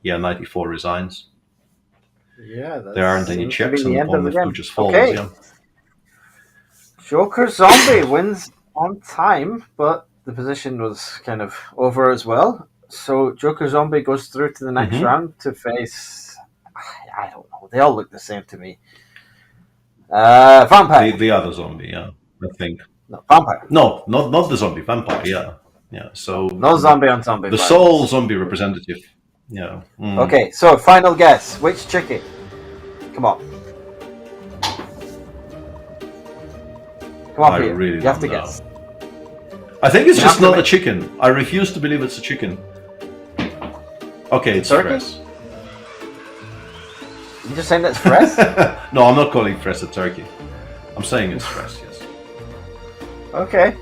Yeah, knight e4 resigns. Yeah, there aren't any checks, and the pawn f2 just falls. Okay. Yeah. Joker Zombie wins on time, but the position was kind of over as well. So Joker Zombie goes through to the next round to face, I don't know, they all look the same to me. Vampire. The other zombie, yeah, I think. No, Vampire. No, not the zombie, Vampire, yeah. So no zombie on zombie. The sole zombie representative. Yeah. Okay, so final guess. Which chicken? Come on. Come on, Peter. Really you have to know. guess. I think it's just not a chicken. I refuse to believe it's a chicken. Okay, it's Fres. You just saying that's Fres? No, I'm not calling Fres a turkey. I'm saying it's Fres, yes. Okay.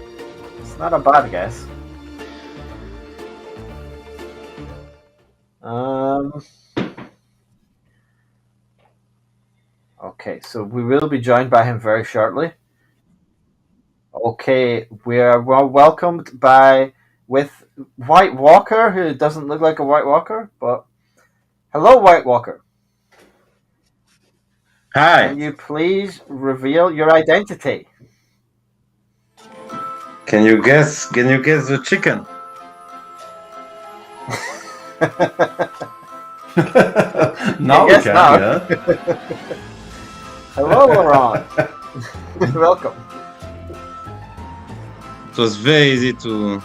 It's not a bad guess. Okay, so we will be joined by him very shortly. Okay, we are welcomed with White Walker, who doesn't look like a White Walker, but hello, White Walker. Hi. Can you please reveal your identity? Can you guess the chicken? Now we can, now. Yeah. Hello, Laurent. Welcome. It was very easy to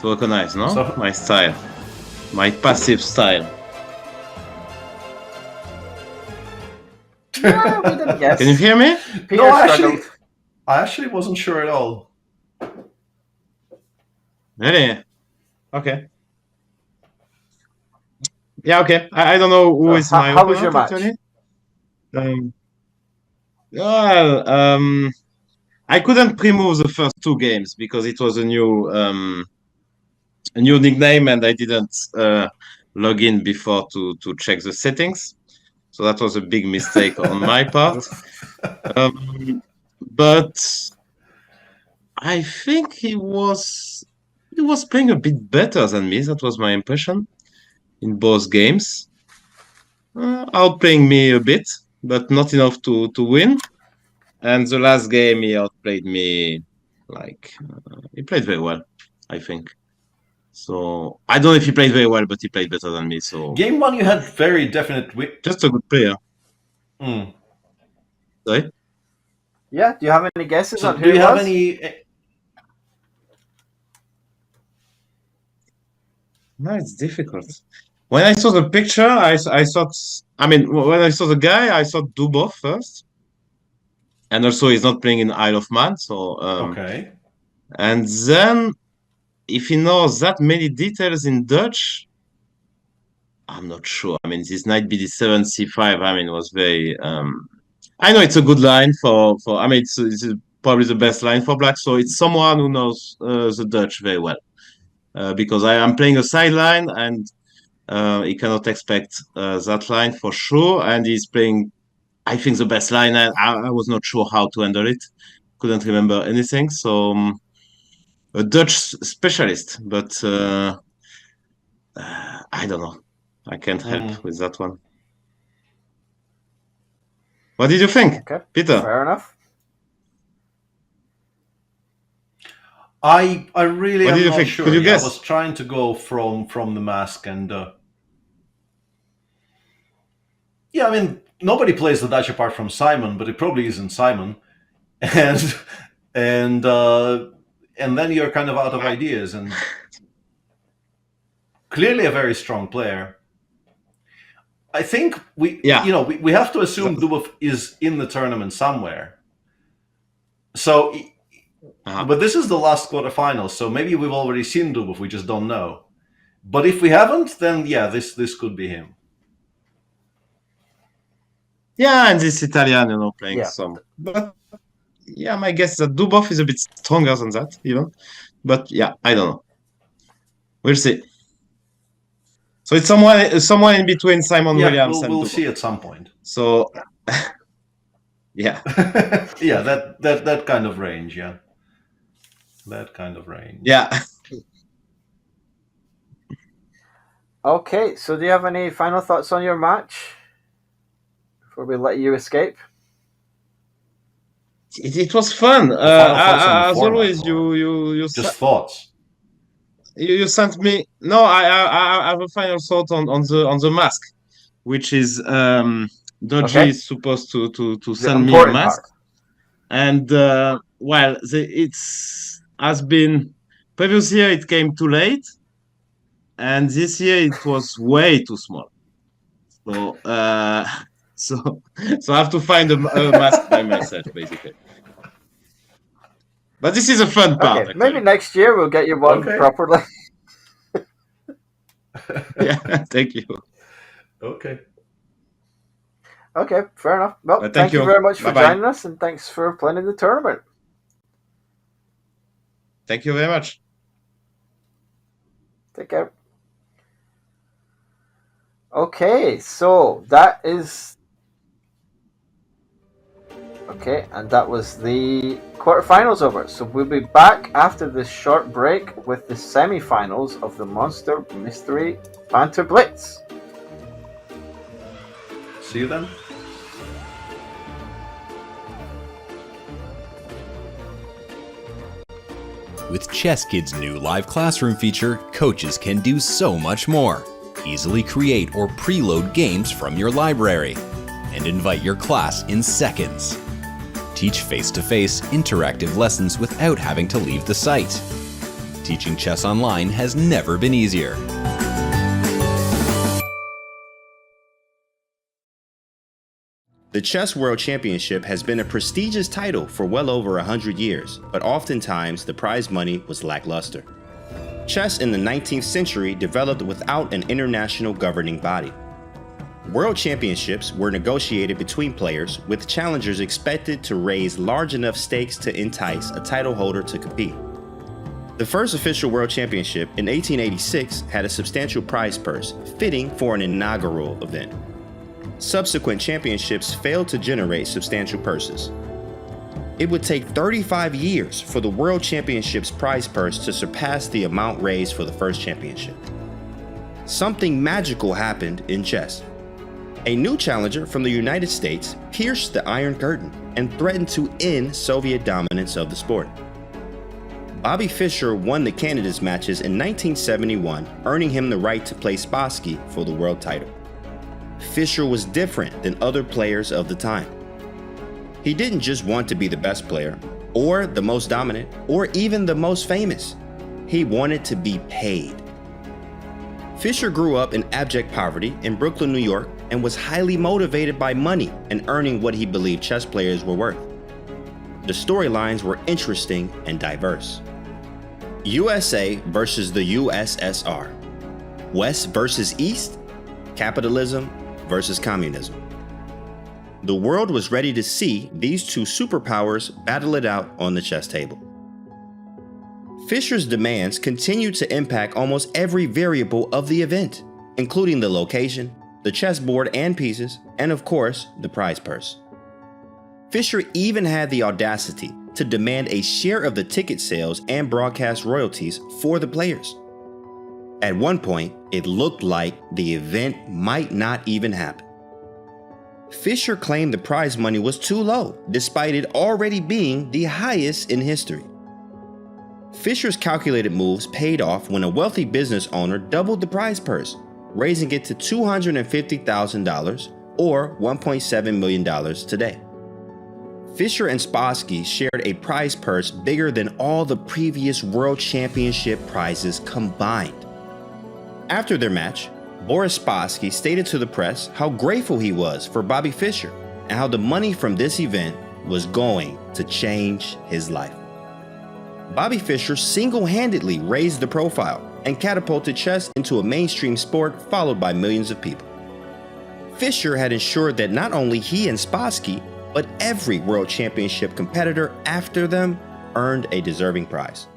recognize, no? So- My style. My passive style. Yeah, we didn't guess. Can you hear me? Peter No, struggled. I actually wasn't sure at all. Really? Okay. Yeah, okay. I don't know who So is how- my how was your opponent, match? actually. Well, I couldn't pre-move the first two games because it was a new nickname and I didn't log in before to check the settings. So that was a big mistake on my part. But I think he was playing a bit better than me. That was my impression in both games. Outplaying me a bit, but not enough to win. And the last game he outplayed me, he played very well, I think. So I don't know if he played very well, but he played better than me. So Game 1, you had very definite just a good player. Sorry? Yeah, do you have any guesses So on who do you it have was? any? No, it's difficult. When I saw the picture, I thought. I mean, when I saw the guy, I thought Dubov first, and also he's not playing in Isle of Man. So Okay. and then, if he knows that many details in Dutch, I'm not sure. I mean, this knight bd7 c5. I mean, was very. I know it's a good line for. I mean, it's probably the best line for black. So it's someone who knows the Dutch very well. Because I am playing a sideline and he cannot expect that line for sure. And he's playing, I think, the best line. And I was not sure how to handle it. Couldn't remember anything. So a Dutch specialist, but I don't know. I can't help with that one. What did you think, Okay, Peter? fair enough. I really What am did you not think? sure. Could you Yeah, guess? I was trying to go from the mask and yeah, I mean nobody plays the Dutch apart from Simon, but it probably isn't Simon, and and and then you're kind of out of ideas. And clearly a very strong player. I think we have to assume Dubov is in the tournament somewhere. So, but this is the last quarterfinal, so maybe we've already seen Dubov, we just don't know. But if we haven't, then yeah, this could be him. Yeah, and this Italian, playing Yeah. some. But yeah, my guess is that Dubov is a bit stronger than that, even. But yeah, I don't know. We'll see. So it's someone in between Simon Yeah, Williams and we'll Dubov. see at some point. So yeah. Yeah, that kind of range, yeah. That kind of range. Yeah. Okay, so do you have any final thoughts on your match before we let you escape? It was fun. Final thoughts on the As format, always, or you just thoughts. you sent me. No, I have a final thought on the mask, which is Dodgy Okay. is supposed to The send me a important mask, part. and it's has been previous year it came too late, and this year it was way too small. So so I have to find a mask by myself, basically. But this is a fun part. Okay, maybe next year we'll get you one Okay. properly. Yeah, thank you. Okay. Okay, fair enough. Well, Thank thank you you. very much for Bye-bye. joining us, and thanks for playing in the tournament. Thank you very much. Take care. Okay, so that is... Okay, and that was the quarterfinals over. So we'll be back after this short break with the semi-finals of the Monster Mystery Banter Blitz. See you then. With Chess Kid's new live classroom feature, coaches can do so much more. Easily create or preload games from your library and invite your class in seconds. Teach face-to-face interactive lessons without having to leave the site. Teaching chess online has never been easier. The Chess World Championship has been a prestigious title for well over 100 years, but oftentimes the prize money was lackluster. Chess in the 19th century developed without an international governing body. World championships were negotiated between players, with challengers expected to raise large enough stakes to entice a title holder to compete. The first official World Championship in 1886 had a substantial prize purse, fitting for an inaugural event. Subsequent championships failed to generate substantial purses. It would take 35 years for the World Championship's prize purse to surpass the amount raised for the first championship. Something magical happened in chess. A new challenger from the United States pierced the Iron Curtain and threatened to end Soviet dominance of the sport. Bobby Fischer won the candidates matches in 1971, earning him the right to play Spassky for the world title. Fischer was different than other players of the time. He didn't just want to be the best player, or the most dominant, or even the most famous. He wanted to be paid. Fischer grew up in abject poverty in Brooklyn, New York, and was highly motivated by money and earning what he believed chess players were worth. The storylines were interesting and diverse. USA versus the USSR. West versus East. Capitalism versus communism. The world was ready to see these two superpowers battle it out on the chess table. Fischer's demands continued to impact almost every variable of the event, including the location, the chessboard and pieces, and of course, the prize purse. Fischer even had the audacity to demand a share of the ticket sales and broadcast royalties for the players. At one point, it looked like the event might not even happen. Fischer claimed the prize money was too low, despite it already being the highest in history. Fischer's calculated moves paid off when a wealthy business owner doubled the prize purse, raising it to $250,000 or $1.7 million today. Fischer and Spassky shared a prize purse bigger than all the previous World Championship prizes combined. After their match, Boris Spassky stated to the press how grateful he was for Bobby Fischer and how the money from this event was going to change his life. Bobby Fischer single-handedly raised the profile and catapulted chess into a mainstream sport followed by millions of people. Fischer had ensured that not only he and Spassky, but every World Championship competitor after them earned a deserving prize.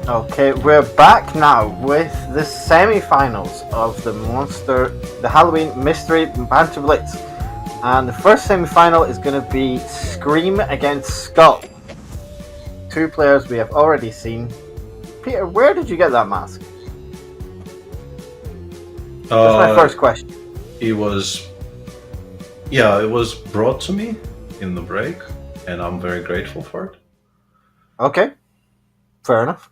Okay, we're back now with the semi-finals of the Halloween Mystery Banter Blitz. And the first semi-final is going to be Scream against Skull. Two players we have already seen. Peter, where did you get that mask? That's my first question. It was brought to me in the break, and I'm very grateful for it. Okay, fair enough.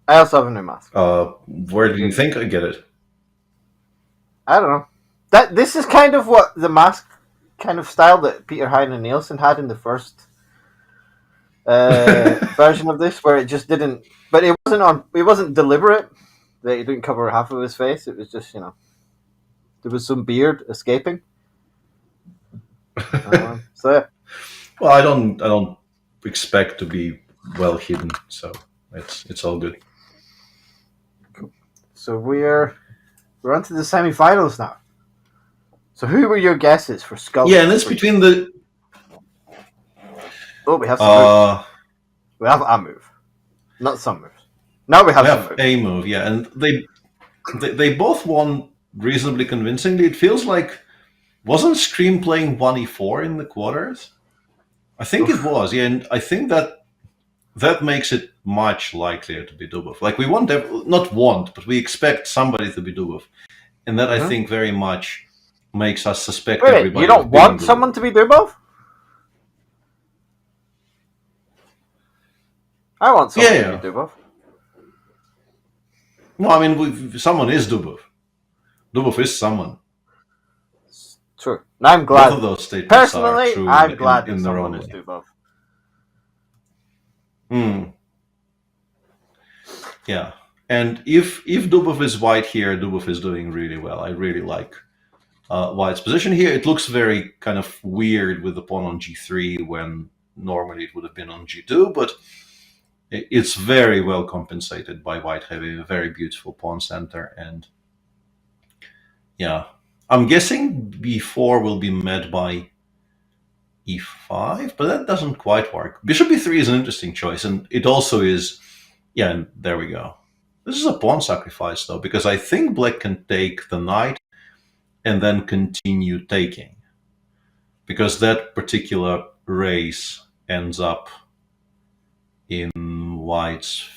I also have a new mask. Where do you think I get it? I don't know. This is kind of what the mask kind of style that Peter Heine Nielsen had in the first version of this, where it just didn't. But it wasn't deliberate. That he didn't cover half of his face. It was just, there was some beard escaping. So yeah. Well, I don't expect to be well hidden, so it's all good. Cool. So we're on to the semi-finals now. So who were your guesses for Skull? Yeah, and it's between the. Oh, we have some moves. We have a move, not some moves. Now we have a move, yeah, and they both won reasonably convincingly. It feels like, wasn't Scream playing 1e4 in the quarters? I think it was, yeah, and I think that makes it much likelier to be Dubov. Like, we but we expect somebody to be Dubov, and that I think very much makes us suspect everybody. You don't want someone to be Dubov? I want someone to be Dubov. No, I mean, someone is Dubov. Dubov is someone. True. And I'm glad. Both of those statements personally, are true I'm glad in that their someone own is Dubov. Yeah. And if Dubov is white here, Dubov is doing really well. I really like white's position here. It looks very kind of weird with the pawn on g3 when normally it would have been on g2, but it's very well compensated by white having a very beautiful pawn center. And yeah, I'm guessing b4 will be met by e5, but that doesn't quite work. Bishop b3 is an interesting choice, and it also is, yeah, and there we go. This is a pawn sacrifice, though, because I think black can take the knight, and then continue taking, because that particular race ends up in black's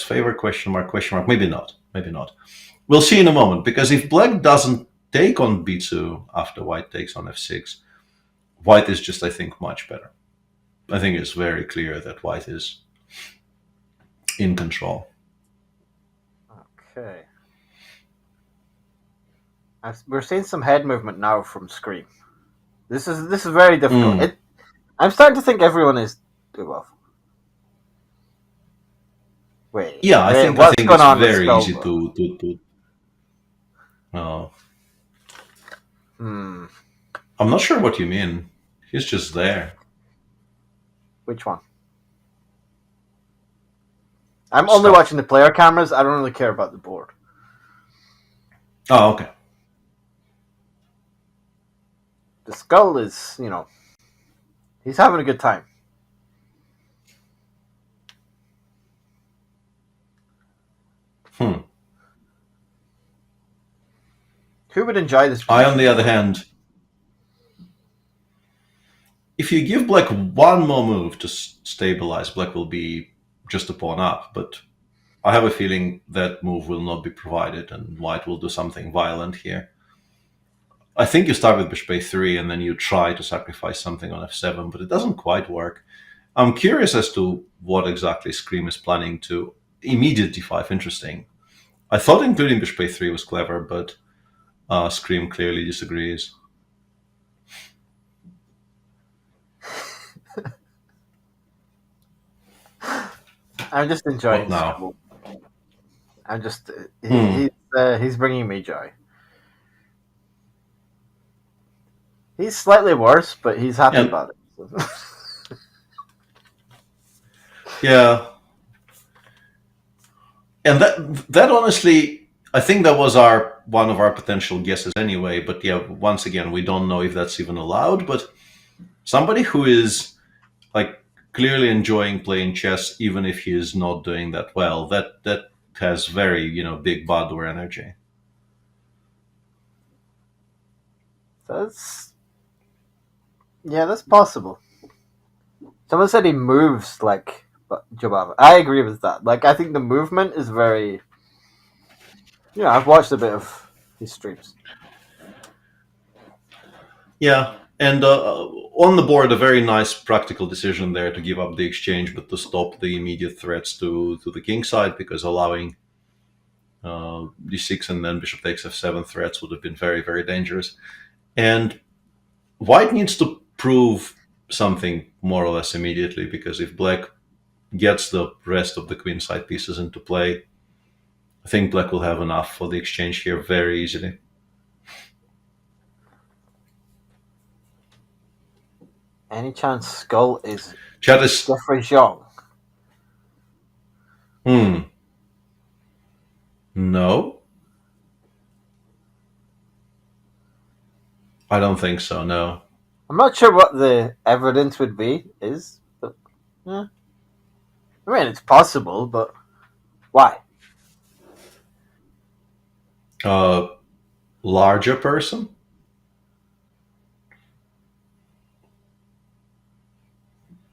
favor, question mark, maybe not. We'll see in a moment, because if black doesn't take on b2 after white takes on f6, white is just, I think, much better. I think it's very clear that white is in control. Okay. We're seeing some head movement now from Scream. This is very difficult. I'm starting to think everyone is too well. Wait. Yeah, I think it's very easy to. I'm not sure what you mean. He's just there. Which one? I'm only watching the player cameras. I don't really care about the board. Oh, okay. The skull is, he's having a good time. Who would enjoy this? I, on the other hand, if you give black one more move to stabilize, black will be just a pawn up, but I have a feeling that move will not be provided, and white will do something violent here. I think you start with bishop a3, and then you try to sacrifice something on f7, but it doesn't quite work. I'm curious as to what exactly Scream is planning to. Immediate d5, interesting. I thought including bishop a3 was clever, but Scream clearly disagrees. I'm just enjoying now. I'm just he's bringing me joy. He's slightly worse, but he's happy about it. Yeah. And that honestly, I think that was one of our potential guesses anyway. But yeah, once again, we don't know if that's even allowed. But somebody who is clearly enjoying playing chess, even if he is not doing that well, that has very big Badur energy. That's possible. Someone said he moves like Jobava. I agree with that. I think the movement is very. I've watched a bit of his streams. Yeah, and on the board, a very nice practical decision there to give up the exchange, but to stop the immediate threats to the king side, because allowing d6 and then bishop takes f7 threats would have been very, very dangerous. And white needs to prove something more or less immediately, because if black gets the rest of the queen side pieces into play, I think black will have enough for the exchange here very easily. Any chance skull is Chat Jeffrey Zhang? No. I don't think so, no. I'm not sure what the evidence would be, but yeah. I mean, it's possible, but why? Larger person?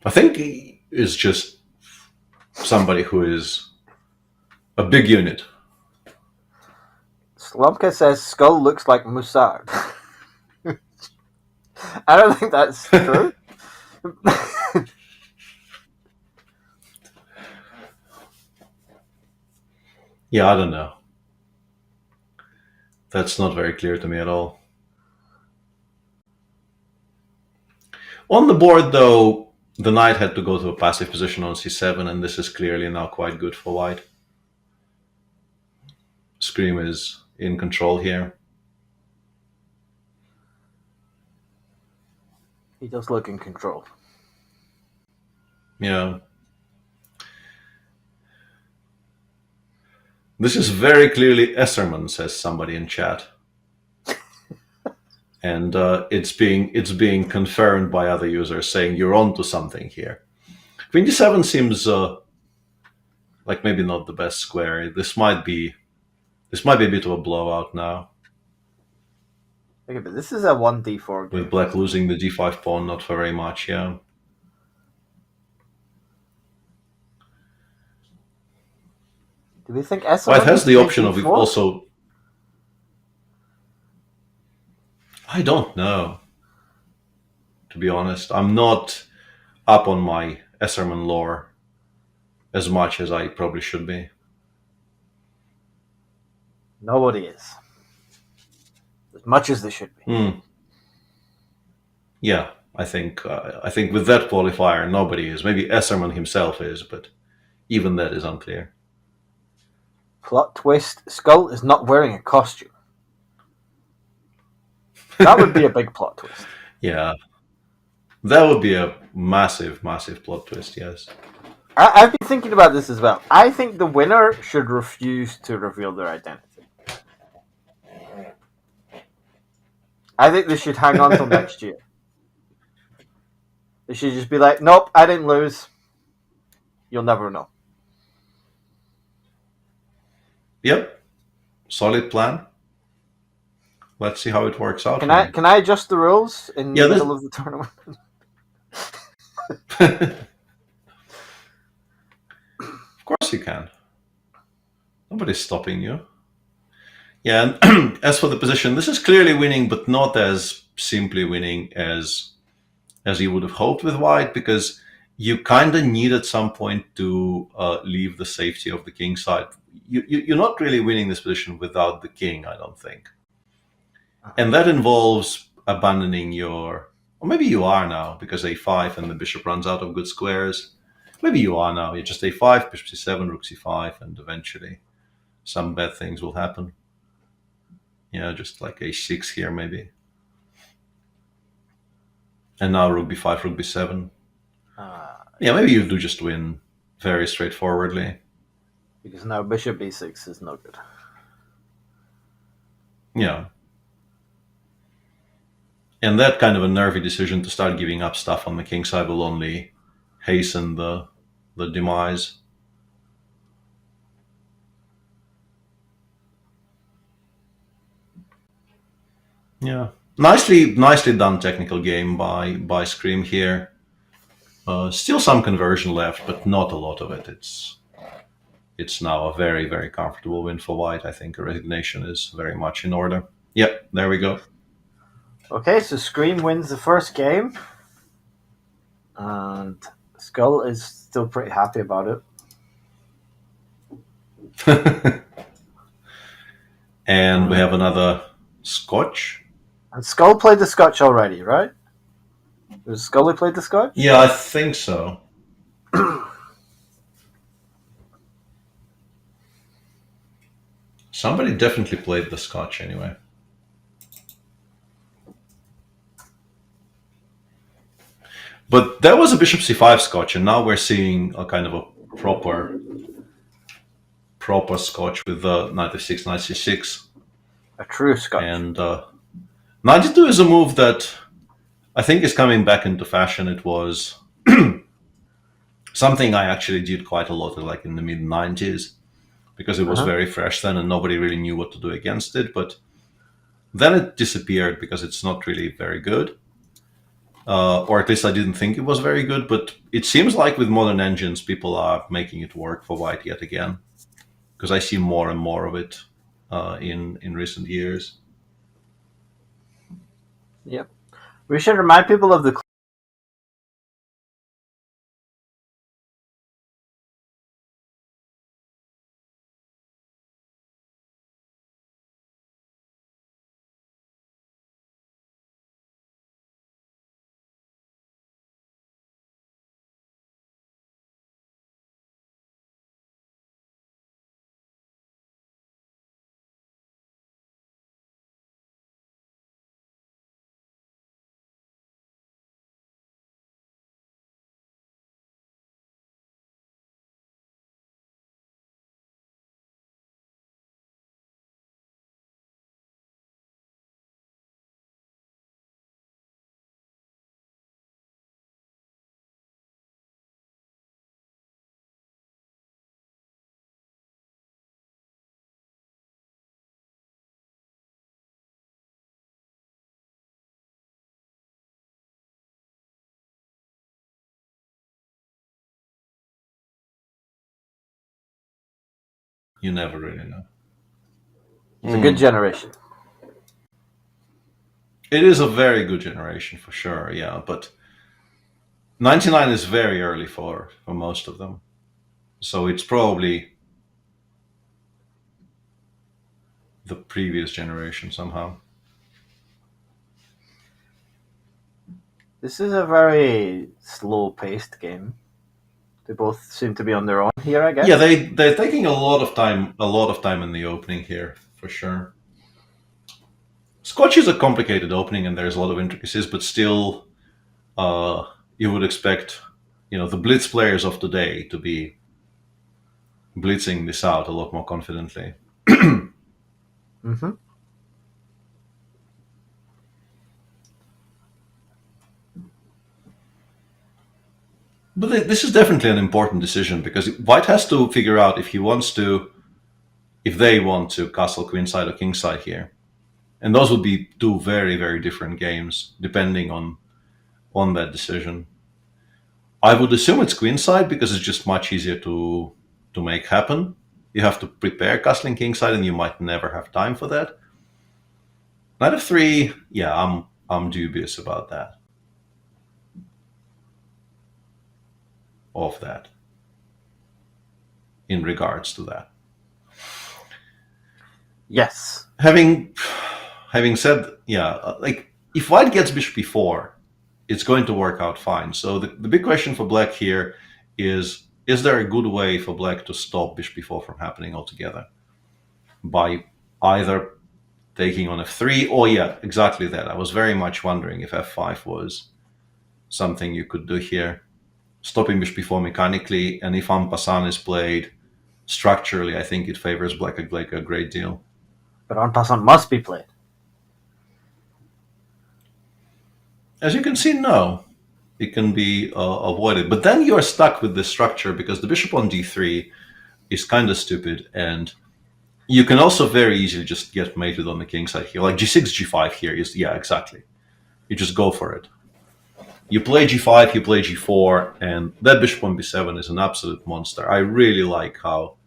I think he is just somebody who is a big unit. Slumka says skull looks like Musard. I don't think that's true. Yeah, I don't know. That's not very clear to me at all. On the board, though, the knight had to go to a passive position on c7, and this is clearly now quite good for white. Scream is in control here. He does look in control. Yeah. This is very clearly Esserman, says somebody in chat. And it's being confirmed by other users saying you're onto something here. Queen d7 seems like maybe not the best square. This might be a bit of a blowout now. Okay, but this is a 1d4 game. With black losing the d5 pawn, not for very much, yeah. Do we think Esselman White has the takes option of e4? also... I don't know, to be honest. I'm not up on my Esserman lore as much as I probably should be. Nobody is. As much as they should be. Yeah, I think with that qualifier, nobody is. Maybe Esserman himself is, but even that is unclear. Plot twist, Skull is not wearing a costume. That would be a big plot twist. Yeah, that would be a massive, massive plot twist, yes. I've been thinking about this as well. I think the winner should refuse to reveal their identity. I think they should hang on till next year. They should just be like, nope, I didn't lose. You'll never know. Yep, solid plan. Let's see how it works out. Can I adjust the rules in the middle of the tournament? Of course you can. Nobody's stopping you. Yeah, and as for the position, this is clearly winning, but not as simply winning as you would have hoped with white, because you kind of need at some point to leave the safety of the king side. You're not really winning this position without the king, I don't think. And that involves abandoning your... Or maybe you are now, because a5 and the bishop runs out of good squares. Maybe you are now. You're just a5, bishop c7, rook c5, and eventually some bad things will happen. Yeah, just like a6 here, maybe. And now rook b5, rook b7. Yeah, maybe you do just win very straightforwardly. Because now bishop b6 is no good. Yeah. And that kind of a nervy decision to start giving up stuff on the king side will only hasten the demise. Yeah. Nicely done technical game by Scream here. Still some conversion left, but not a lot of it. It's now a very, very comfortable win for white. I think a resignation is very much in order. Yep, there we go. Okay, so Scream wins the first game. And Skull is still pretty happy about it. And we have another Scotch. And Skull played the Scotch already, right? Was Scully played the Scotch? Yeah, I think so. Somebody definitely played the Scotch anyway. But that was a bishop c5 Scotch, and now we're seeing a kind of a proper Scotch with knight f6, knight c6. A true Scotch. And knight d2 is a move that I think is coming back into fashion. It was something I actually did quite a lot, like in the mid-90s, because it was very fresh then and nobody really knew what to do against it. But then it disappeared because it's not really very good. Or at least I didn't think it was very good, but it seems like with modern engines, people are making it work for white yet again, because I see more and more of it in recent years. Yep. We should remind people of the You never really know. It's a good generation. It is a very good generation for sure, yeah. But 99 is very early for most of them. So it's probably the previous generation somehow. This is a very slow-paced game. They both seem to be on their own here, I guess. Yeah, they're taking a lot of time in the opening here for sure. Scotch is a complicated opening, and there's a lot of intricacies, but still, you would expect, the Blitz players of today to be blitzing this out a lot more confidently. Mm-hmm. But this is definitely an important decision because White has to figure out if they want to castle queenside or kingside here, and those would be two very, very different games depending on that decision. I would assume it's queenside because it's just much easier to make happen. You have to prepare castling kingside, and you might never have time for that. Knight of 3, yeah, I'm dubious about that. Of that. In regards to that. Yes. Having said, yeah, like if White gets bishop b4, it's going to work out fine. So the big question for Black here is there a good way for Black to stop bishop b4 from happening altogether? By either taking on f3 or, yeah, exactly that. I was very much wondering if f5 was something you could do here. Stopping bishop b4 mechanically, and if en passant is played structurally, I think it favors Black a great deal. But en passant must be played. As you can see, no. It can be avoided. But then you're stuck with this structure because the bishop on d3 is kind of stupid, and you can also very easily just get mated on the king side here. Like g6, g5 here is, yeah, exactly. You just go for it. You play g5, you play g4, and that bishop on b7 is an absolute monster. I really like how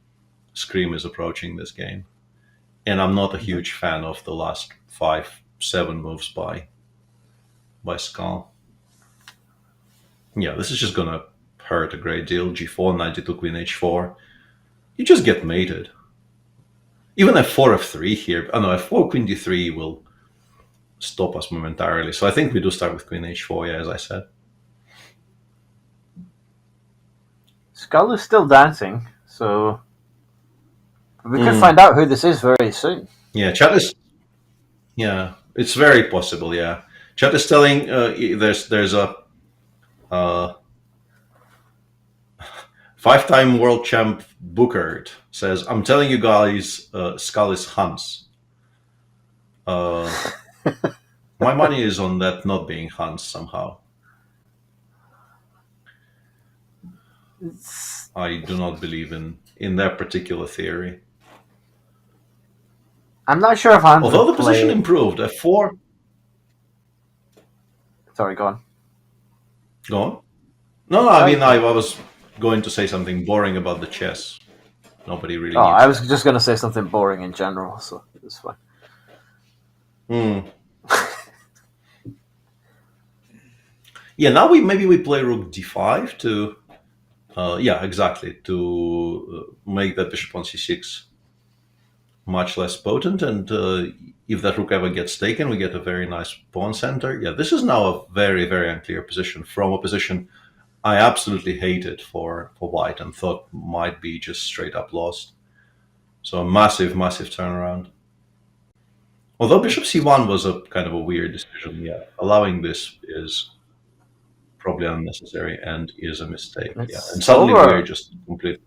Scream is approaching this game. And I'm not a huge fan of the last 5-7 moves by Skull. Yeah, this is just going to hurt a great deal. g4, knight d2, queen h4. You just get mated. Even f4, f3 here. Oh no, f4, queen d3 will stop us momentarily. So I think we do start with queen h4, yeah, as I said. Skull is still dancing, so we could find out who this is very soon. Yeah, chat is... Yeah, it's very possible, yeah. Chat is telling there's a 5-time world champ Bookert says, I'm telling you guys, Skull is Hans. My money is on that not being Hans somehow. I do not believe in that particular theory. I'm not sure if Hans Although the would play... position improved, f4... Sorry, go on. Go on. No, I mean, I was going to say something boring about the chess. Nobody really needs I was that. just going to say something boring in general, so it's fine. Yeah, now maybe we play rook d5 to... yeah, exactly, to make that bishop on c6 much less potent, and if that rook ever gets taken, we get a very nice pawn center. Yeah, this is now a very, very unclear position from a position I absolutely hated for White and thought might be just straight up lost. So a massive, massive turnaround. Although bishop c1 was a kind of a weird decision, yeah, allowing this is probably unnecessary and is a mistake. Yeah, and suddenly we're just completely...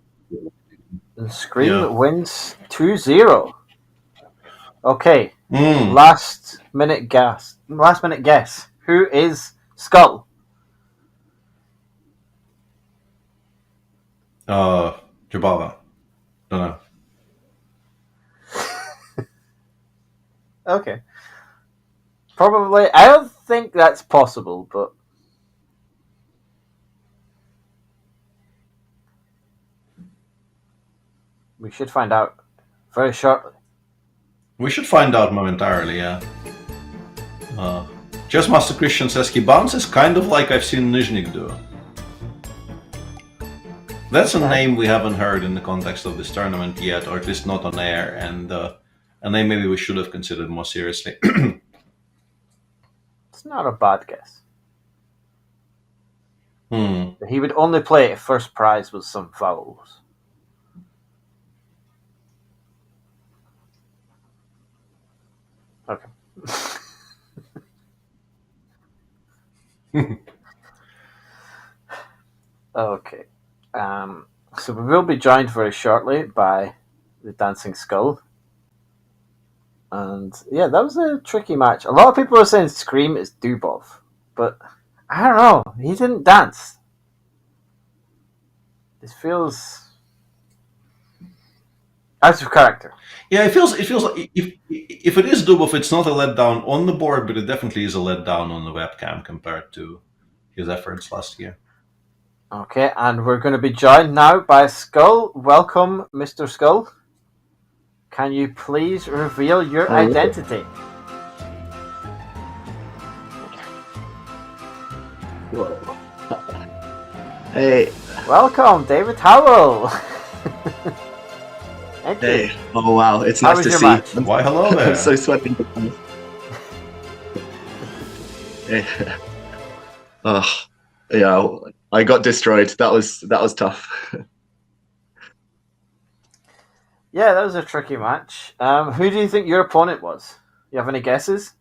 And Scream wins 2-0. Okay. Last minute guess. Who is Skull? Jabava. Don't know. Okay. Probably. I don't think that's possible, but... We should find out very shortly. We should find out momentarily, yeah. Chess Master Christian says he bounces kind of like I've seen Nizhnik do. That's a name we haven't heard in the context of this tournament yet, or at least not on air, and a name maybe we should have considered more seriously. It's not a bad guess. He would only play if first prize was some fouls. Okay. Okay. So we will be joined very shortly by the Dancing Skull. And yeah, that was a tricky match. A lot of people are saying Scream is Dubov, but I don't know. He didn't dance. This feels out of character. Yeah, it feels like if it is Dubov, it's not a letdown on the board, but it definitely is a letdown on the webcam compared to his efforts last year. Okay, and we're going to be joined now by Skull. Welcome, Mr. Skull. Can you please reveal your identity? Whoa. Hey. Welcome, David Howell. Hey. Oh wow, it's How nice was to your see. match? Why, hello there. I'm so sweaty. Hey. Oh, yeah. I got destroyed. That was tough. Yeah, that was a tricky match. Who do you think your opponent was? You have any guesses?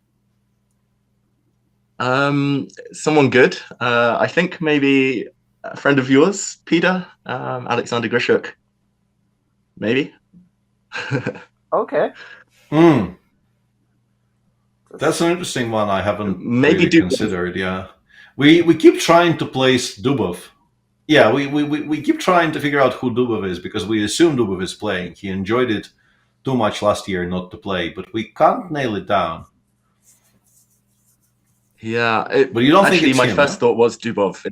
Someone good. I think maybe a friend of yours, Peter, Alexander Grishuk. Maybe. Okay. That's an interesting one I haven't Maybe really considered, yeah. We keep trying to place Dubov. Yeah, we keep trying to figure out who Dubov is because we assume Dubov is playing. He enjoyed it too much last year not to play, but we can't nail it down. Yeah, but you don't actually, think it's my him, first thought was Dubov.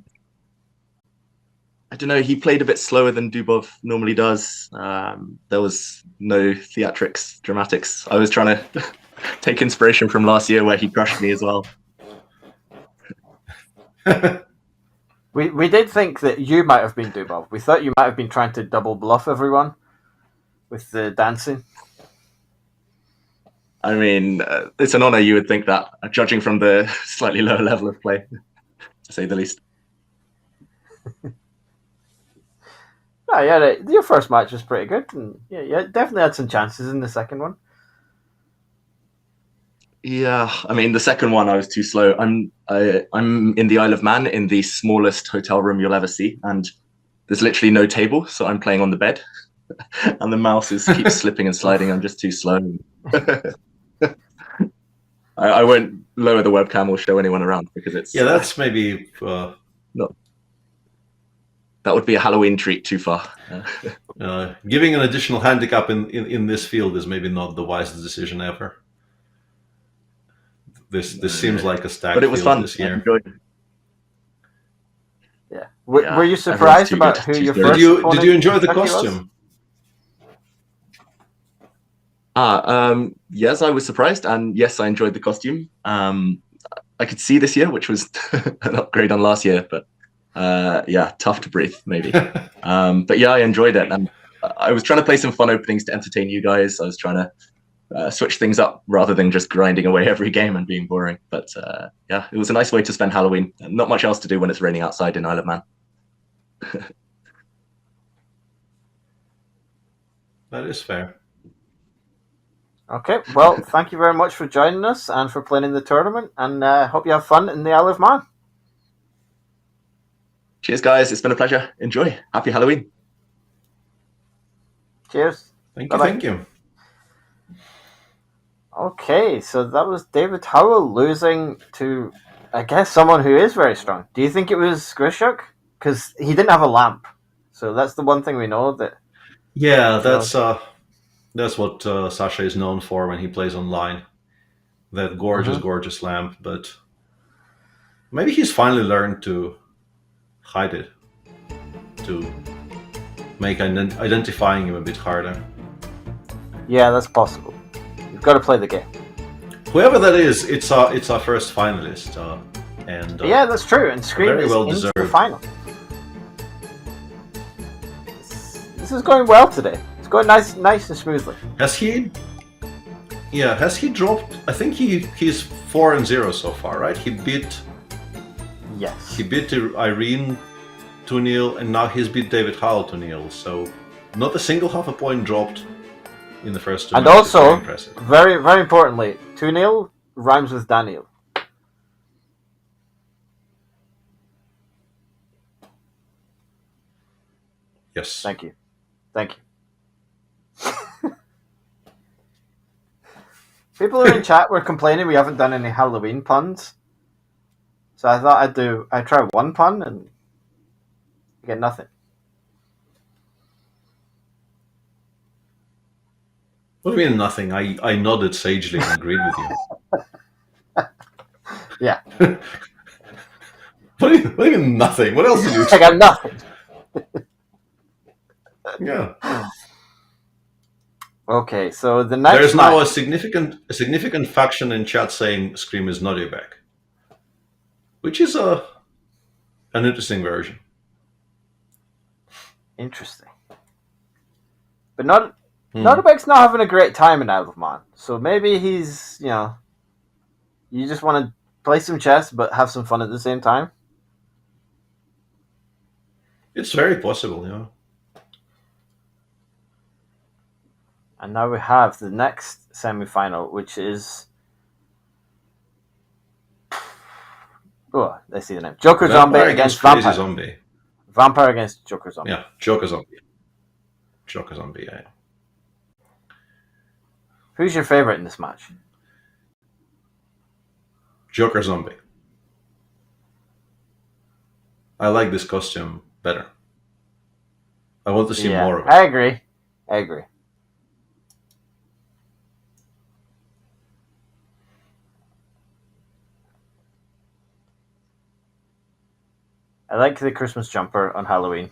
I don't know. He played a bit slower than Dubov normally does. There was no theatrics, dramatics. I was trying to take inspiration from last year where he crushed me as well. We did think that you might have been Dubov. We thought you might have been trying to double bluff everyone with the dancing. I mean, it's an honor you would think that, judging from the slightly lower level of play, to say the least. No, yeah, your first match was pretty good, and yeah, definitely had some chances in the second one. Yeah, I mean, the second one I was too slow. I'm in the Isle of Man in the smallest hotel room you'll ever see, and there's literally no table, so I'm playing on the bed, and the mouse keeps slipping and sliding. I'm just too slow. I won't lower the webcam or show anyone around because it's that's maybe no. That would be a Halloween treat too far. Giving an additional handicap in this field is maybe not the wisest decision ever. This seems like a stacked but it was field fun this year. I enjoyed it. Yeah. Were you surprised about who your first Did you enjoy the costume? Yes, I was surprised, and yes, I enjoyed the costume. I could see this year, which was an upgrade on last year, but tough to breathe, maybe. But yeah, I enjoyed it, and I was trying to play some fun openings to entertain you guys. I was trying to switch things up rather than just grinding away every game and being boring. But it was a nice way to spend Halloween. Not much else to do when it's raining outside in Isle of Man. That is fair. Okay, well, thank you very much for joining us and for playing in the tournament, and hope you have fun in the Isle of Man. Cheers, guys. It's been a pleasure. Enjoy. Happy Halloween. Cheers. Thank you. Bye-bye. Thank you. Okay, so that was David Howell losing to, I guess, someone who is very strong. Do you think it was Grishuk? Because he didn't have a lamp. So that's the one thing we know that... Yeah, that's what Sasha is known for when he plays online. That gorgeous lamp, but maybe he's finally learned to hide it, to make identifying him a bit harder. Yeah, that's possible. You've got to play the game. Whoever that is, it's our first finalist, and Yeah, that's true. And Scream very is well into the deserved. final. This is going well today. It's going nice and smoothly. Has he dropped? I think he's 4-0 so far, right? He beat Yes. Irene 2-0, and now he's beat David Howell 2-0. So not a single half a point dropped in the first two. And matches. Very also, impressive. very, very importantly, 2-0 rhymes with Daniel. Yes. Thank you. Thank you. People who are in chat were complaining we haven't done any Halloween puns. So I thought I'd try one pun and get nothing. What do you mean nothing? I nodded sagely and agreed with you. Yeah. What do you mean nothing? What else did you I got nothing. Yeah. Okay, so the next There's now a match- significant faction in chat saying Scream is not your back, which is an interesting version. Interesting. But Notterbeck's not having a great time in Isle of Man, so maybe he's, you just want to play some chess but have some fun at the same time. It's very possible, yeah. And now we have the next semi-final, which is... Oh, let's see the name. Joker Zombie against Crazy Vampire. Zombie. Vampire against Joker Zombie. Yeah, Joker Zombie. Joker Zombie, yeah. Who's your favorite in this match? Joker Zombie. I like this costume better. I want to see more of it. I agree. I like the Christmas jumper on Halloween.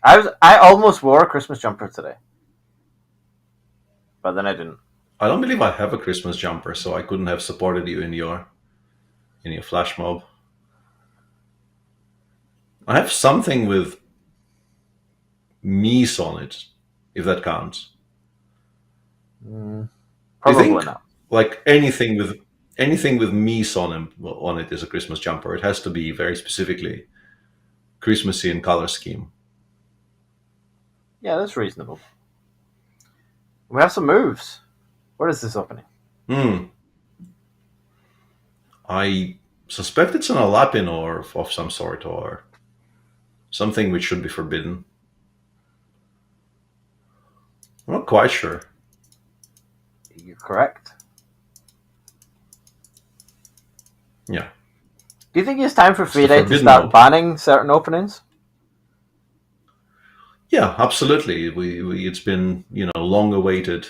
I almost wore a Christmas jumper today, but then I didn't. I don't believe I have a Christmas jumper, so I couldn't have supported you in your flash mob. I have something with meese on it, if that counts. Probably think, not. Like anything with meese on it is a Christmas jumper. It has to be very specifically Christmassy in color scheme. Yeah, that's reasonable. We have some moves. What is this opening? I suspect it's an Alapin or of some sort, or something which should be forbidden. I'm not quite sure. You're correct. Yeah. Do you think it's time for It's the FIDE to forbidden start mode. banning certain openings? Yeah, absolutely. It's been long awaited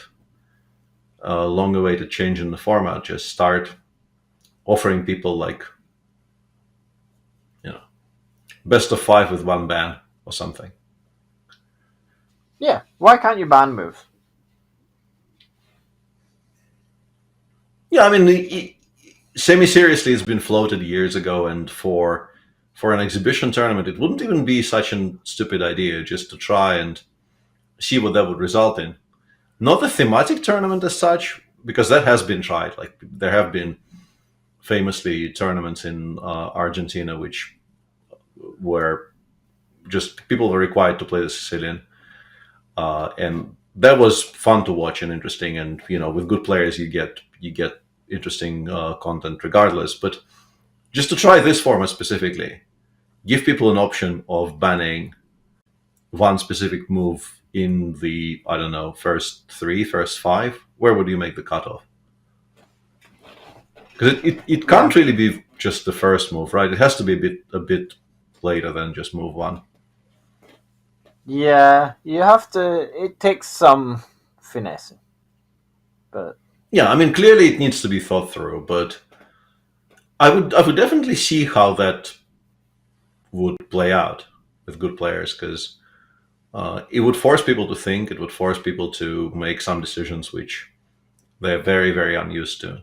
change in the format. Just start offering people like best of 5 with 1 ban or something. Yeah. Why can't you ban moves? Yeah, I mean, semi-seriously, it's been floated years ago, and for an exhibition tournament, it wouldn't even be such a stupid idea just to try and see what that would result in. Not a thematic tournament as such, because that has been tried. Like, there have been famously tournaments in Argentina which were just people were required to play the Sicilian, and that was fun to watch and interesting. And with good players, you get interesting content regardless. But just to try this format specifically, give people an option of banning one specific move in the, I don't know, first 3, first 5. Where would you make the cutoff? Because it can't really be just the first move, right? It has to be a bit later than just move 1. Yeah, you have to. It takes some finessing, but Yeah, I mean, clearly it needs to be thought through, but I would definitely see how that would play out with good players, because it would force people to think. It would force people to make some decisions which they're very, very unused to.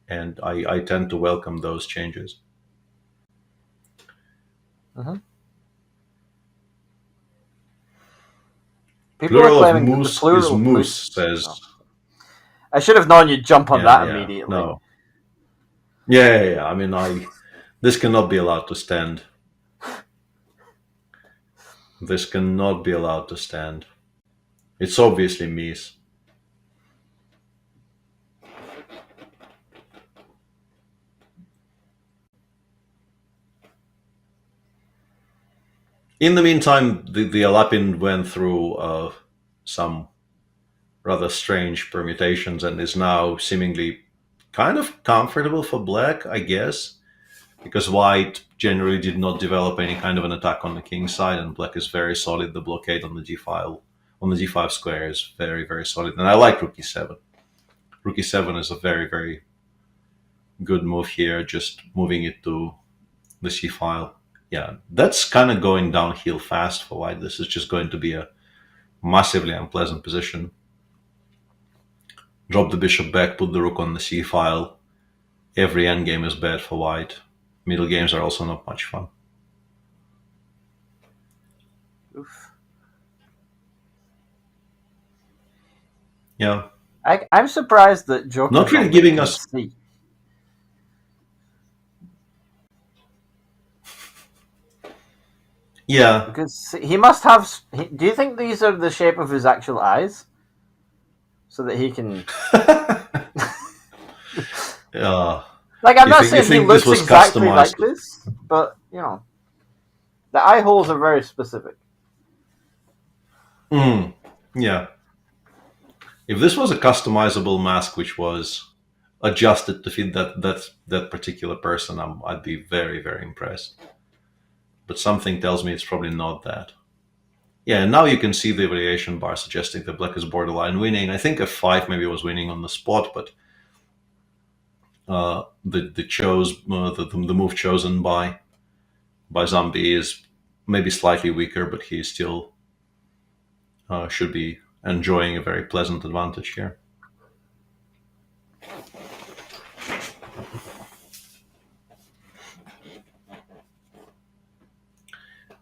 And I tend to welcome those changes. People Plural are of claiming that the moose plural is of moose, says. Oh. I should have known you'd jump on that Yeah, immediately. no. Yeah. I mean, this cannot be allowed to stand. This cannot be allowed to stand. It's obviously Mies. In the meantime, the Alapin went through some rather strange permutations and is now seemingly kind of comfortable for black, I guess, because white generally did not develop any kind of an attack on the king side, and black is very solid. The blockade on the g5 square is very, very solid, and I like rook e7. Rook e7 is a very, very good move here, just moving it to the c file. Yeah, that's kind of going downhill fast for white. This is just going to be a massively unpleasant position. Drop the bishop back, put the rook on the c file. Every endgame is bad for white. Middle games are also not much fun. Oof. Yeah. I'm surprised that Joker not really giving us. See. Yeah. Because he must have. Do you think these are the shape of his actual eyes? So that he can. Like, I'm not saying he looks exactly like this, but, you know, the eye holes are very specific. Yeah. If this was a customizable mask which was adjusted to fit that particular person, I'd be very, very impressed. But something tells me it's probably not that. Yeah, and now you can see the variation bar suggesting that black is borderline winning. I think f5 maybe was winning on the spot, but the move chosen by Zombie is maybe slightly weaker, but he still should be enjoying a very pleasant advantage here.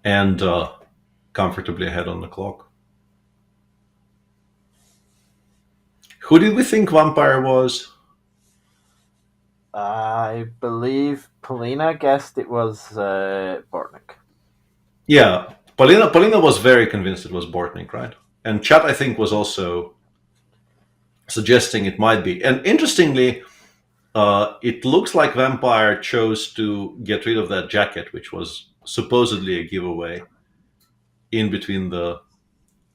And comfortably ahead on the clock. Who did we think Vampire was? I believe Polina guessed it was Bortnik. Yeah, Polina was very convinced it was Bortnik, right? And chat, I think, was also suggesting it might be. And interestingly, it looks like Vampire chose to get rid of that jacket, which was supposedly a giveaway in between the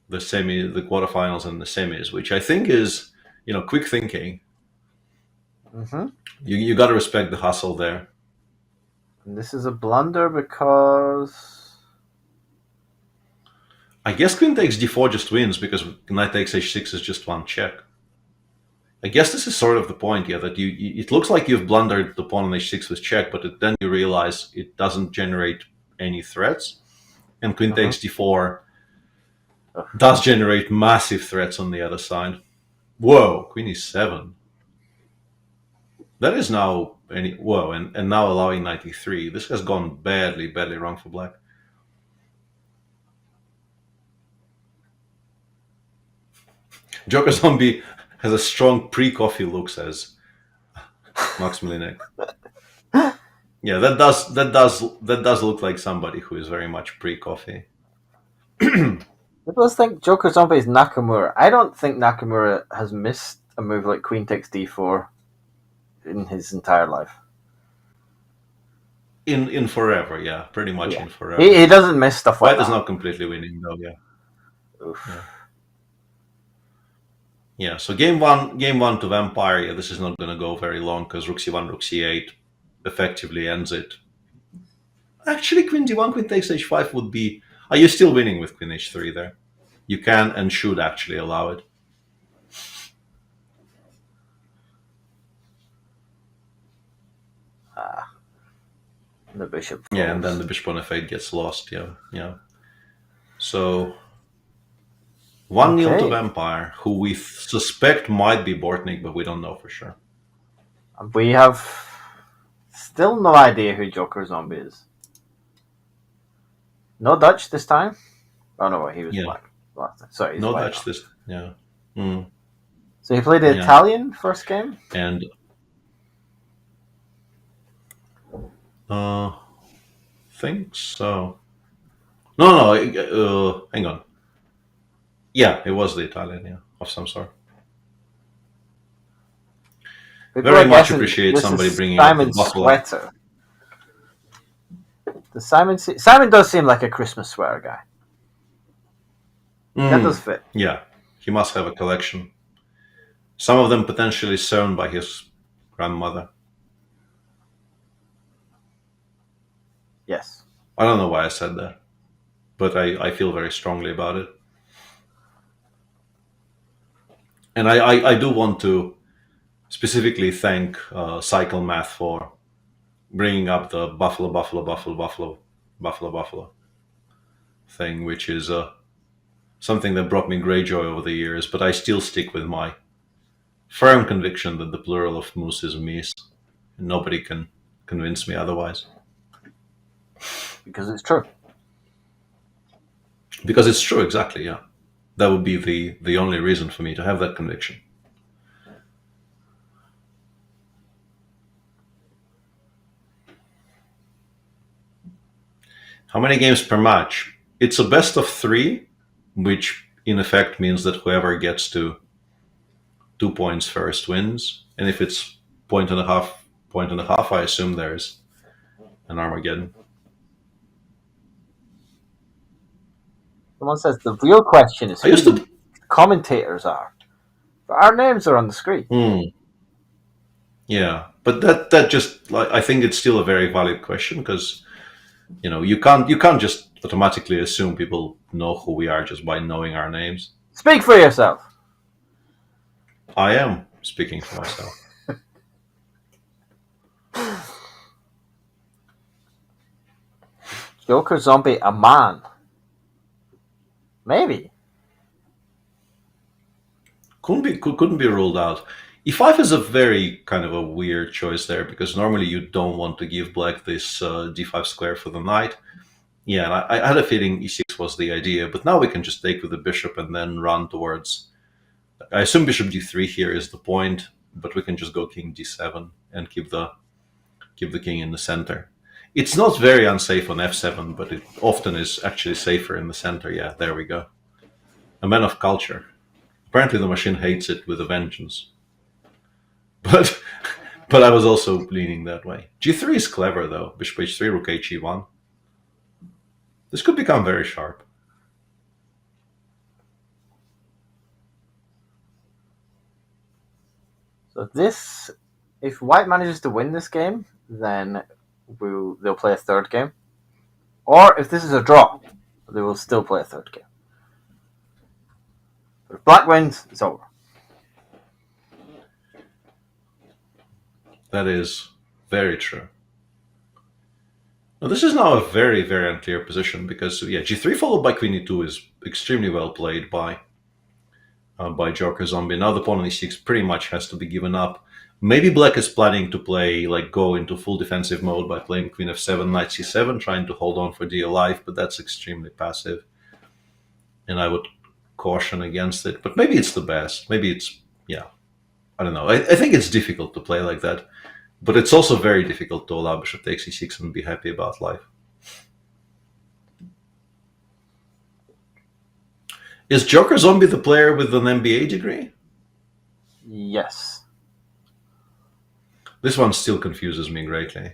quarterfinals and the semis, which I think is, quick thinking. Mm-hmm. You got to respect the hustle there. And this is a blunder because I guess queen takes d4 just wins because knight takes h6 is just one check. I guess this is sort of the point, yeah, that it looks like you've blundered the pawn on h6 with check, but then you realize it doesn't generate any threats, and queen takes d4 does generate massive threats on the other side. Whoa, queen e7. That is now and now allowing knight e3. This has gone badly wrong for black. Joker Zombie has a strong pre-coffee look, says Max Malinek. Yeah, that does look like somebody who is very much pre-coffee. People think Joker Zombie is Nakamura. I don't think Nakamura has missed a move like queen takes d4 in his entire life. In forever, yeah, pretty much in forever. He doesn't miss stuff like that. White is not completely winning though, yeah. Oof. Yeah, so game one to Vampire. Yeah, this is not going to go very long because rook c1, rook c8 effectively ends it. Actually, queen d1, queen takes h5 would be. Are you still winning with queen h3 there? You can and should actually allow it. The bishop falls. Yeah, and then the bishop on f8 gets lost. Yeah. So 1-0 to Okay. Vampire, who we suspect might be Bortnik, but we don't know for sure. We have still no idea who Joker Zombie is. No Dutch this time? Oh no, he was Yeah. black last time. Sorry, he's No white Dutch now. this. Yeah. Mm. So he played the Yeah. Italian first game? And think so. No, hang on. Yeah, it was the Italian, yeah, of some sort. People Very are much guessing appreciate this somebody is bringing up the Simon's Buffalo. sweater. Does Simon does seem like a Christmas sweater guy. That does fit. Yeah, he must have a collection. Some of them potentially sewn by his grandmother. Yes. I don't know why I said that, but I feel very strongly about it. And I do want to specifically thank Cycle Math for bringing up the Buffalo thing, which is something that brought me great joy over the years, but I still stick with my firm conviction that the plural of moose is meese. Nobody can convince me otherwise. Because it's true. Because it's true, exactly, yeah. That would be the only reason for me to have that conviction. How many games per match? It's a best of 3, which in effect means that whoever gets to 2 points first wins. And if it's point and a half, I assume there's an Armageddon. Someone says the real question is who the commentators are. But our names are on the screen. Yeah, but that just, like, I think it's still a very valid question because you can't just automatically assume people know who we are just by knowing our names. Speak for yourself. I am speaking for myself. Joker Zombie, a man. Maybe. Couldn't be ruled out. E5 is a very kind of a weird choice there because normally you don't want to give black this d5 square for the knight. Yeah, and I had a feeling e6 was the idea, but now we can just take with the bishop and then run towards. I assume bishop d3 here is the point, but we can just go king d7 and keep the king in the center. It's not very unsafe on f7, but it often is actually safer in the center. Yeah, there we go. A man of culture. Apparently the machine hates it with a vengeance. But I was also leaning that way. g3 is clever though. Bishop h3, rook h1. This could become very sharp. So if white manages to win this game, then they'll play a third game. Or if this is a draw, they will still play a third game. But if black wins, it's over. That is very true. Now, this is now a very, very unclear position because g3 followed by queen e2 is extremely well played by Joker Zombie. Now the pawn on e6 pretty much has to be given up. Maybe black is planning to go into full defensive mode by playing queen f7, knight c7, trying to hold on for d alive, but that's extremely passive. And I would caution against it. But maybe it's the best. Maybe it's, I don't know. I think it's difficult to play like that. But it's also very difficult to allow bishop takes e6 and be happy about life. Is Joker Zombie the player with an MBA degree? Yes. This one still confuses me greatly.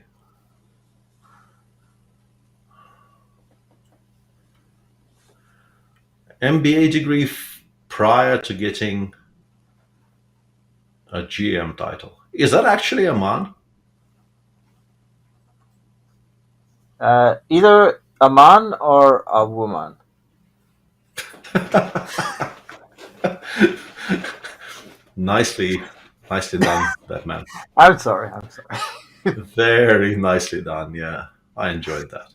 MBA degree prior to getting a GM title. Is that actually a man? Either a man or a woman. Nicely done, Batman. I'm sorry. Very nicely done, yeah. I enjoyed that.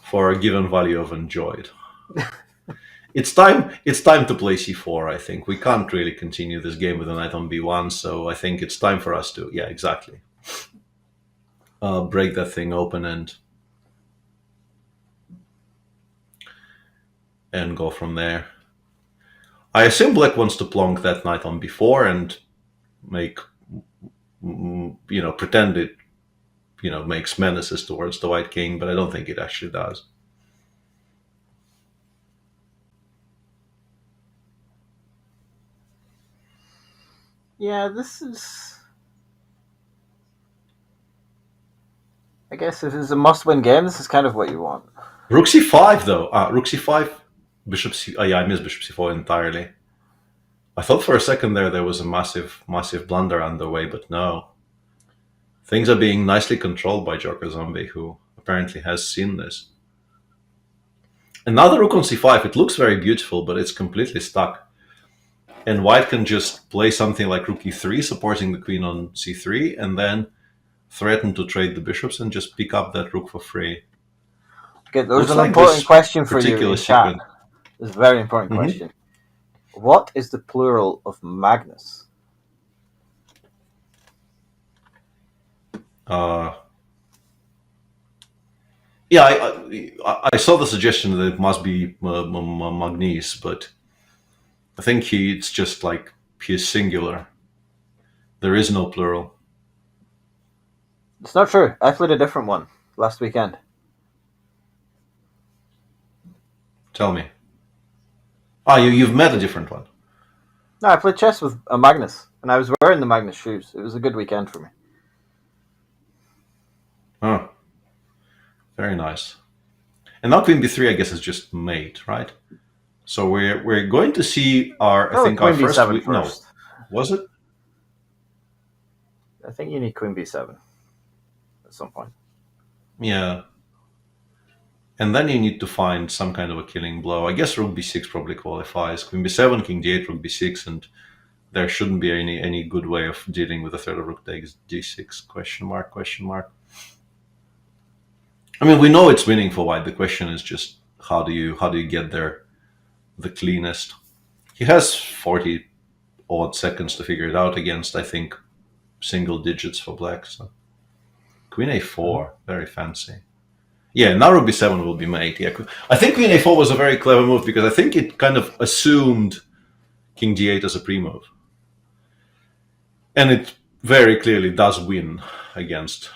For a given value of enjoyed. It's time to play c4, I think. We can't really continue this game with a knight on b1, so I think it's time for us to, yeah, exactly. Break that thing open and go from there. I assume black wants to plonk that knight on b4 and make, pretend it, makes menaces towards the white king, but I don't think it actually does. Yeah, this is... I guess if it's a must-win game, this is kind of what you want. Rook c5, though. Rook c5, bishop c... Oh, yeah, I missed bishop c4 entirely. I thought for a second there was a massive blunder underway, but no. Things are being nicely controlled by Joker Zombie, who apparently has seen this. And now the rook on c5, it looks very beautiful, but it's completely stuck. And white can just play something like rook e3, supporting the queen on c3, and then threaten to trade the bishops and just pick up that rook for free. Okay, there's an important question for you in chat. It's a very important question. What is the plural of Magnus? Yeah, I saw the suggestion that it must be Magnus, but I think it's just like he's singular. There is no plural. It's not true. I played a different one last weekend. Tell me. You've met a different one. No, I played chess with a Magnus, and I was wearing the Magnus shoes. It was a good weekend for me. Oh, very nice. And now queen b3, I guess, is just mate, right? So we're going to see our first. No, was it? I think you need queen b7 at some point. Yeah. And then you need to find some kind of a killing blow. I guess rook b6 probably qualifies. Queen b7, king d8, rook b6, and there shouldn't be any good way of dealing with the threat of rook takes d6, question mark. I mean, we know it's winning for white. The question is just how do you get there the cleanest? He has 40 odd seconds to figure it out against, I think, single digits for black. So queen a4, very fancy. Yeah, now rook b7 will be mate. Yeah, I think queen a4 was a very clever move because I think it kind of assumed king d8 as a pre-move. And it very clearly does win against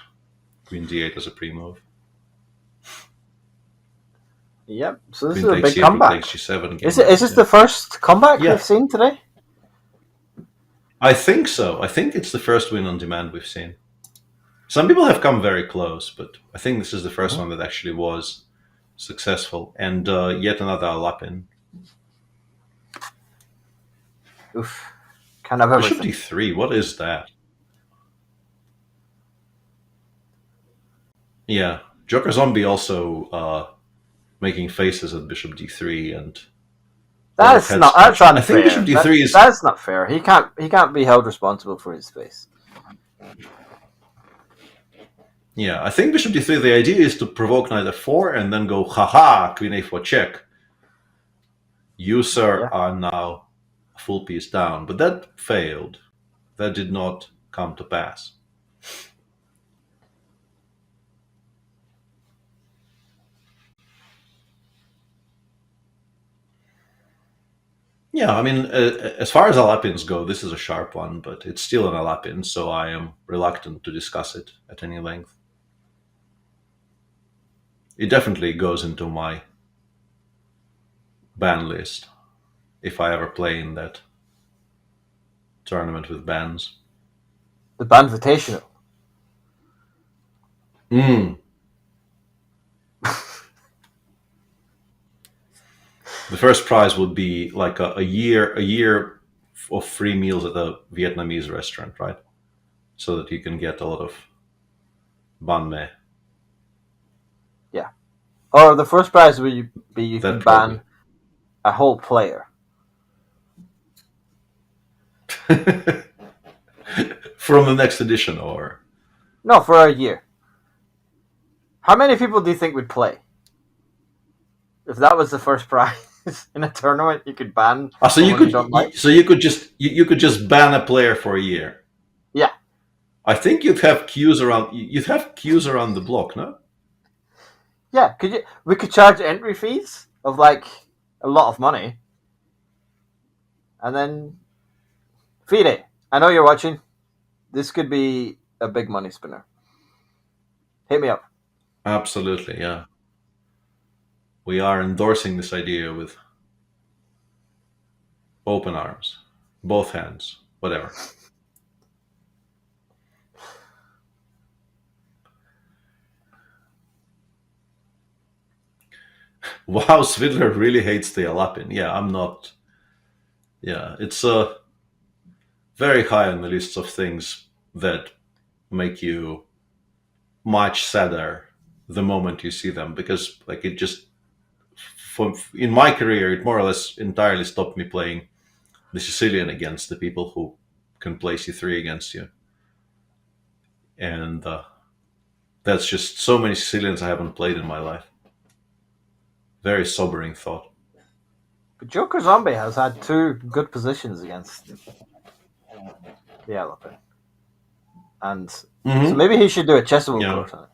queen d8 as a pre-move. Yep, so this is a big comeback. G7 is this the first comeback we've seen today? I think so. I think it's the first win on demand we've seen. Some people have come very close, but I think this is the first one that actually was successful. And yet another Alapin. Oof. Can't have everything. Bishop d3, what is that? Yeah, Joker Zombie also making faces at bishop d3 and that's unfair. I think bishop d3 is that's not fair. He can't be held responsible for his face. Yeah, I think bishop d3, the idea is to provoke knight f4 and then go haha queen a4 check. You, sir, are now a full piece down, but that failed. That did not come to pass. Yeah, I mean, as far as Alapins go, this is a sharp one, but it's still an Alapin, so I am reluctant to discuss it at any length. It definitely goes into my ban list if I ever play in that tournament with bans. The Banvitational. The first prize would be like a year of free meals at a Vietnamese restaurant, right? So that you can get a lot of banh mi. Yeah. Or the first prize would be you can ban a whole player. From the next edition, or? No, for a year. How many people do you think would play? If that was the first prize. in a tournament you could ban. So you someone could, don't like. so you could just ban a player for a year. Yeah. I think you'd have queues around. You'd have queues around the block, no? Yeah, could you? We could charge entry fees of like a lot of money, and then feed it. I know you're watching. This could be a big money spinner. Hit me up. Absolutely, yeah. We are endorsing this idea with open arms, both hands, whatever. Wow, Svidler really hates the Alapin. Yeah, I'm not. Yeah, it's very high on the lists of things that make you much sadder the moment you see them, because like it just, in my career, it more or less entirely stopped me playing the Sicilian against the people who can play C3 against you. And that's just so many Sicilians I haven't played in my life. Very sobering thought. But Joker Zombie has had 2 good positions against the elephant, and so maybe he should do a chessable course on it.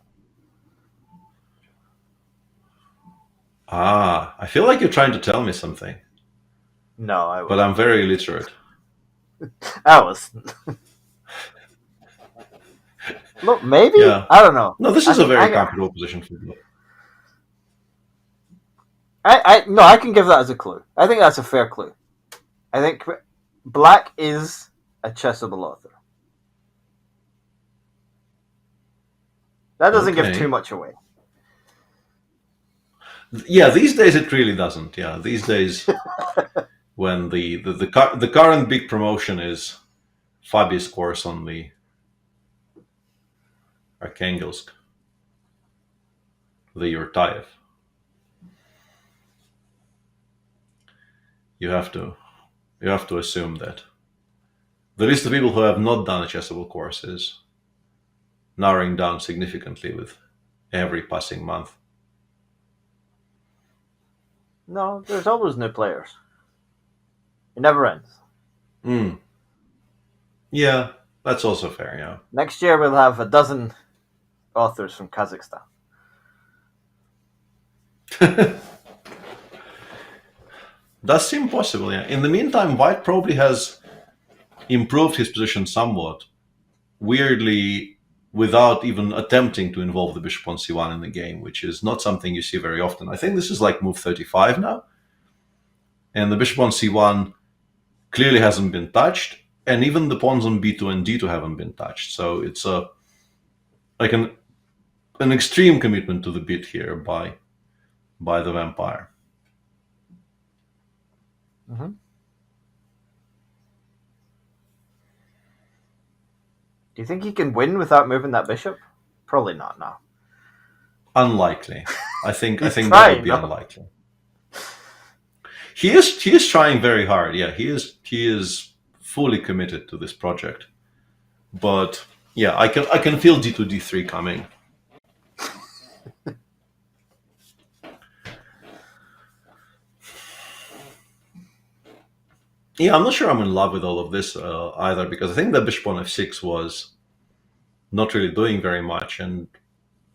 I feel like you're trying to tell me something. No, I. But I'm very illiterate. I was. Look, maybe. Yeah. I don't know. No, this is a very comfortable position for you. I can give that as a clue. I think that's a fair clue. I think Black is a chessable author. That doesn't give too much away. Yeah, these days it really doesn't. Yeah, these days when the current big promotion is Fabi's course on the Arkhangelsk, the Yurtayev. You have to assume that the list of people who have not done a chessable course is narrowing down significantly with every passing month. No, there's always new players. It never ends. Yeah, that's also fair, yeah. Next year we'll have 12 authors from Kazakhstan. Does seem possible, yeah. In the meantime, White probably has improved his position somewhat, weirdly, without even attempting to involve the bishop on c1 in the game, which is not something you see very often. I think this is like move 35 now. And the bishop on c1 clearly hasn't been touched, and even the pawns on b2 and d2 haven't been touched. So it's like an extreme commitment to the bit here by the vampire. Mm-hmm. Do you think he can win without moving that bishop? Probably not now. Unlikely. I think that trying, would be no? unlikely. He is trying very hard. Yeah, he is fully committed to this project. But yeah, I can feel d2 d3 coming. Yeah, I'm not sure I'm in love with all of this either, because I think that bishop on f6 was not really doing very much, and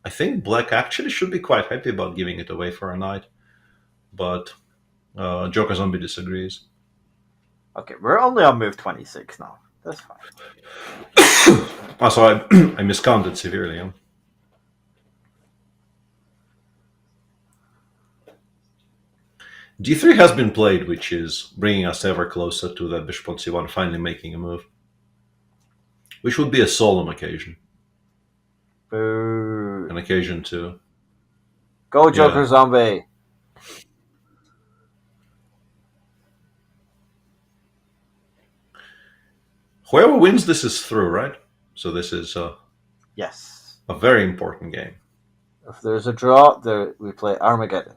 I think Black actually should be quite happy about giving it away for a knight. But Joker Zombie disagrees. Okay, we're only on move 26 now. That's fine. So I miscounted severely. Yeah? d3 has been played, which is bringing us ever closer to that bishop on c1 finally making a move, which would be a solemn occasion. Boo. An occasion to go Joker Zombie. Whoever wins this is through, right? So this is yes, a very important game. If there's a draw, we play Armageddon.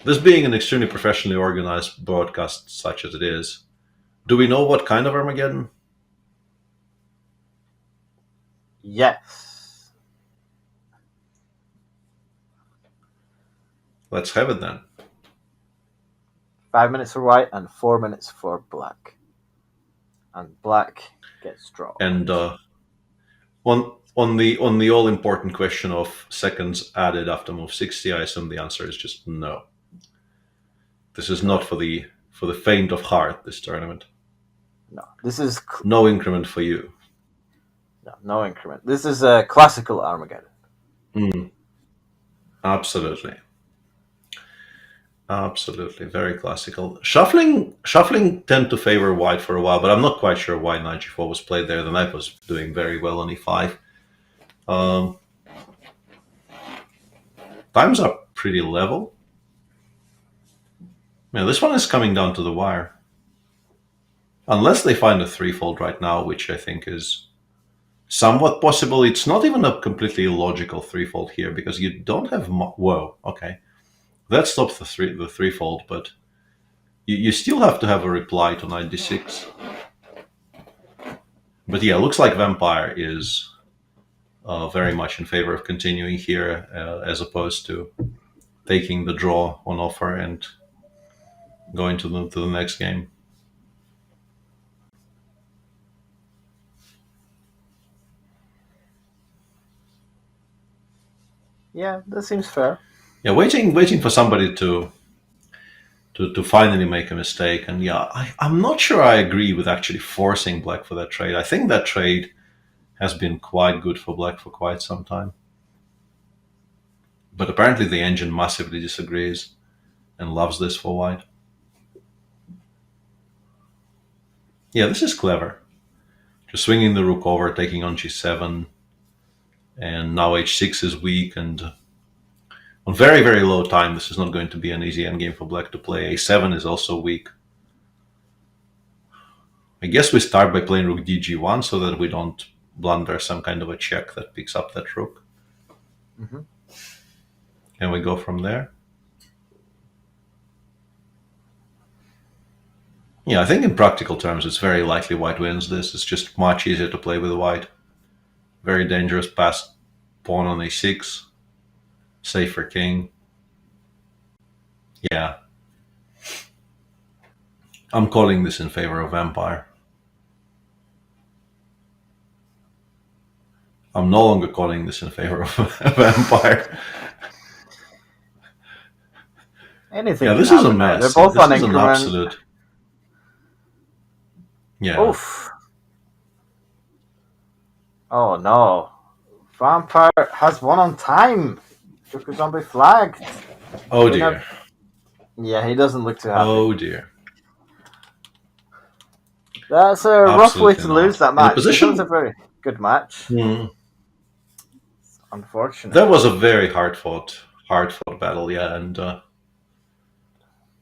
This being an extremely professionally organized broadcast such as it is, do we know what kind of Armageddon? Yes. Let's have it then. 5 minutes for white and 4 minutes for black. And black gets drawn. And on the all important question of seconds added after move 60, I assume the answer is just no. This is not for the faint of heart, this tournament. No, this is no increment for you. No increment. This is a classical Armageddon. Absolutely. Absolutely, very classical. Shuffling tend to favor white for a while, but I'm not quite sure why knight g4 was played there. The knight was doing very well on e5. Times are pretty level. Yeah, this one is coming down to the wire. Unless they find a threefold right now, which I think is somewhat possible. It's not even a completely illogical threefold here, because you don't have... Whoa, okay. That stops the threefold, but you still have to have a reply to knight d6. But yeah, looks like Vampire is very much in favor of continuing here, as opposed to taking the draw on offer and going to the next game. Yeah, that seems fair. Yeah, waiting for somebody to finally make a mistake. And yeah, I'm not sure I agree with actually forcing black for that trade. I think that trade has been quite good for black for quite some time. But apparently the engine massively disagrees and loves this for white. Yeah, this is clever. Just swinging the rook over, taking on g7. And now h6 is weak, and on very, very low time, this is not going to be an easy endgame for black to play. a7 is also weak. I guess we start by playing rook dg1 so that we don't blunder some kind of a check that picks up that rook. And we go from there. Yeah, I think in practical terms, it's very likely white wins this. It's just much easier to play with white. Very dangerous pass pawn on a6. Safe for king. Yeah. I'm calling this in favor of Vampire. I'm no longer calling this in favor of Vampire. Anything. Yeah, this is a mess. They're both this on is increment. an absolute... Yeah. Oof. Oh no. Vampire has one on time. Joker Zombie flagged. Oh dear. Yeah, he doesn't look too happy. Oh dear. That's a rough way to Absolutely lose that not. match. The position- It was a very good match. Unfortunate. That was a very hard fought battle, yeah, and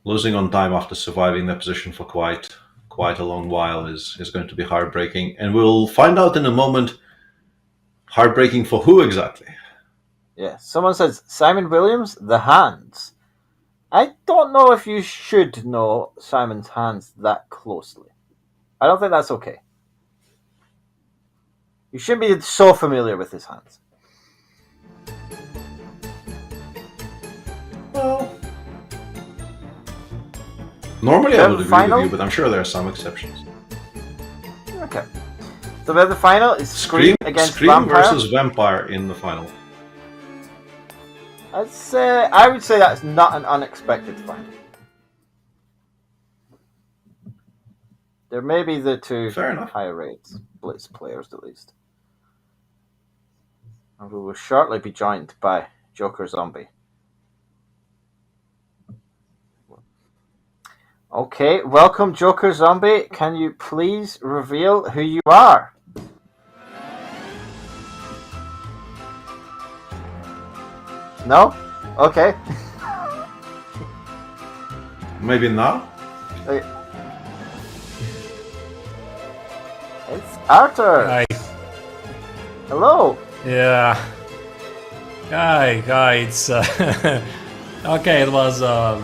losing on time after surviving that position for quite a long while is going to be heartbreaking. And we'll find out in a moment, heartbreaking for who exactly. Yeah, someone says, Simon Williams, the hands. I don't know if you should know Simon's hands that closely. I don't think that's okay. You shouldn't be so familiar with his hands. Well, normally I would agree final? with you, but I'm sure there are some exceptions. Okay. So we have the final is Scream against Vampire. versus Vampire in the final. I would say that's not an unexpected final. There may be the two Fair enough. higher rates Blitz players at least. And we will shortly be joined by Joker Zombie. Okay, welcome Joker Zombie. Can you please reveal who you are? No? Okay. Maybe now? It's Arthur. Hi. Hello. Yeah. Hi, it's okay. It was a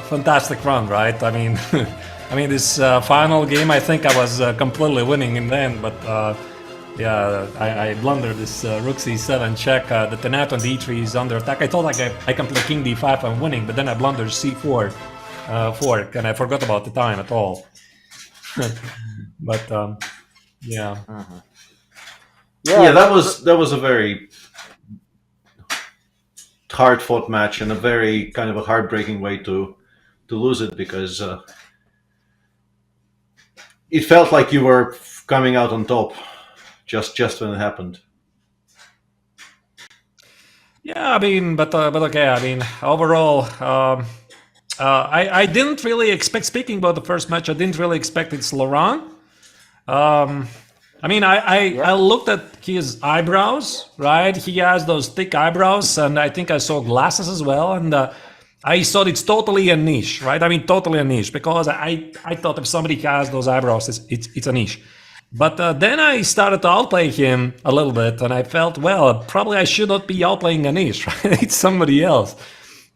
fantastic run, right? I mean, this final game, I think I was completely winning in the end, but yeah, I blundered this rook c7 check. The tenant on d3 is under attack. I thought I can play king d5, I'm winning, but then I blundered c4 fork, and I forgot about the time at all. But yeah. Yeah, that was a very hard-fought match and a very kind of a heartbreaking way to lose it, because it felt like you were coming out on top just when it happened. Yeah, I mean, but okay. I mean, overall, I didn't really expect. Speaking about the first match, I didn't really expect it's Laurent. I mean, I looked at his eyebrows, right? He has those thick eyebrows, and I think I saw glasses as well, and I thought it's totally a niche, right? I mean, totally a niche, because I thought if somebody has those eyebrows, it's a niche. But then I started to outplay him a little bit, and I felt, well, probably I should not be outplaying Anish, right? It's somebody else.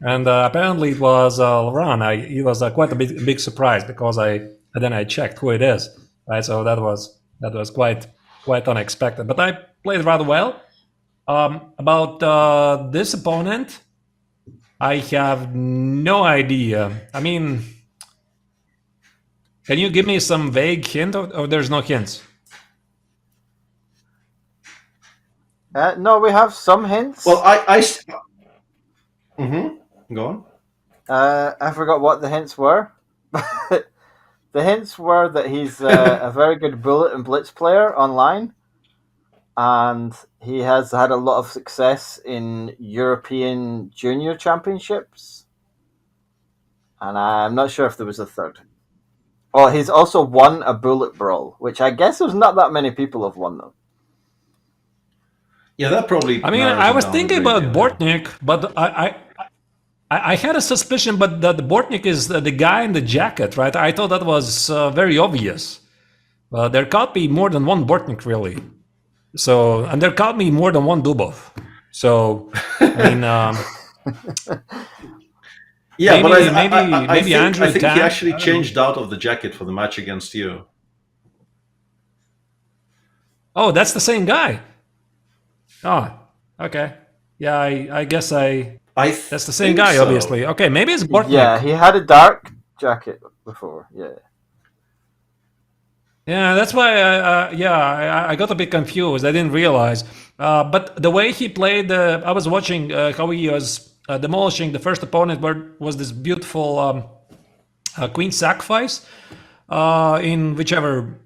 And apparently it was Laurent. It was quite a big surprise, because then I checked who it is, right? So that was quite unexpected. But I played rather well. About this opponent, I have no idea. I mean, can you give me some vague hint, or there's no hints? No, we have some hints. Well, Go on. I forgot what the hints were. The hints were that he's a very good bullet and blitz player online, and he has had a lot of success in European junior championships. And I'm not sure if there was a third. Oh, he's also won a bullet brawl, which I guess there's not that many people have won though. Yeah, that probably. I mean, I was thinking about Bortnik, but I had a suspicion, but that Bortnik is the guy in the jacket, right? I thought that was very obvious. There can't be more than one Bortnik, really. So, and there can't be more than one Dubov. So, I mean, yeah, maybe Andrew. I think he actually changed out of the jacket for the match against you. Oh, that's the same guy. Oh, okay. Yeah, I guess that's the same guy, so. Obviously. Okay, maybe it's Bortnik. Yeah, he had a dark jacket before. Yeah. Yeah, that's why. I got a bit confused. I didn't realize. But the way he played, I was watching how he was demolishing the first opponent. Was this beautiful queen sacrifice in whichever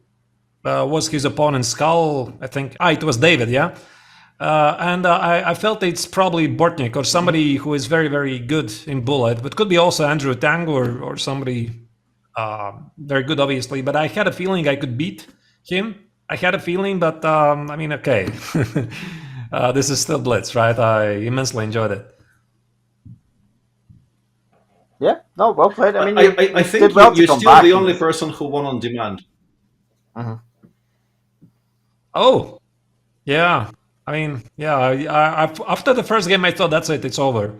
was his opponent's skull. I think. It was David. Yeah. And I felt it's probably Bortnik or somebody who is very, very good in bullet, but could be also Andrew Tang or somebody very good, obviously. But I had a feeling I could beat him. I had a feeling, but I mean, okay. This is still Blitz, right? I immensely enjoyed it. Yeah, no, well played. I mean, I think you're still the only person who won on demand. Uh-huh. Oh, yeah. I mean, yeah, after the first game, I thought that's it, it's over.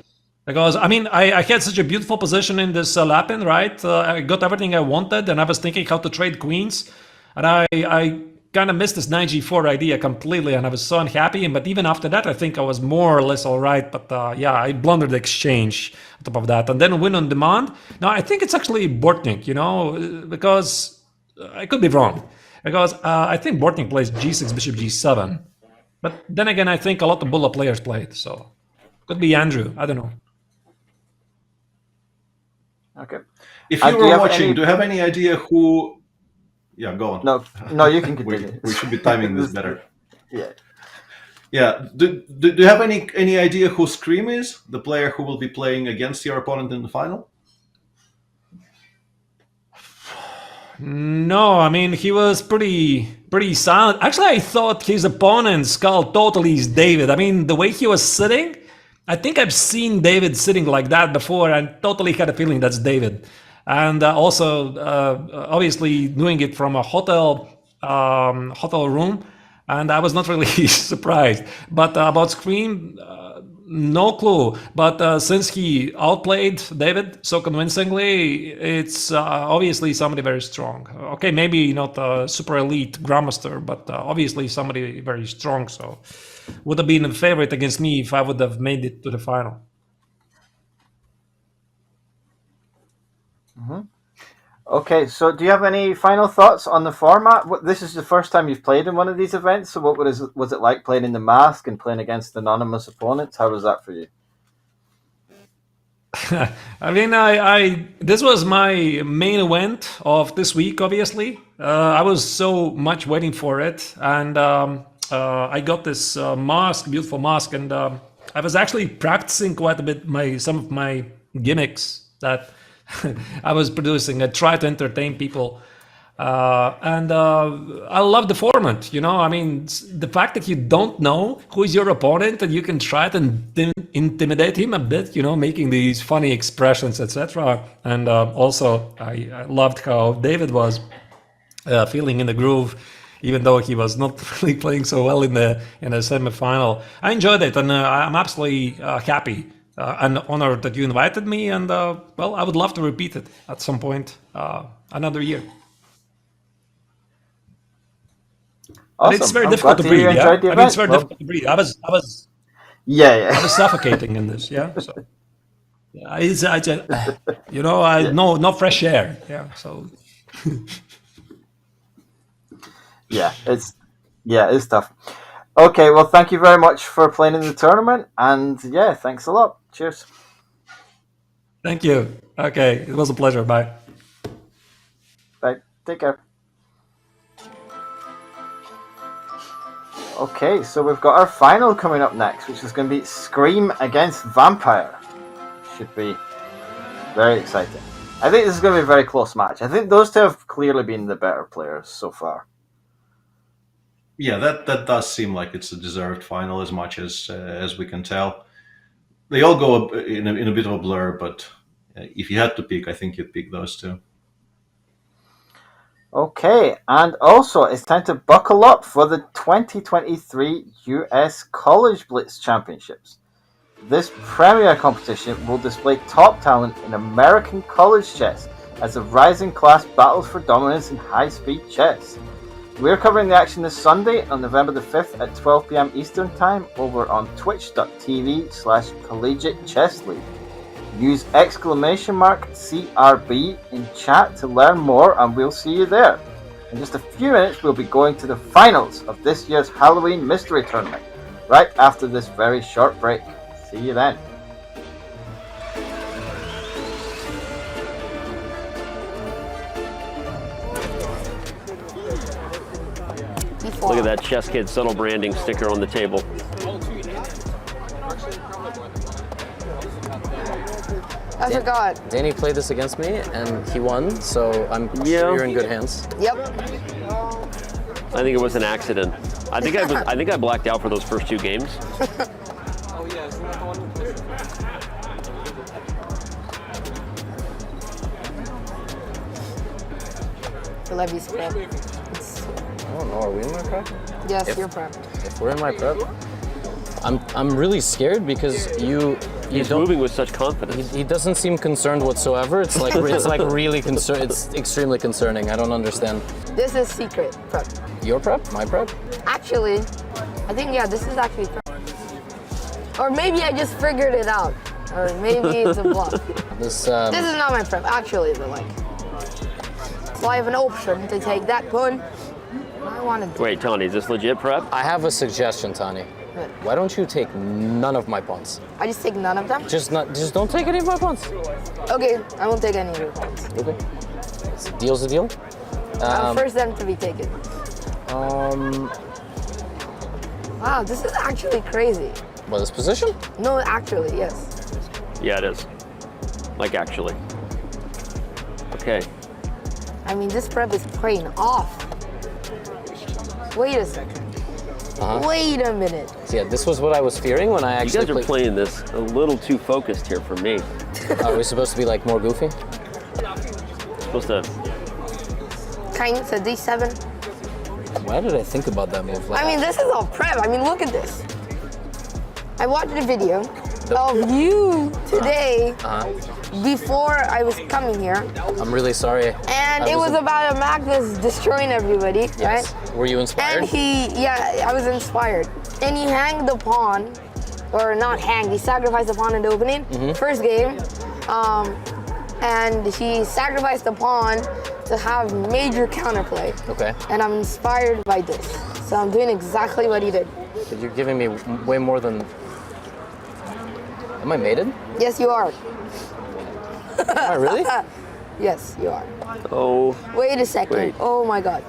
Because, I mean, I had such a beautiful position in this Lapin, right? I got everything I wanted, and I was thinking how to trade queens. And I kind of missed this 9g4 idea completely, and I was so unhappy. But even after that, I think I was more or less all right. But yeah, I blundered the exchange on top of that. And then win on demand. Now, I think it's actually Bortnik, because I could be wrong. Because I think Bortnik plays g6, bishop g7. But then again, I think a lot of bullet players played, so could be Andrew. I don't know. Okay. If you were watching, do you have any idea who? Yeah, go on. No, you can continue. we should be timing this better. Yeah. Yeah. Do you have any idea who Scream is? The player who will be playing against your opponent in the final? No, I mean, he was pretty silent. Actually, I thought his opponent's skull totally is David. I mean, the way he was sitting, I think I've seen David sitting like that before, and totally had a feeling that's David. And also, obviously, doing it from a hotel room, and I was not really surprised. But about Scream, no clue. But since he outplayed David so convincingly, it's obviously somebody very strong. Okay, maybe not a super elite grandmaster, but obviously somebody very strong. So would have been a favorite against me if I would have made it to the final. Okay, so do you have any final thoughts on the format? This is the first time you've played in one of these events, so what was it like playing in the mask and playing against anonymous opponents? How was that for you? I mean, I this was my main event of this week. Obviously, I was so much waiting for it, and I got this mask, beautiful mask, and I was actually practicing quite a bit some of my gimmicks that I was producing. I tried to entertain people. And I love the format, I mean, the fact that you don't know who is your opponent and you can try to intimidate him a bit, making these funny expressions, etc. And also, I loved how David was feeling in the groove, even though he was not really playing so well in the semifinal. I enjoyed it, and I'm absolutely happy and honored that you invited me. And well, I would love to repeat it at some point, another year. Awesome. It's very difficult to breathe. Yeah, I mean, it's very difficult to breathe. I was I was suffocating in this. Yeah, so no fresh air. Yeah, so it's tough. Okay, well, thank you very much for playing in the tournament, and thanks a lot. Cheers. Thank you. Okay, it was a pleasure. Bye. Bye. Take care. Okay, so we've got our final coming up next, which is going to be Scream against Vampire. Should be very exciting. I think this is going to be a very close match. I think those two have clearly been the better players so far. Yeah, that does seem like it's a deserved final as much as we can tell. They all go in a bit of a blur, but if you had to pick, I think you'd pick those two. Okay, and also it's time to buckle up for the 2023 US College Blitz Championships. This premier competition will display top talent in American college chess as the rising class battles for dominance in high-speed chess. We're covering the action this Sunday on November the 5th at 12 p.m. Eastern Time over on twitch.tv/Collegiate Chess League. Use !CRB in chat to learn more, and we'll see you there. In just a few minutes, we'll be going to the finals of this year's Halloween Mystery Tournament, right after this very short break. See you then. Look at that Chess Kid subtle branding sticker on the table. I forgot. Danny played this against me, and he won, so I'm sure you're in good hands. Yep. I think it was an accident. I think I blacked out for those first two games. Levy's prep. I don't know, are we in my prep? Yes, you're prep. If we're in my prep, I'm really scared because He's moving with such confidence. He doesn't seem concerned whatsoever. It's like really it's extremely concerning. I don't understand. This is secret prep. Your prep? My prep? Actually, I think this is actually prep. Or maybe I just figured it out. Or maybe it's a bluff. This is not my prep, actually, but so I have an option to take that pawn. I want to. Wait, Tony, is this legit prep? I have a suggestion, Tony. Why don't you take none of my pawns? I just take none of them? Just don't take any of my pawns. Okay, I won't take any of your pawns. Okay. Deal's a deal. First them to be taken. Wow, this is actually crazy. What, this position? No, actually, yes. Yeah, it is. Like, actually. Okay. I mean, this prep is paying off. Wait a second. Wait a minute. So yeah, this was what I was fearing when I actually. You guys are playing this a little too focused here for me. Are we supposed to be like more goofy? Supposed to. King to d7. Why did I think about that move? I mean, this is all prep. I mean, look at this. I watched a video of you today before I was coming here. I'm really sorry. And it was about a Magnus destroying everybody, Yes. right? Were you inspired? And I was inspired. And he hanged the pawn, or not hanged, he sacrificed the pawn in the opening, first game. And he sacrificed the pawn to have major counterplay. Okay. And I'm inspired by this. So I'm doing exactly what he did. But you're giving me way more than... Am I mated? Yes, you are. Am I really? Yes, you are. Oh. Wait a second. Wait. Oh my God.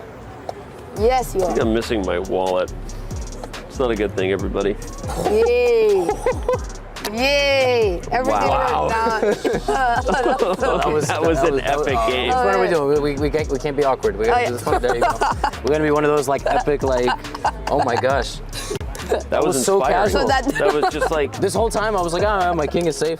Yes, you I are. think I'm missing my wallet. It's not a good thing, everybody. Yay! Yay! Everything Wow. worked out. That was an epic game. What are we doing? We can't be awkward. We gotta do this one. There you go. We're gonna be one of those like epic like. Oh my gosh. That was so inspiring. casual. That was just like this whole time I was like, ah, my king is safe.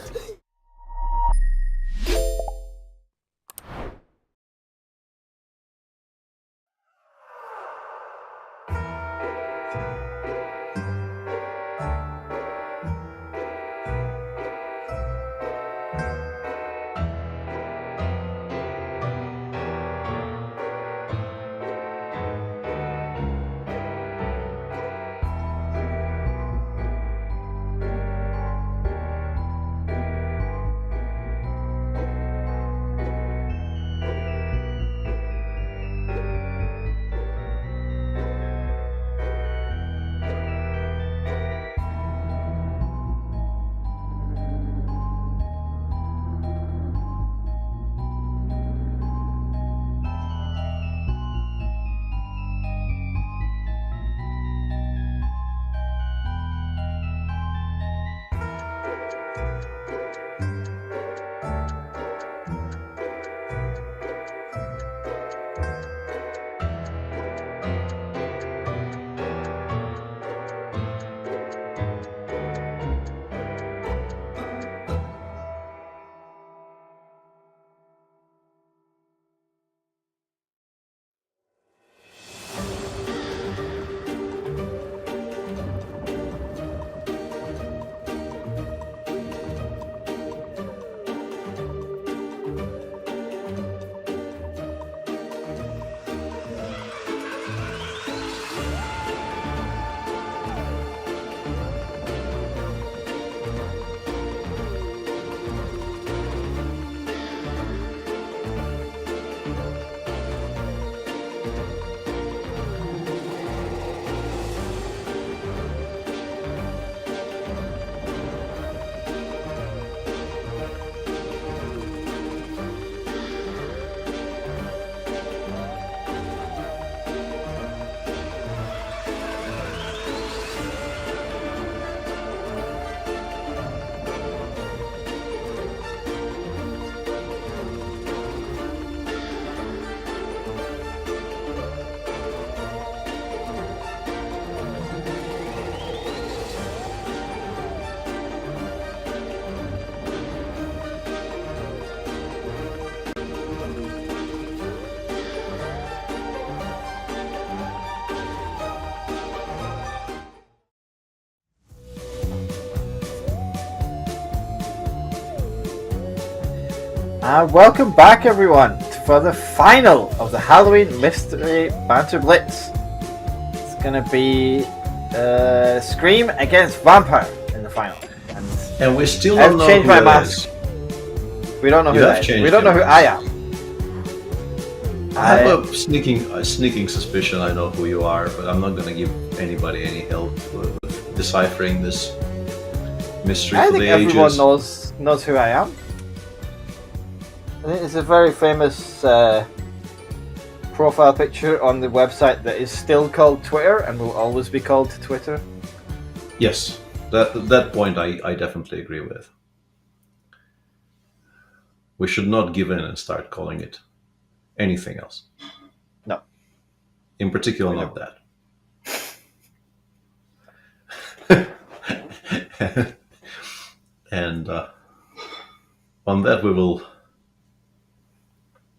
Welcome back, everyone, for the final of the Halloween Mystery Banter Blitz. It's going to be Scream against Vampire in the final. And we still I've don't know changed who my that mask. is. We don't know who You that have is. changed We don't know who your I am. I have a sneaking suspicion I know who you are, but I'm not going to give anybody any help with deciphering this mystery I for think the everyone ages. knows who I am. I think it's a very famous profile picture on the website that is still called Twitter and will always be called Twitter. Yes, that point I definitely agree with. We should not give in and start calling it anything else. No. In particular, not that. And on that, we will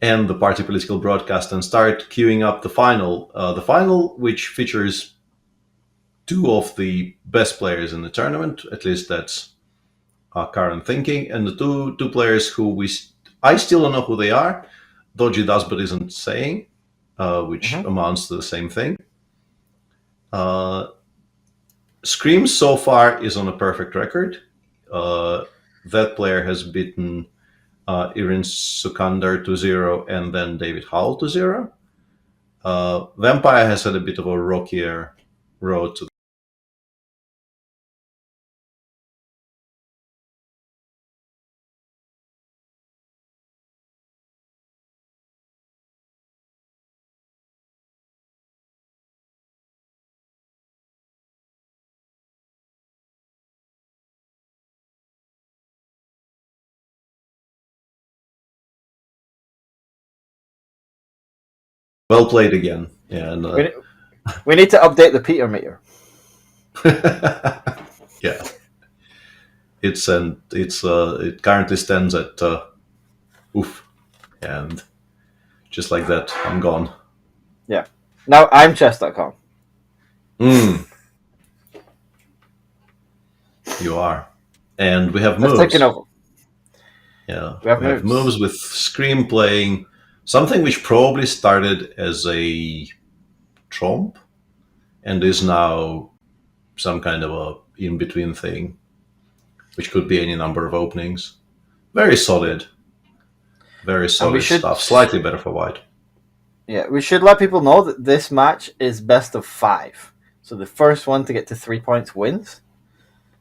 end the party political broadcast and start queuing up the final. The final, which features two of the best players in the tournament. At least that's our current thinking. And the two players who I still don't know who they are. Dodgy does but isn't saying, which amounts to the same thing. Scream so far is on a perfect record. That player has beaten Irin Sukandar 2-0 and then David Howell 2-0. Vampire has had a bit of a rockier road to well played again. Yeah, and, we need to update the Peter meter. yeah, it currently stands at oof, and just like that, I'm gone. Yeah. Now I'm chess.com. You are, and we have moves. That's taking over. Yeah, we have moves with Scream playing something which probably started as a tromp and is now some kind of a in-between thing, which could be any number of openings. Very solid stuff. Slightly better for white. Yeah, we should let people know that this match is best of 5. So the first one to get to 3 points wins.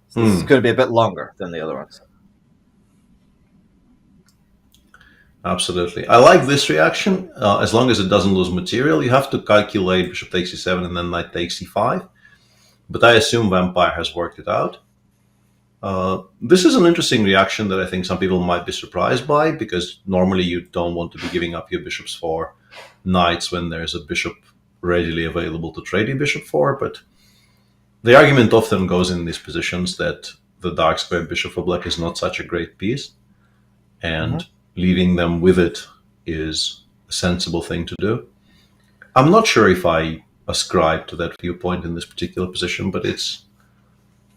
So this is going to be a bit longer than the other ones. Absolutely. I like this reaction. As long as it doesn't lose material, you have to calculate bishop takes e7 and then knight takes e5. But I assume Vampire has worked it out. This is an interesting reaction that I think some people might be surprised by, because normally you don't want to be giving up your bishops for knights when there's a bishop readily available to trade your bishop for. But the argument often goes in these positions that the dark square bishop for black is not such a great piece, and leaving them with it is a sensible thing to do. I'm not sure if I ascribe to that viewpoint in this particular position, but it's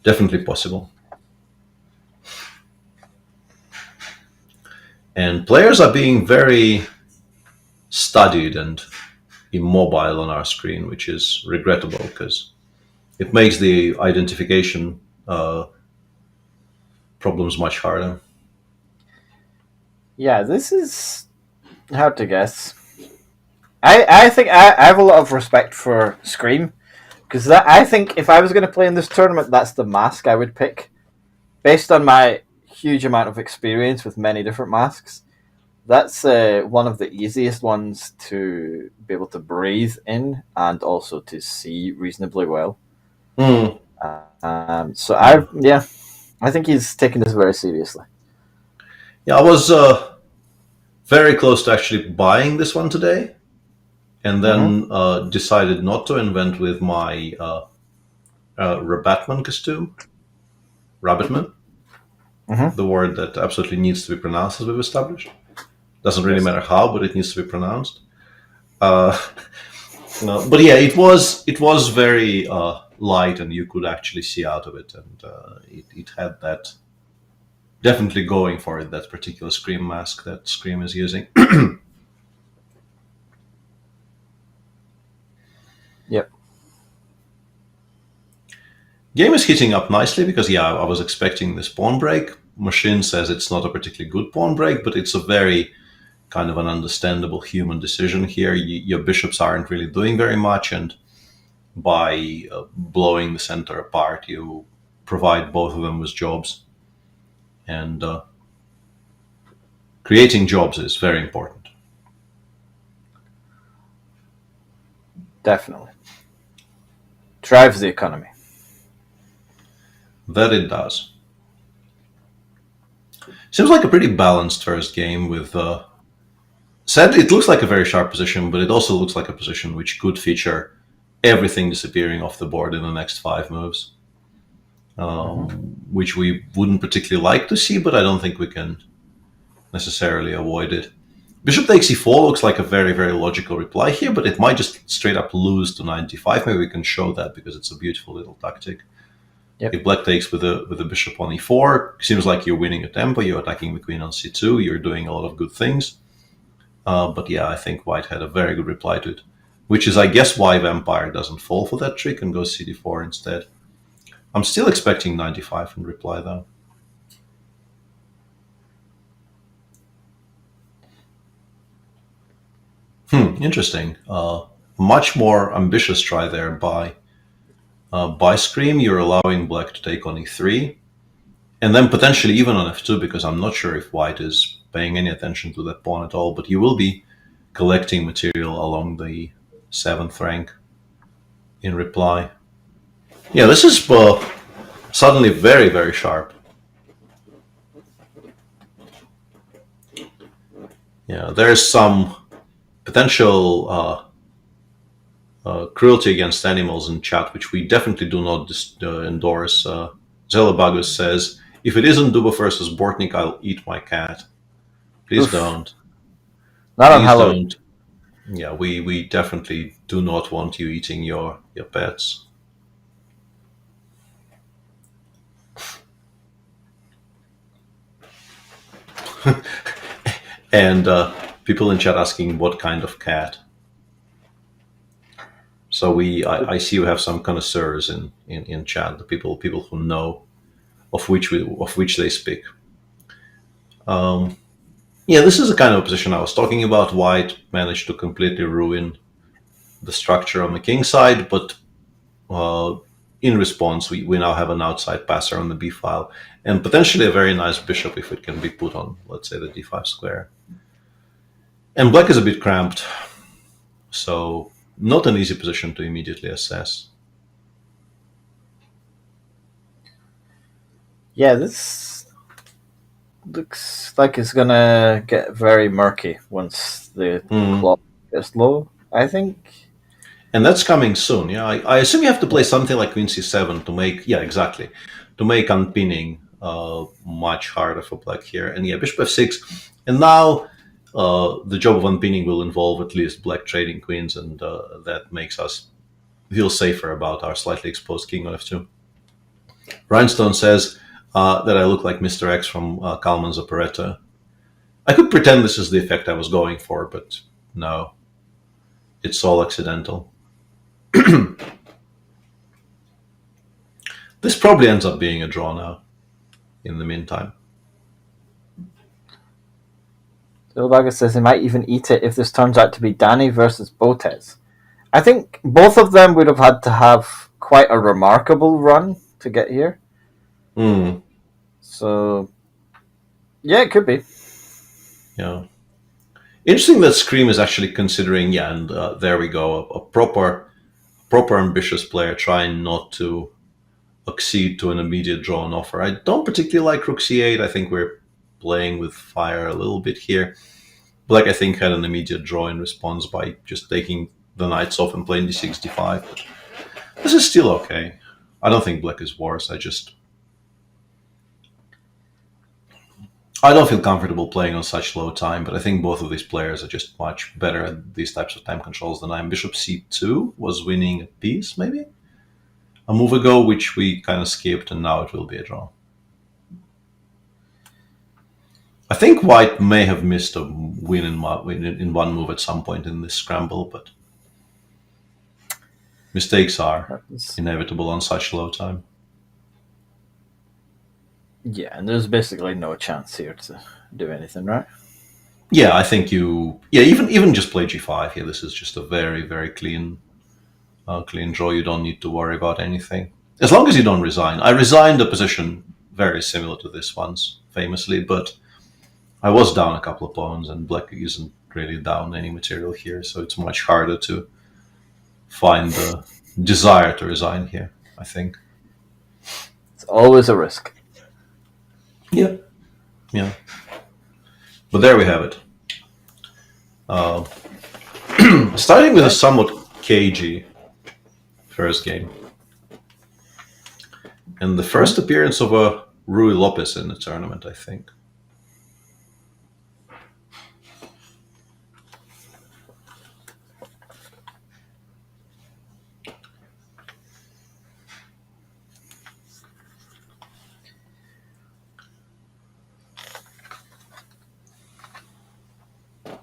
definitely possible. And players are being very studied and immobile on our screen, which is regrettable because it makes the identification problems much harder. Yeah, this is hard to guess. I think I have a lot of respect for Scream, because I think if I was going to play in this tournament, that's the mask I would pick. Based on my huge amount of experience with many different masks, that's one of the easiest ones to be able to breathe in and also to see reasonably well. So I think he's taking this very seriously. Yeah, I was very close to actually buying this one today, and then decided not to, and went with my Rabatman costume. Rabbitman. The word that absolutely needs to be pronounced, as we've established. Doesn't really matter how, but it needs to be pronounced. But yeah, it was very light, and you could actually see out of it, and it had that definitely going for it, that particular Scream mask that Scream is using. Yep. Game is heating up nicely because, yeah, I was expecting this pawn break. Machine says it's not a particularly good pawn break, but it's a very kind of an understandable human decision here. Your bishops aren't really doing very much, and by blowing the center apart, you provide both of them with jobs. And creating jobs is very important. Definitely. Drives the economy. That it does. Seems like a pretty balanced first game with... sadly, it looks like a very sharp position, but it also looks like a position which could feature everything disappearing off the board in the next 5 moves. Which we wouldn't particularly like to see, but I don't think we can necessarily avoid it. Bishop takes e4 looks like a very, very logical reply here, but it might just straight up lose to 95. Maybe we can show that because it's a beautiful little tactic. Yep. If black takes with a bishop on e4, seems like you're winning a tempo, you're attacking the queen on c2, you're doing a lot of good things. But yeah, I think white had a very good reply to it, which is, I guess, why Vampire doesn't fall for that trick and goes cd4 instead. I'm still expecting 95 in reply, though. Interesting. Much more ambitious try there by Scream. You're allowing black to take on e3, and then potentially even on f2, because I'm not sure if white is paying any attention to that pawn at all, but you will be collecting material along the 7th rank in reply. Yeah, this is suddenly very, very sharp. Yeah, there's some potential cruelty against animals in chat, which we definitely do not endorse. Zelabagus says, if it isn't Dubov versus Bortnik, I'll eat my cat. Please Oof. don't. Not on Please Halloween. don't. Yeah, we definitely do not want you eating your pets. And people in chat asking what kind of cat. So I see we have some connoisseurs in chat, the people who know of which they speak. Yeah, this is the kind of position I was talking about. White managed to completely ruin the structure on the king side, but in response, we now have an outside passer on the b file, and potentially a very nice bishop if it can be put on, let's say, the d5 square. And black is a bit cramped, so not an easy position to immediately assess. Yeah, this looks like it's gonna get very murky once the clock gets low, I think. And that's coming soon. Yeah, I assume you have to play something like queen c7 to make, yeah, exactly, to make unpinning much harder for black here. And yeah, bishop f6. And now the job of unpinning will involve at least black trading queens, and that makes us feel safer about our slightly exposed king on f2. Rhinestone says that I look like Mr. X from Kalman's operetta. I could pretend this is the effect I was going for, but no, it's all accidental. This probably ends up being a draw now, in the meantime. Zilbaga says he might even eat it if this turns out to be Danny versus Botez. I think both of them would have had to have quite a remarkable run to get here. So, yeah, it could be. Yeah. Interesting that Scream is actually considering, yeah, and there we go, a proper ambitious player trying not to accede to an immediate draw and offer. I don't particularly like rook c8. I think we're playing with fire a little bit here. Black, I think, had an immediate draw in response by just taking the knights off and playing d6, d5. But this is still okay. I don't think black is worse. I don't feel comfortable playing on such low time, but I think both of these players are just much better at these types of time controls than I am. Bishop c2 was winning a piece, maybe? A move ago, which we kind of skipped, and now it will be a draw. I think white may have missed a win in one move at some point in this scramble, but mistakes are inevitable on such low time. Yeah, and there's basically no chance here to do anything, right? Yeah, I think even just play g5 here. This is just a very, very clean draw. You don't need to worry about anything. As long as you don't resign. I resigned a position very similar to this once, famously, but I was down a couple of pawns, and black isn't really down any material here, so it's much harder to find the desire to resign here, I think. It's always a risk. Yeah. But there we have it. Starting with a somewhat cagey first game. And the first appearance of a Rui Lopez in the tournament, I think.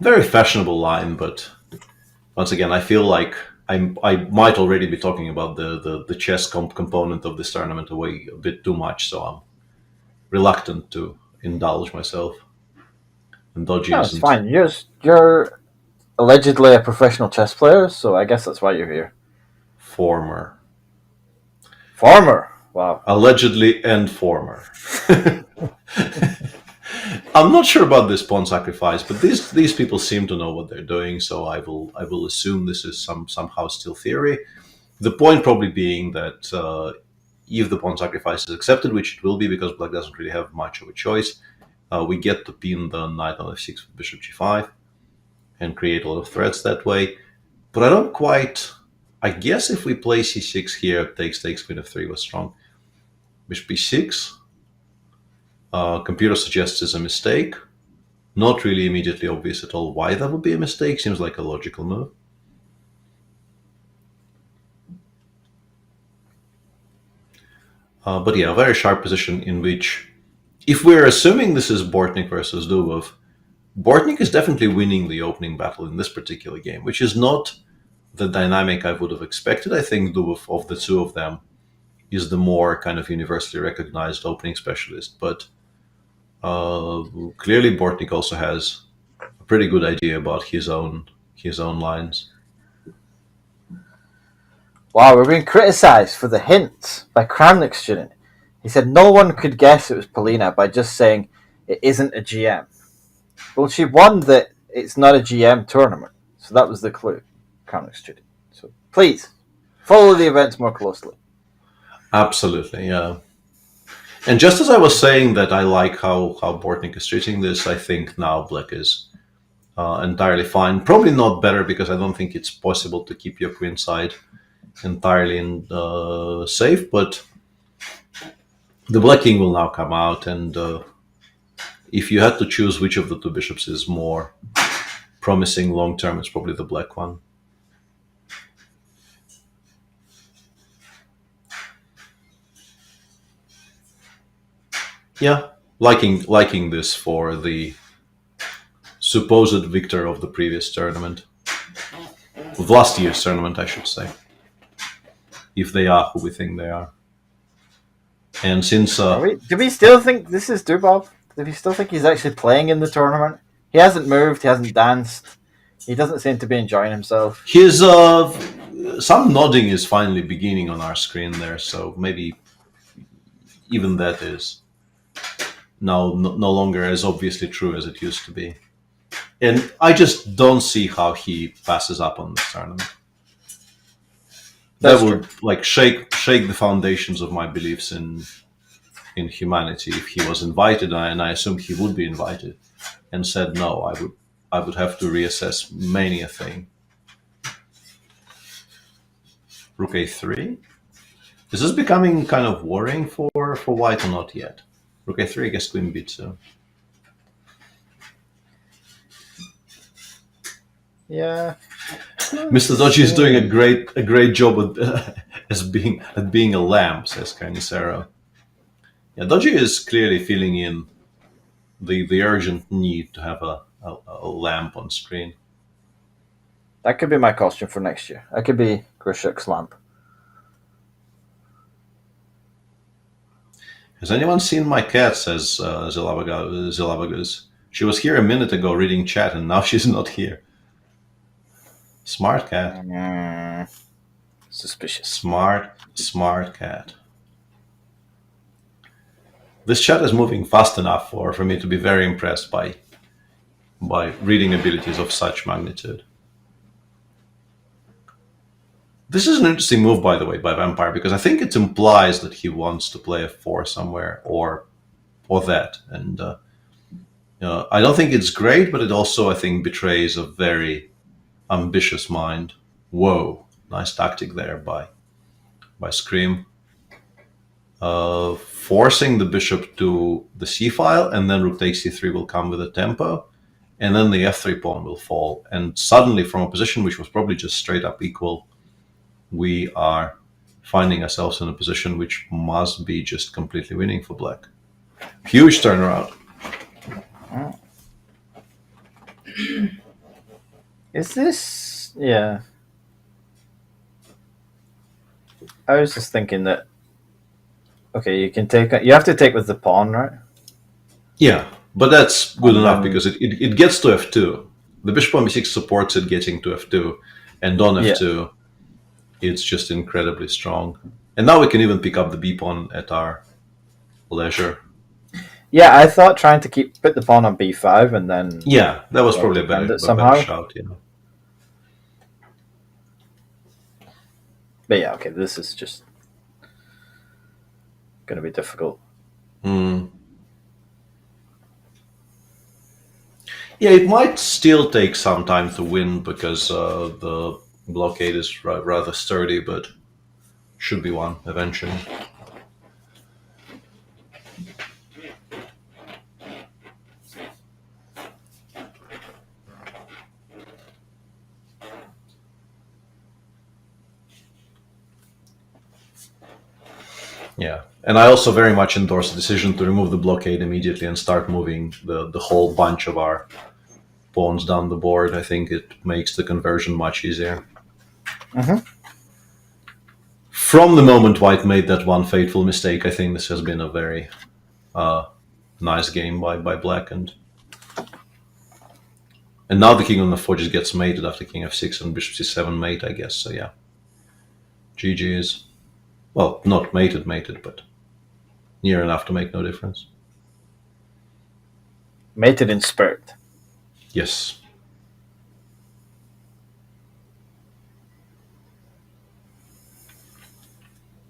very fashionable line, but once again, I feel like I might already be talking about the chess component of this tournament away a bit too much, so I'm reluctant to indulge myself. And Dodgy No, it's isn't. fine. You're allegedly a professional chess player, so I guess that's why you're here. Former. Wow. Allegedly and former. I'm not sure about this pawn sacrifice, but these people seem to know what they're doing, so I will assume this is somehow still theory. The point probably being that if the pawn sacrifice is accepted, which it will be because black doesn't really have much of a choice, we get to pin the knight on f6 with bishop g5 and create a lot of threats that way. But I don't quite... I guess if we play c6 here, takes, queen f3 was strong. Bishop b6. Computer suggests is a mistake. Not really immediately obvious at all why that would be a mistake. Seems like a logical move. But yeah, a very sharp position in which, if we're assuming this is Bortnik versus Dubov, Bortnik is definitely winning the opening battle in this particular game, which is not the dynamic I would have expected. I think Dubov, of the two of them, is the more kind of universally recognized opening specialist, but clearly Bortnik also has a pretty good idea about his own lines. Wow, we're being criticised for the hints by Kramnik student. He said no one could guess it was Polina by just saying it isn't a GM. Well, she won that it's not a GM tournament, so that was the clue, Kramnik student. So please, follow the events more closely. Absolutely, yeah. And just as I was saying that I like how Bortnik is treating this, I think now black is entirely fine. Probably not better, because I don't think it's possible to keep your queen side entirely safe, but the black king will now come out, and if you had to choose which of the two bishops is more promising long term, it's probably the black one. Yeah, liking this for the supposed victor of the previous tournament, of last year's tournament, I should say, if they are who we think they are. And since do we still think this is Dubov? Do we still think he's actually playing in the tournament? He hasn't moved, he hasn't danced, he doesn't seem to be enjoying himself. his some nodding is finally beginning on our screen there, so maybe even that is now no longer as obviously true as it used to be. And I just don't see how he passes up on this tournament. That would like shake the foundations of my beliefs in humanity if he was invited, and I assume he would be invited, and said no. I would have to reassess many a thing. Rook a3. Is this becoming kind of worrying for white or not yet? Rook a3, I guess queen b2. Yeah. Mr. Dodgy is doing a great job at being a lamp, says Carnicero. Yeah, Dodgy is clearly feeling in the urgent need to have a lamp on screen. That could be my costume for next year. I could be Grishuk's lamp. Has anyone seen my cat, says Zilabagas. She was here a minute ago reading chat, and now she's not here. Smart cat. Suspicious. Smart cat. This chat is moving fast enough for me to be very impressed by reading abilities of such magnitude. This is an interesting move, by the way, by Vampire, because I think it implies that he wants to play f4 somewhere or that. And I don't think it's great, but it also, I think, betrays a very ambitious mind. Whoa, nice tactic there by Scream. Forcing the bishop to the c file, and then rook takes c3 will come with a tempo, and then the f3 pawn will fall. And suddenly, from a position which was probably just straight up equal, we are finding ourselves in a position which must be just completely winning for black. Huge turnaround. Is this... Yeah. I was just thinking that... Okay, you can take... You have to take with the pawn, right? Yeah, but that's good enough then- because it gets to f2. The bishop on b6 supports it getting to f2, and on f2, it's just incredibly strong. And now we can even pick up the b pawn at our leisure. Yeah, I thought trying to put the pawn on b5 and then... Yeah, that was probably a better shout, you know. But yeah, okay, this is just going to be difficult. Yeah, it might still take some time to win because the blockade is rather sturdy, but should be won eventually. Yeah, and I also very much endorse the decision to remove the blockade immediately and start moving the whole bunch of our pawns down the board. I think it makes the conversion much easier. From the moment White made that one fateful mistake, I think this has been a very nice game by Black. And now the king on f4 just gets mated after king f6 and bishop c7 mate, I guess. So yeah, GG is... Well, not mated, but near enough to make no difference. Mated in spirit. Yes.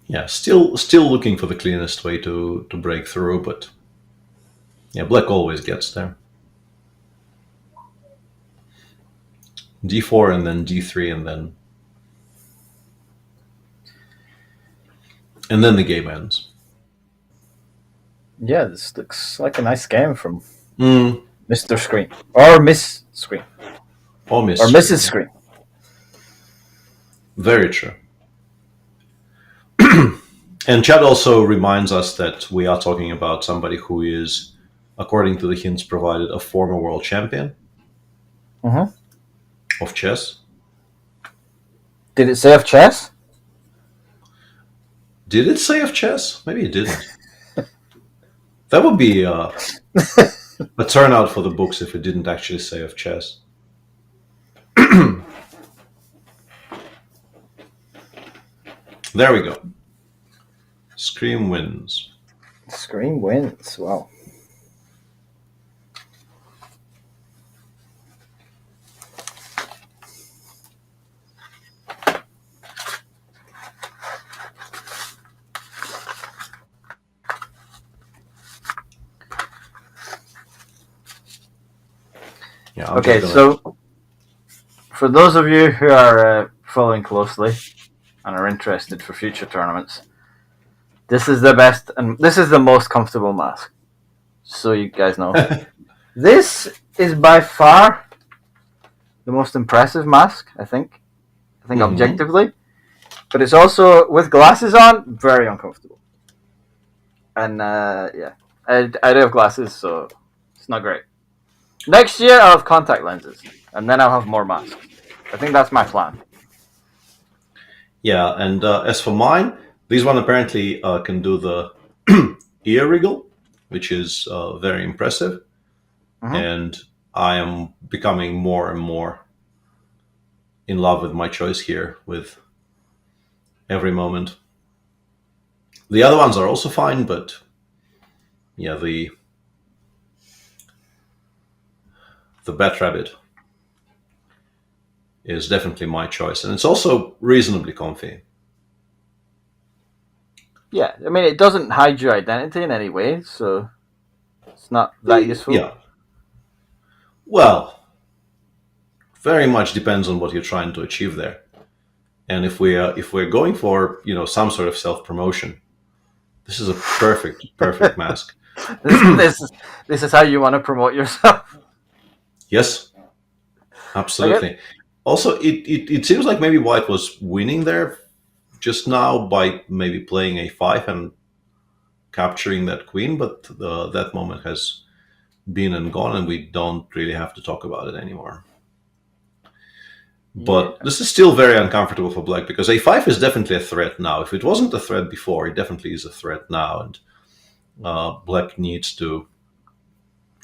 Yeah, still looking for the cleanest way to break through, but yeah, Black always gets there. d4 and then d3 and then the game ends. Yeah, this looks like a nice game from Mr. Screen. Or Miss Screen. Or Miss Or Mrs. Screen. Very true. And Chad also reminds us that we are talking about somebody who is, according to the hints provided, a former world champion of chess. Did it say of chess? Did it say of chess? Maybe it didn't. That would be a turnout for the books if it didn't actually say of chess. There we go. Scream wins. Scream wins. Wow. Yeah, okay, so for those of you who are following closely and are interested for future tournaments, this is the best and this is the most comfortable mask. So you guys know. This is by far the most impressive mask, I think. Objectively. But it's also, with glasses on, very uncomfortable. And yeah, I do have glasses, so it's not great. Next year, I'll have contact lenses, and then I'll have more masks. I think that's my plan. Yeah, and as for mine, this one apparently can do the ear wriggle, which is very impressive. And I am becoming more and more in love with my choice here with every moment. The other ones are also fine, but yeah, the Bat Rabbit is definitely my choice, and it's also reasonably comfy. Yeah, I mean, it doesn't hide your identity in any way, so it's not that useful. Yeah. Well, very much depends on what you're trying to achieve there. And if we're going for, you know, some sort of self-promotion, this is a perfect mask. This is how you want to promote yourself. Yes, absolutely. Okay. Also, it seems like maybe White was winning there just now by maybe playing a5 and capturing that queen, but that moment has been and gone, and we don't really have to talk about it anymore. But this is still very uncomfortable for black because a5 is definitely a threat now. If it wasn't a threat before, it definitely is a threat now, and black needs to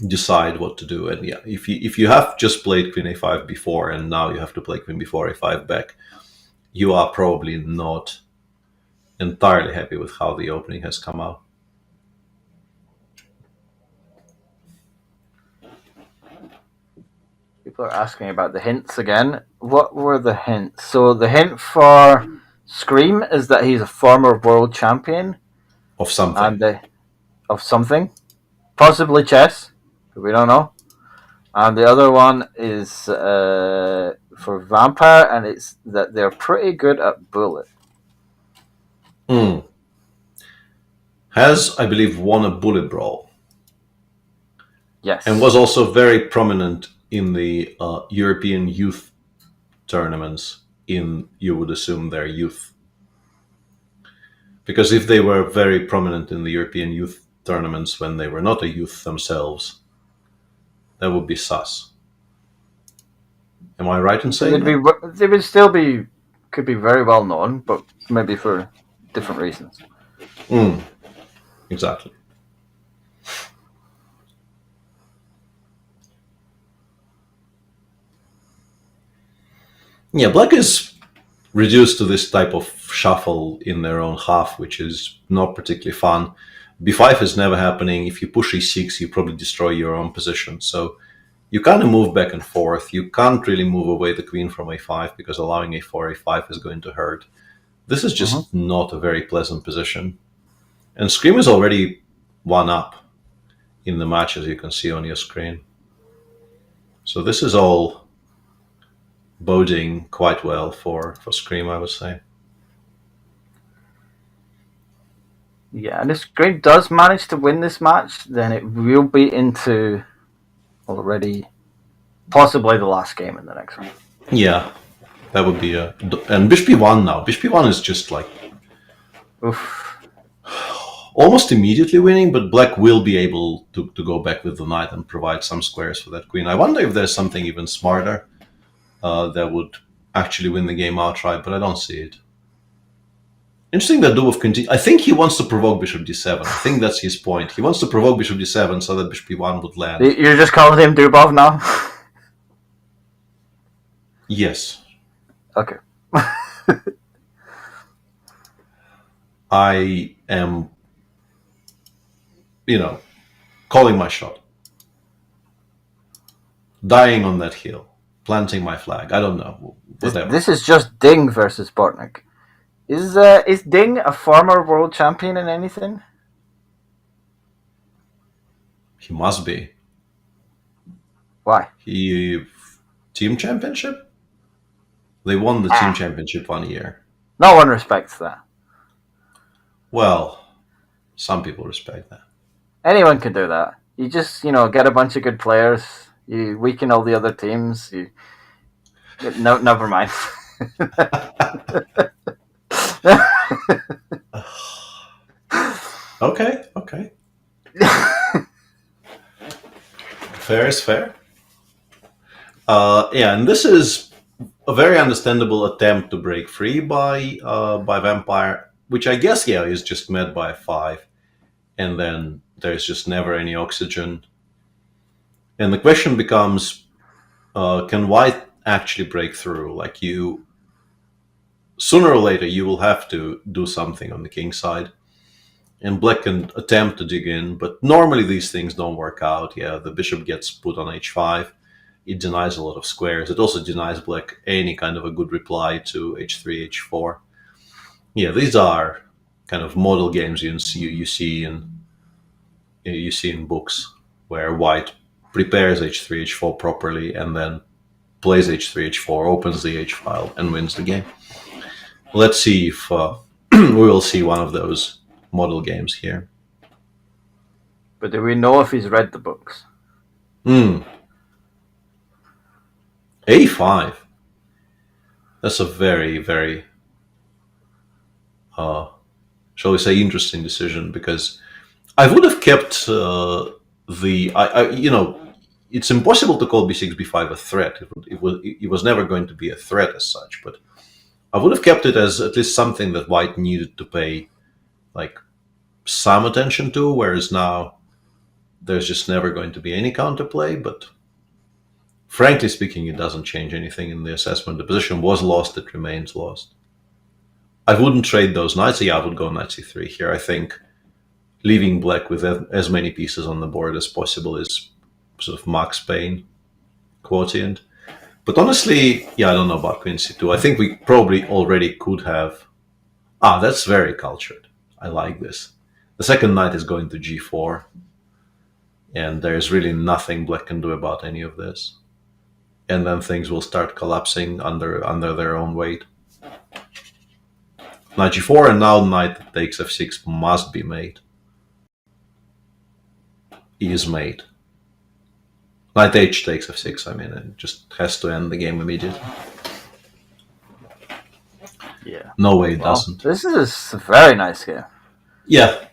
decide what to do. And yeah, if you have just played queen a5 before and now you have to play queen before a5 back, you are probably not entirely happy with how the opening has come out. People are asking about the hints again. What were the hints? So the hint for Scream is that he's a former world champion of something, and of something, possibly chess. We don't know. And the other one is for Vampire, and it's that they're pretty good at bullet. Has, I believe, won a bullet brawl. Yes. And was also very prominent in the European youth tournaments in, you would assume, their youth. Because if they were very prominent in the European youth tournaments when they were not a youth themselves, that would be sus. Am I right in saying that? They would still be, could be very well known, but maybe for different reasons. Exactly. Yeah, black is reduced to this type of shuffle in their own half, which is not particularly fun. b5 is never happening. If you push e6, you probably destroy your own position. So you kind of move back and forth. You can't really move away the queen from a5 because allowing a4, a5 is going to hurt. This is just not a very pleasant position. And Scream is already 1-up in the match, as you can see on your screen. So this is all boding quite well for Scream, I would say. Yeah, and if Scream does manage to win this match, then it will be into already possibly the last game in the next round. Yeah, that would be a... And Bishop b1 now. Bishop b1 is just like... Oof. Almost immediately winning, but black will be able to go back with the knight and provide some squares for that queen. I wonder if there's something even smarter that would actually win the game outright, but I don't see it. Interesting that Dubov continue. I think he wants to provoke bishop d7. I think that's his point. He wants to provoke bishop d7 so that bishop b1 would land. You're just calling him Dubov now? Yes. Okay. I am, calling my shot. Dying on that hill. Planting my flag. I don't know. Whatever. This is just Ding versus Bortnik. Is Ding a former world champion in anything? He must be. Why? Team championship? They won the team championship 1 year. No one respects that. Well, some people respect that. Anyone can do that. You just, get a bunch of good players. You weaken all the other teams. No, never mind. Okay. Fair is fair. And this is a very understandable attempt to break free by Vampire, which I guess, is just met by a 5. And then there's just never any oxygen. And the question becomes, can white actually break through? Like sooner or later, you will have to do something on the king side. And black can attempt to dig in, but normally these things don't work out. Yeah, the bishop gets put on h5. It denies a lot of squares. It also denies black any kind of a good reply to h3, h4. Yeah, these are kind of model games you see in books where white prepares h3, h4 properly and then plays h3, h4, opens the h file, and wins the game. Let's see if we will see one of those model games here. But do we know if he's read the books? A5. That's a very, very, shall we say, interesting decision, because I would have kept it's impossible to call b6, b5 a threat. It was never going to be a threat as such, but I would have kept it as at least something that white needed to pay like some attention to, whereas now there's just never going to be any counterplay. But frankly speaking, it doesn't change anything in the assessment. The position was lost, it remains lost. I wouldn't trade those knights. Yeah, I would go knight c3 here. I think leaving black with as many pieces on the board as possible is sort of Max Payne quotient. But honestly, yeah, I don't know about queen c2. I think we probably already could have... that's very cultured. I like this. The second knight is going to g4. And there's really nothing black can do about any of this. And then things will start collapsing under their own weight. Knight g4, and now knight takes f6 must be mate. Is mate. Knight h takes f6, I mean, it just has to end the game immediately. Yeah. No way it doesn't. This is a very nice game. Yeah.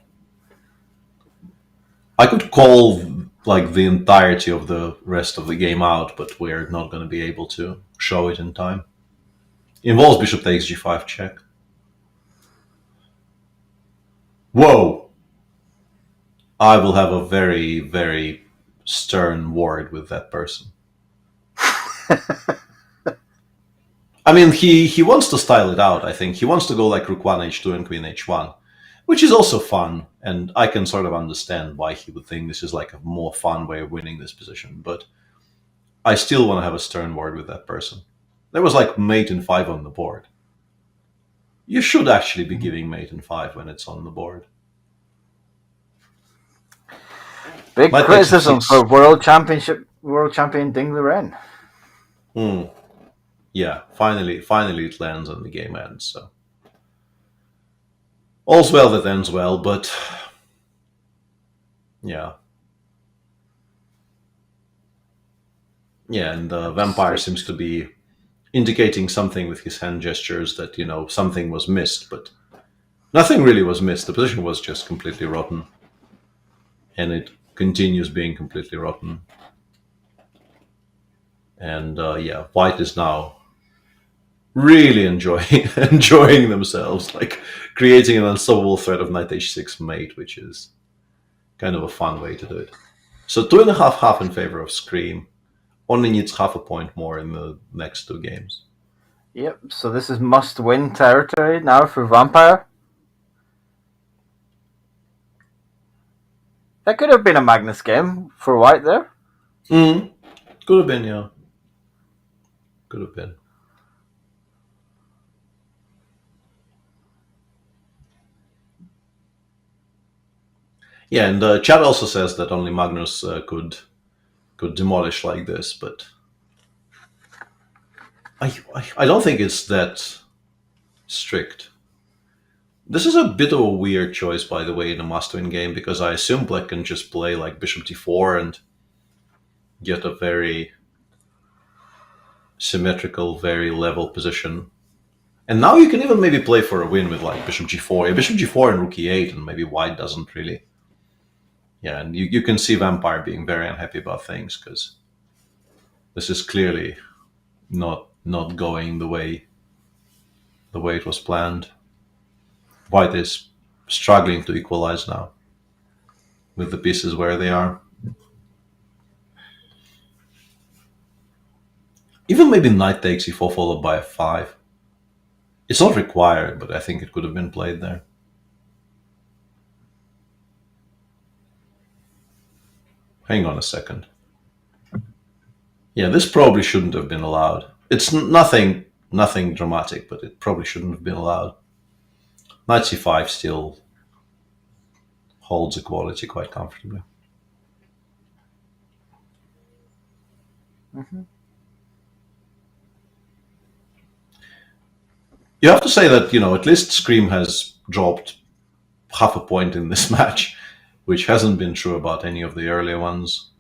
I could call like the entirety of the rest of the game out, but we're not going to be able to show it in time. Involves bishop takes g5 check. Whoa! I will have a very, very stern word with that person. I mean, he wants to style it out, I think. He wants to go like rook 1, h2 and queen h1, which is also fun, and I can sort of understand why he would think this is like a more fun way of winning this position, but I still want to have a stern word with that person. There was like mate in 5 on the board. You should actually be giving mate in 5 when it's on the board. Big criticism for world champion Ding Liren. Yeah, finally it lands and the game ends. So all's well that ends well, but yeah. Yeah, and the vampire seems to be indicating something with his hand gestures that, you know, something was missed, but nothing really was missed. The position was just completely rotten. And it continues being completely rotten. And yeah, white is now really enjoying themselves, like creating an unsolvable threat of knight h6 mate, which is kind of a fun way to do it. So 2.5 in favor of Scream. Only needs half a point more in the next 2 games. Yep, so this is must-win territory now for Vampire. That could have been a Magnus game for white there. Could have been, yeah. Could have been. Yeah, and Chad also says that only Magnus could demolish like this, but I don't think it's that strict. This is a bit of a weird choice, by the way, in a must-win game, because I assume black can just play like bishop d4 and get a very symmetrical, very level position. And now you can even maybe play for a win with like bishop g4. Bishop g4 and rook e8, and maybe white doesn't really... Yeah, and you can see Vampire being very unhappy about things, because this is clearly not going the way it was planned. White is struggling to equalize now with the pieces where they are. Even maybe knight takes e4 followed by f5. It's not required, but I think it could have been played there. Hang on a second. Yeah, this probably shouldn't have been allowed. It's nothing dramatic, but it probably shouldn't have been allowed. Knight c5 still holds equality quite comfortably. You have to say that, you know, at least Scream has dropped half a point in this match, which hasn't been true about any of the earlier ones.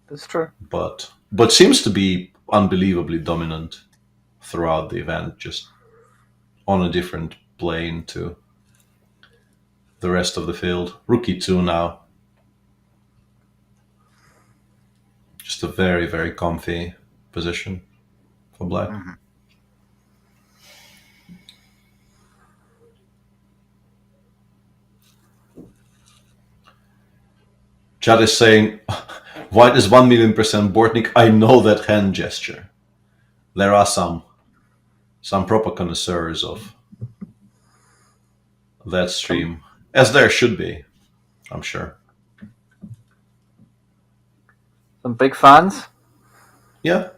That's true. But seems to be unbelievably dominant throughout the event, just on a different plane to the rest of the field. Rook e2 now. Just a very, very comfy position for black. Mm-hmm. Chad is saying, white is 1,000,000% Bortnik. I know that hand gesture. There are some proper connoisseurs of that stream, as there should be, I'm sure. Some big fans? Yeah.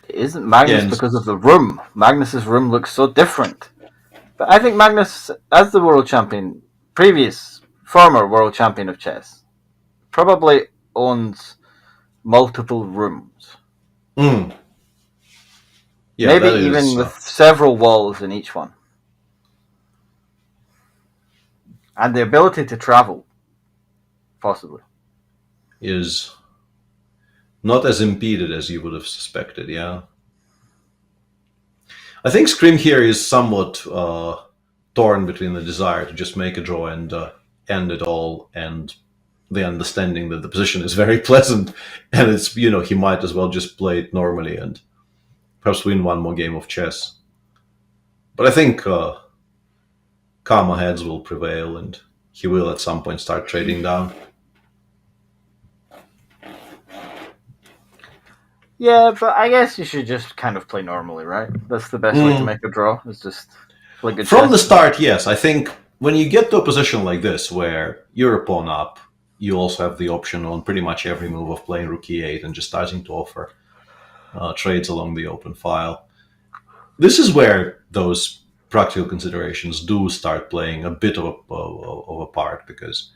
It isn't Magnus because of the room. Magnus's room looks so different. But I think Magnus, as the world champion, former world champion of chess, probably owns multiple rooms. Mm. Yeah, maybe even with several walls in each one. And the ability to travel, possibly. Is not as impeded as you would have suspected, yeah. I think Scream here is somewhat torn between the desire to just make a draw and end it all, and the understanding that the position is very pleasant, and it's, he might as well just play it normally and perhaps win one more game of chess. But I think calmer heads will prevail, and he will at some point start trading down. Yeah, but I guess you should just kind of play normally, right? That's the best way to make a draw, is just play good From chess. the start, yes. I think when you get to a position like this, where you're a pawn up, you also have the option on pretty much every move of playing rook e8 and just starting to offer trades along the open file. This is where those practical considerations do start playing a bit of a part, because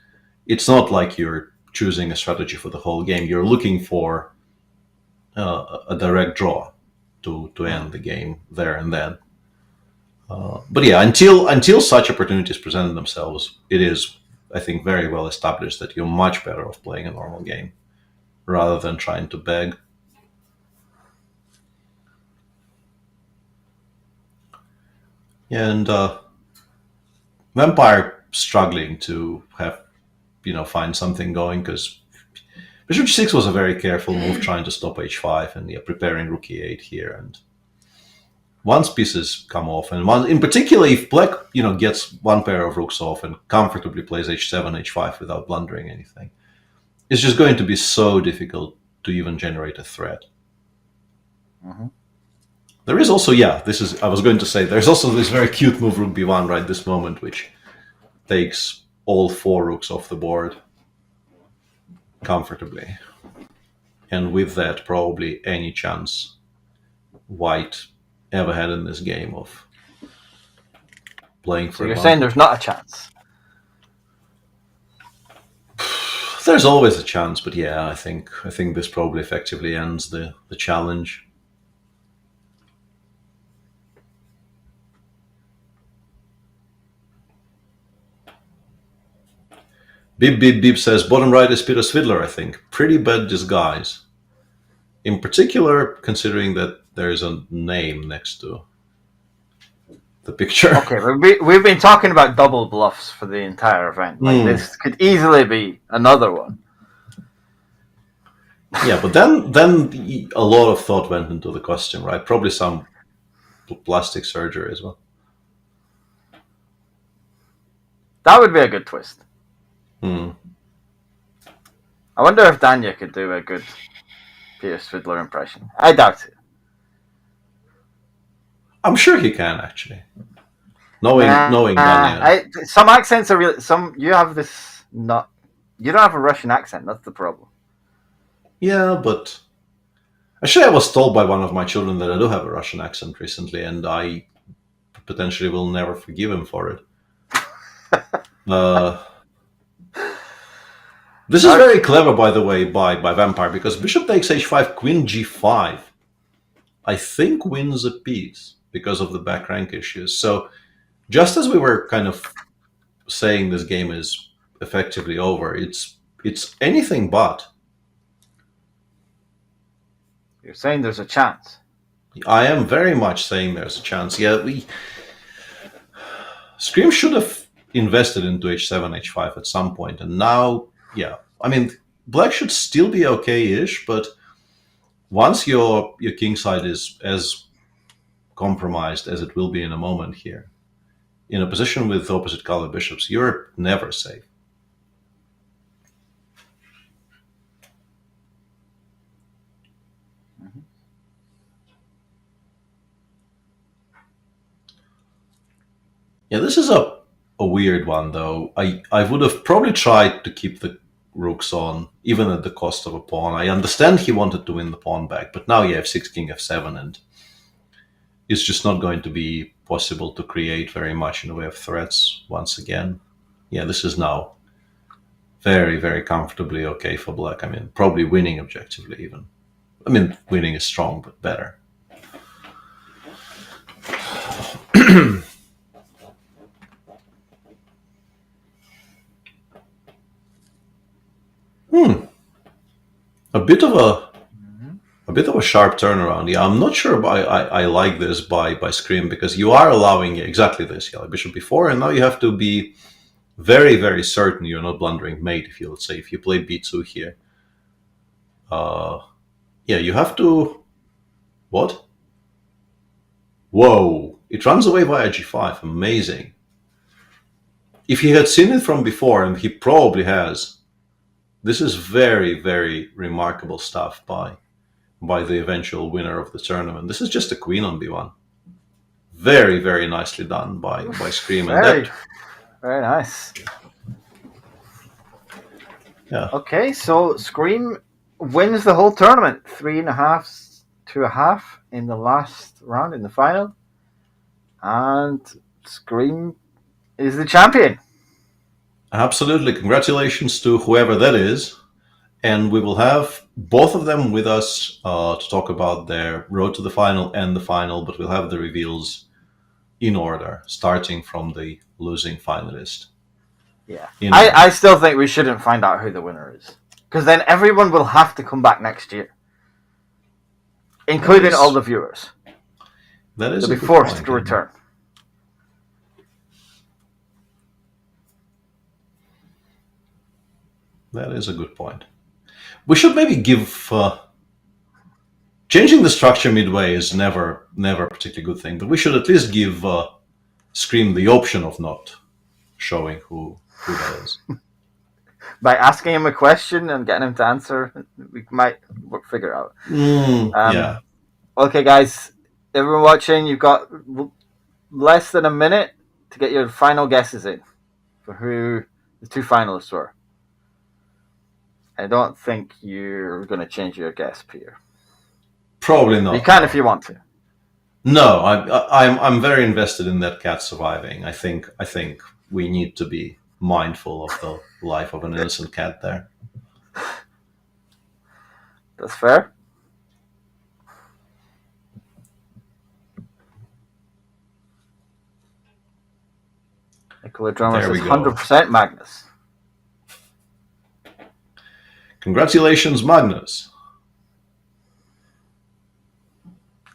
it's not like you're choosing a strategy for the whole game. You're looking for a direct draw to end the game there and then. But yeah, until such opportunities present themselves, it is, I think, very well established that you're much better off playing a normal game rather than trying to beg. And Vampire struggling to find something going, because Bishop g6 was a very careful move, trying to stop h5 and preparing rook e8 here. And once pieces come off, and in particular if black gets one pair of rooks off and comfortably plays h7, h5 without blundering anything, it's just going to be so difficult to even generate a threat. Mm-hmm. There is also, I was going to say, there's also this very cute move, rook b1, right this moment, which takes all four rooks off the board comfortably. And with that, probably any chance white ever had in this game of playing for. So you're saying there's not a chance? There's always a chance, but yeah, I think this probably effectively ends the challenge. Bib Bib Bib says, bottom right is Peter Svidler, I think. Pretty bad disguise. In particular, considering that there is a name next to the picture. Okay, we've been talking about double bluffs for the entire event. This could easily be another one. Yeah, but then a lot of thought went into the question, right? Probably some plastic surgery as well. That would be a good twist. I wonder if Danya could do a good Peter Svidler impression. I doubt it. I'm sure he can, actually. Knowing Danya. Some accents are really you have this you don't have a Russian accent. That's the problem. Yeah, but actually, I was told by one of my children that I do have a Russian accent recently, and I potentially will never forgive him for it. This is very clever, by the way, by Vampire, because bishop takes h5, queen g5, I think wins a piece because of the back rank issues. So just as we were kind of saying this game is effectively over, it's anything but. You're saying there's a chance? I am very much saying there's a chance. Yeah, Scream should have invested into h7, h5 at some point, and now, yeah, I mean, black should still be okay-ish, but once your king side is as compromised as it will be in a moment here, in a position with opposite color bishops, you're never safe. Yeah, this is a weird one, though. I would have probably tried to keep the rooks on, even at the cost of a pawn. I understand he wanted to win the pawn back, but now you have 6 king f7, and it's just not going to be possible to create very much in the way of threats once again. Yeah, this is now very, very comfortably okay for black. I mean, probably winning objectively even. I mean, winning is strong, but better. A bit of a sharp turnaround. Yeah, I'm not sure I like this by Scream, because you are allowing exactly this. Yeah, like bishop b4, and now you have to be very, very certain you're not blundering mate. If you, let's say, if you play b2 here, yeah, you have to. What? Whoa! It runs away via g5. Amazing. If he had seen it from before, and he probably has, this is very, very remarkable stuff by the eventual winner of the tournament. This is just a queen on b1. Very, very nicely done by Scream. Very, very nice. Yeah. Okay, so Scream wins the whole tournament. 3.5 to 1/2 in the last round in the final. And Scream is the champion. Absolutely. Congratulations to whoever that is. And we will have both of them with us to talk about their road to the final and the final, but we'll have the reveals in order, starting from the losing finalist. Yeah. I still think we shouldn't find out who the winner is, because then everyone will have to come back next year, including all the viewers. That is They'll be forced to return. That is a good point. We should maybe give... changing the structure midway is never a particularly good thing, but we should at least give Scream the option of not showing who that is. By asking him a question and getting him to answer, we might figure it out. Yeah. Okay, guys, everyone watching, you've got less than a minute to get your final guesses in for who the two finalists were. I don't think you're going to change your guess, Peter. Probably not. You can if you want to. No, I'm very invested in that cat surviving. I think we need to be mindful of the life of an innocent cat there. That's fair. Equilidroma There we says go. 100% Magnus. Congratulations, Magnus.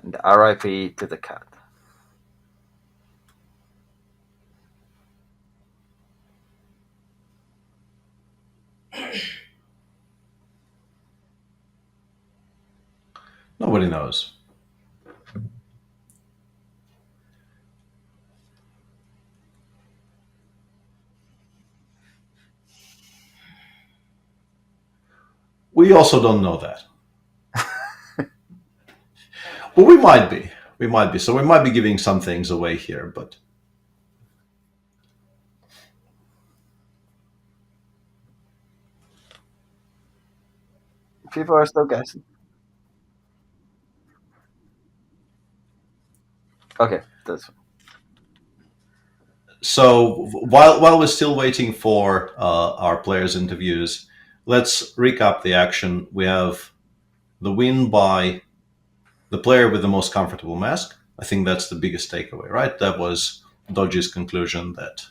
And RIP to the cat. Nobody knows. We also don't know that. Well, we might be. So we might be giving some things away here, but... People are still guessing. Okay, that's fine. So while we're still waiting for our players' interviews, let's recap the action. We have the win by the player with the most comfortable mask. I think that's the biggest takeaway, right? That was Dodgy's conclusion that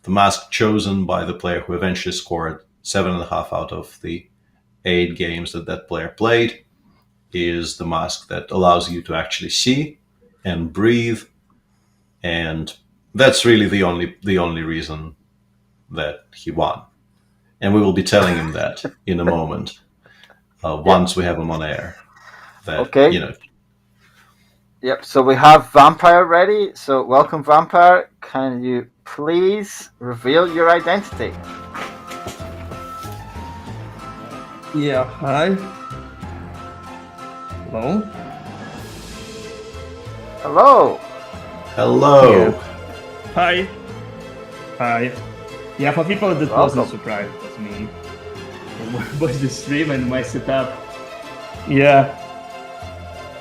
the mask chosen by the player who eventually scored 7.5 out of the 8 games that player played is the mask that allows you to actually see and breathe, and that's really the only reason that he won, and we will be telling him that in a moment once we have him on air. That, Okay. you know. Yep. So we have Vampire ready. So welcome, Vampire. Can you please reveal your identity? Yeah, hi. Hello? Hello. Hello. Yeah. Hi. Hi. Yeah, for people that wasn't surprised, it was me. It was the stream and my setup. Yeah.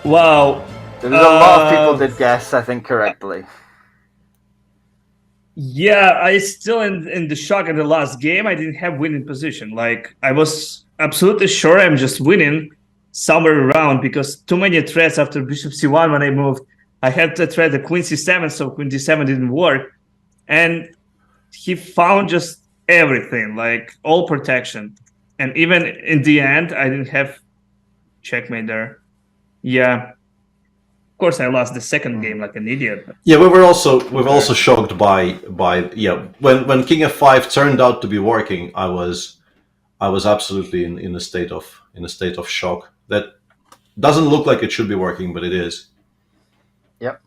Wow. There was a lot of people did guess, I think, correctly. Yeah, I still in the shock at the last game. I didn't have winning position. Like I was absolutely sure I'm just winning somewhere around because too many threats after Bishop C1 when I moved. I had to threat the Queen C7, so Queen D7 didn't work. And he found just everything, like all protection. And even in the end, I didn't have checkmate there. Yeah. Of course, I lost the second game like an idiot. Yeah, we're also shocked by when King F5 turned out to be working. I was absolutely in a state of shock. That doesn't look like it should be working, but it is. Yep.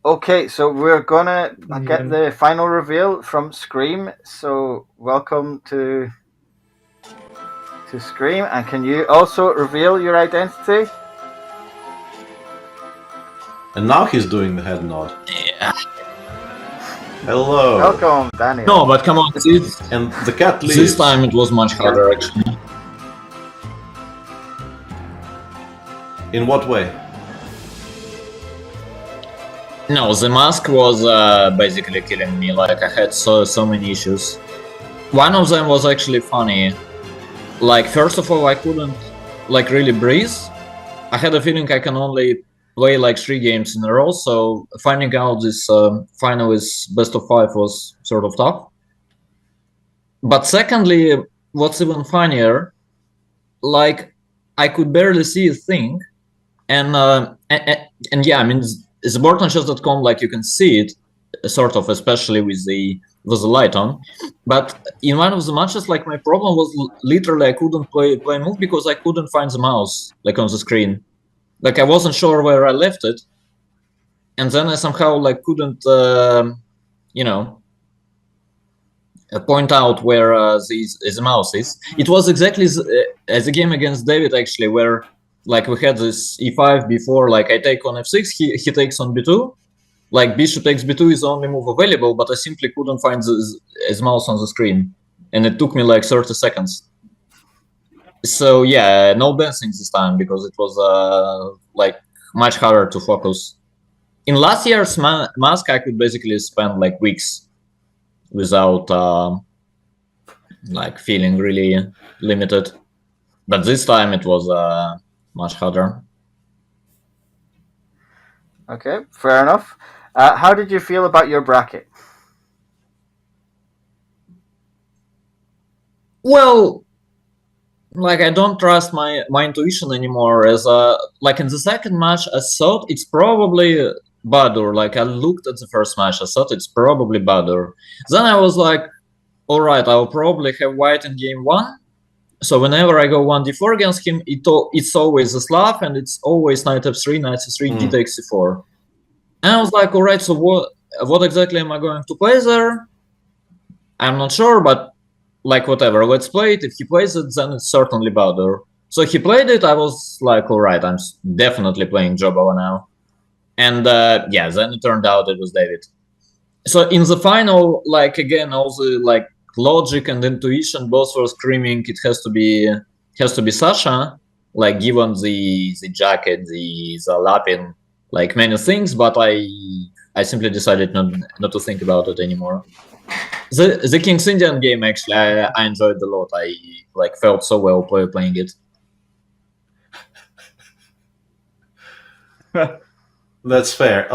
Okay, so we're gonna get the final reveal from Scream. So welcome to Scream, and can you also reveal your identity? And now he's doing the head nod. Yeah. Hello. Welcome, Daniel. No, but come on, and the cat leaves. This time it was much harder, actually. In what way? No, the mask was basically killing me. Like I had so many issues. One of them was actually funny. Like first of all, I couldn't like really breathe. I had a feeling I can only play like 3 games in a row, so finding out this final is best of 5 was sort of tough. But secondly, what's even funnier, like I could barely see a thing, and yeah, I mean it's boardonchess.com, like you can see it, sort of, especially with the light on. But in one of the matches, like my problem was literally I couldn't play move because I couldn't find the mouse like on the screen. Like I wasn't sure where I left it, and then I somehow like couldn't, you know, point out where the mouse is. It was exactly as a game against David actually, where like we had this e5 before, like I take on f6, he takes on b2, like bishop takes b2 is the only move available, but I simply couldn't find his mouse on the screen, and it took me like 30 seconds. So yeah, no dancing this time because it was like much harder to focus. In last year's mask, I could basically spend like weeks without like feeling really limited, but this time it was much harder. Okay, fair enough. How did you feel about your bracket? Well, like I don't trust my intuition anymore. As like in the second match, I thought it's probably Badur. Like I looked at the first match, I thought it's probably Badur. Then I was like, all right, I'll probably have white in game 1. So whenever I go 1d4 against him, it's always a Slav, and it's always knight f3, knight c3, d takes c4. And I was like, all right, so what exactly am I going to play there? I'm not sure, but like whatever, let's play it. If he plays it, then it's certainly Badur. So he played it, I was like, all right, I'm definitely playing Jobava now. And yeah, then it turned out it was David. So in the final, like again, all the like logic and intuition both were screaming it has to be Sasha, like given the jacket, the Lapin, like many things, but I simply decided not to think about it anymore. The King's Indian game, actually, I enjoyed a lot. I like felt so well playing it. That's fair.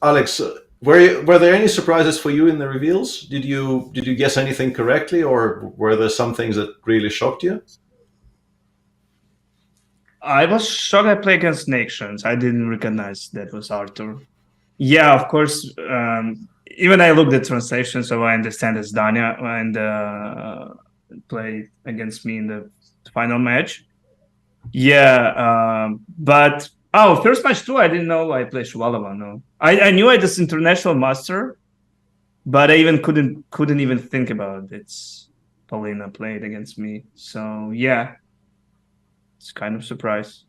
Alex, were there any surprises for you in the reveals? Did you guess anything correctly, or were there some things that really shocked you? I was shocked I played against Nations. I didn't recognize that was Arthur. Yeah, of course. even I looked at translation, so I understand it's Danya and played against me in the final match. Yeah, but first match too. I didn't know I played Shuvalova. No, I knew I was international master, but I even couldn't even think about it. It's Paulina played against me, so yeah, it's kind of surprise.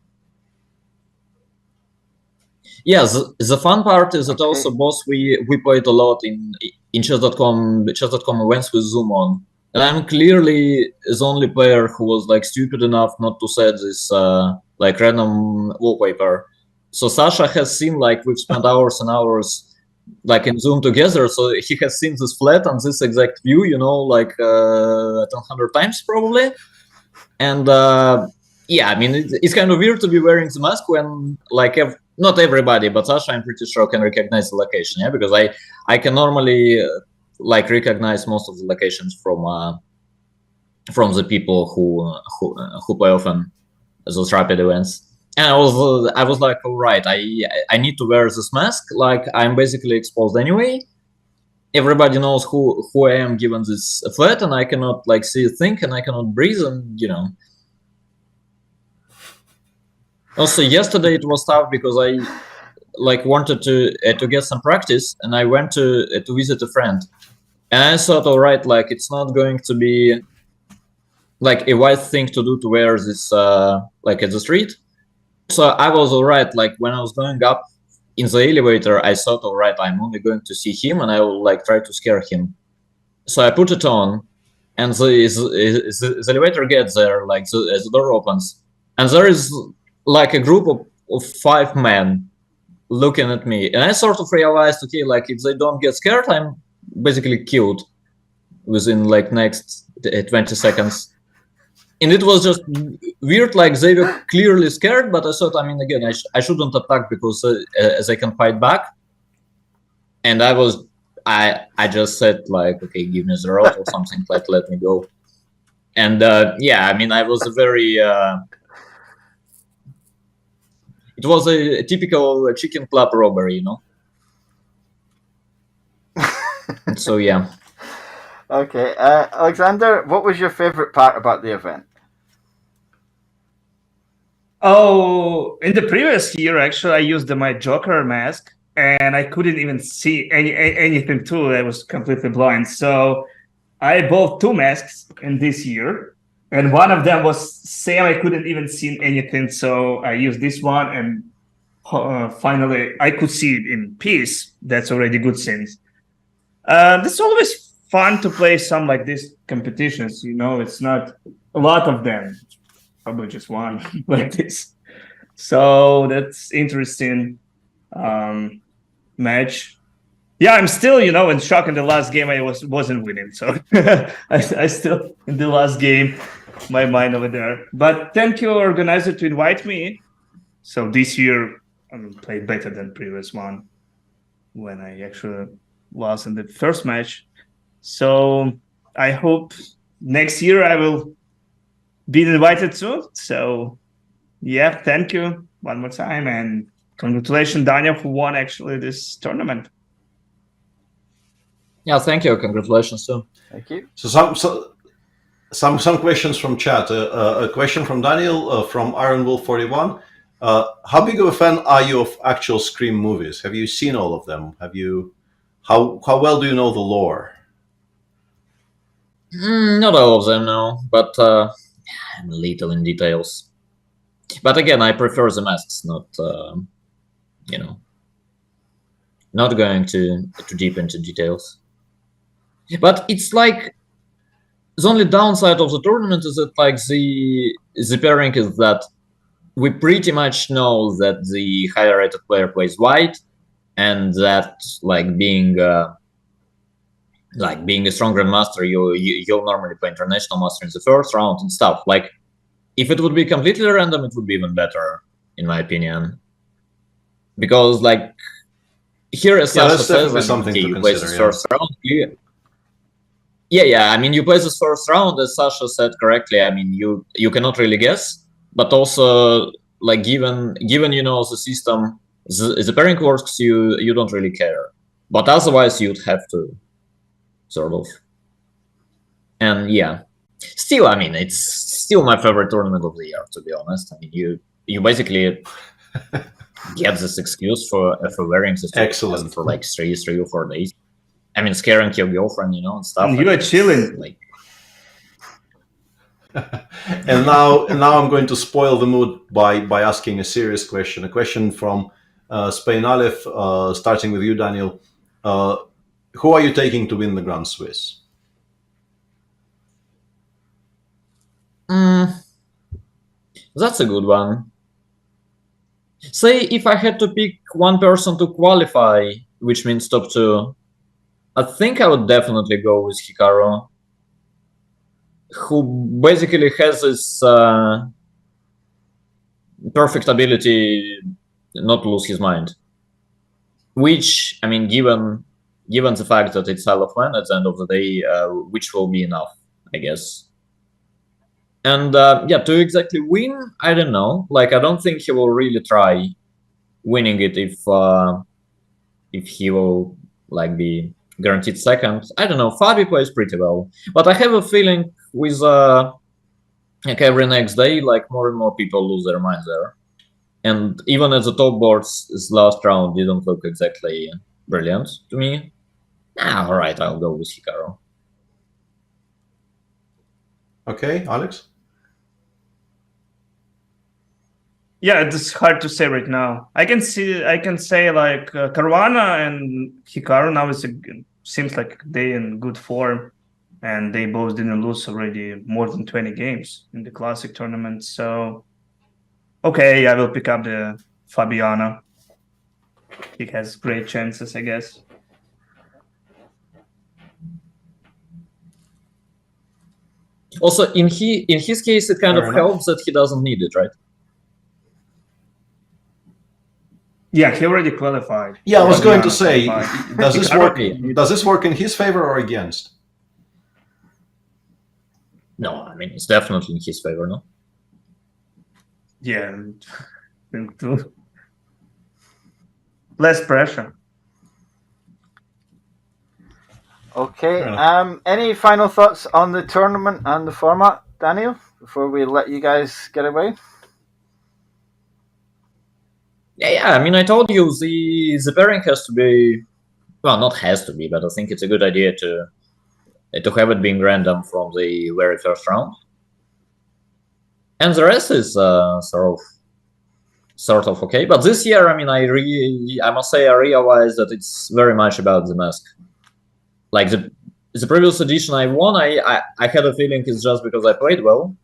Yeah, the fun part is that also both we played a lot in chess.com events with Zoom on. And I'm clearly the only player who was like stupid enough not to set this like random wallpaper. So Sasha has seen like we've spent hours and hours like in Zoom together, so he has seen this flat and this exact view, you know, like 100 times probably. And yeah, I mean, it's kind of weird to be wearing the mask when like not everybody, but Sasha, I'm pretty sure, can recognize the location, yeah, because I can normally like recognize most of the locations from the people who play often those rapid events. And I was like, all right, I need to wear this mask, like I'm basically exposed anyway. Everybody knows who I am given this flat, and I cannot like see a thing, and I cannot breathe, and you know. Also, yesterday it was tough because I like wanted to get some practice, and I went to visit a friend, and I thought, all right, like it's not going to be like a wise thing to do to wear this like at the street. So I was all right. Like when I was going up in the elevator, I thought, all right, I'm only going to see him, and I will like try to scare him. So I put it on, and the elevator gets there, like as the door opens, and there is like a group of 5 men looking at me, and I sort of realized, okay, like if they don't get scared, I'm basically killed within like next 20 seconds. And it was just weird, like they were clearly scared, but I thought, I mean, again, I shouldn't attack because as I can fight back. And I just said like, okay, give me the rope or something, like let me go. And yeah, I mean, I was a very it was a typical chicken club robbery, you know. So yeah. Okay, Alexander, what was your favorite part about the event? Oh, in the previous year, actually, I used my Joker mask, and I couldn't even see anything too. I was completely blind. So I bought 2 masks in this year, and one of them was same. I couldn't even see anything, so I used this one, and finally I could see it in peace. That's already good things. It's always fun to play some like these competitions. You know, it's not a lot of them. Probably just one like this. So that's interesting match. Yeah, I'm still, you know, in shock. In the last game, I wasn't winning, so I still in the last game, my mind over there. But thank you, organizer, to invite me. So this year I played better than previous one when I actually lost in the first match. So I hope next year I will be invited soon. So yeah, thank you one more time, and congratulations, Daniel, who won actually this tournament. Yeah, thank you. Congratulations too. Thank you. So some questions from chat. A question from Daniel from Iron Wolf 41. How big of a fan are you of actual Scream movies? Have you seen all of them? How well do you know the lore? Not all of them, no, but I'm a little in details. But again, I prefer the masks, not you know, not going too deep into details. But it's like the only downside of the tournament is that like the pairing is that we pretty much know that the higher rated player plays white, and that like being a strong grandmaster, you'll normally play international master in the first round and stuff. Like if it would be completely random, it would be even better, in my opinion. Because like here, as Sasha says, something to you consider, play this first round. Yeah. I mean, you play this first round, as Sasha said correctly. I mean, you cannot really guess, but also like given you know the system, the pairing works, you don't really care. But otherwise, you'd have to sort of. And yeah, still, I mean, it's still my favorite tournament of the year, to be honest. I mean, you basically get this excuse for wearing this Excellent for like 3 or 4 days. I mean, scaring your girlfriend, and stuff. You are chilling. Like, and now I'm going to spoil the mood by asking a serious question. A question from Spain Aleph, starting with you, Daniel. Who are you taking to win the Grand Swiss? That's a good one. Say if I had to pick one person to qualify, which means top 2, I think I would definitely go with Hikaru, who basically has this perfect ability not to lose his mind. Which, I mean, given the fact that it's Isle of Man at the end of the day, which will be enough, I guess. And yeah, to exactly win, I don't know. Like, I don't think he will really try winning it if he will like be guaranteed second. I don't know. Fabi plays pretty well, but I have a feeling with like every next day, like more and more people lose their minds there. And even at the top boards, this last round didn't look exactly brilliant to me. All right, I'll go with Hikaru. Okay, Alex? Yeah, it's hard to say right now. I can say like Caruana and Hikaru now seems like they in good form, and they both didn't lose already more than 20 games in the classic tournament. So, okay, I will pick up the Fabiano. He has great chances, I guess. Also, in his case, it kind of helps that he doesn't need it, right? Yeah, he already qualified. Yeah, I was going to say, does this work in his favor or against? No, I mean, it's definitely in his favor, no? Yeah. Less pressure. Okay. Any final thoughts on the tournament and the format, Daniel, before we let you guys get away? Yeah. I mean, I told you the pairing has to be, well, not has to be, but I think it's a good idea to have it being random from the very first round. And the rest is sort of okay. But this year, I mean, I must say, I realized that it's very much about the mask. Like the previous edition I won, I had a feeling it's just because I played well,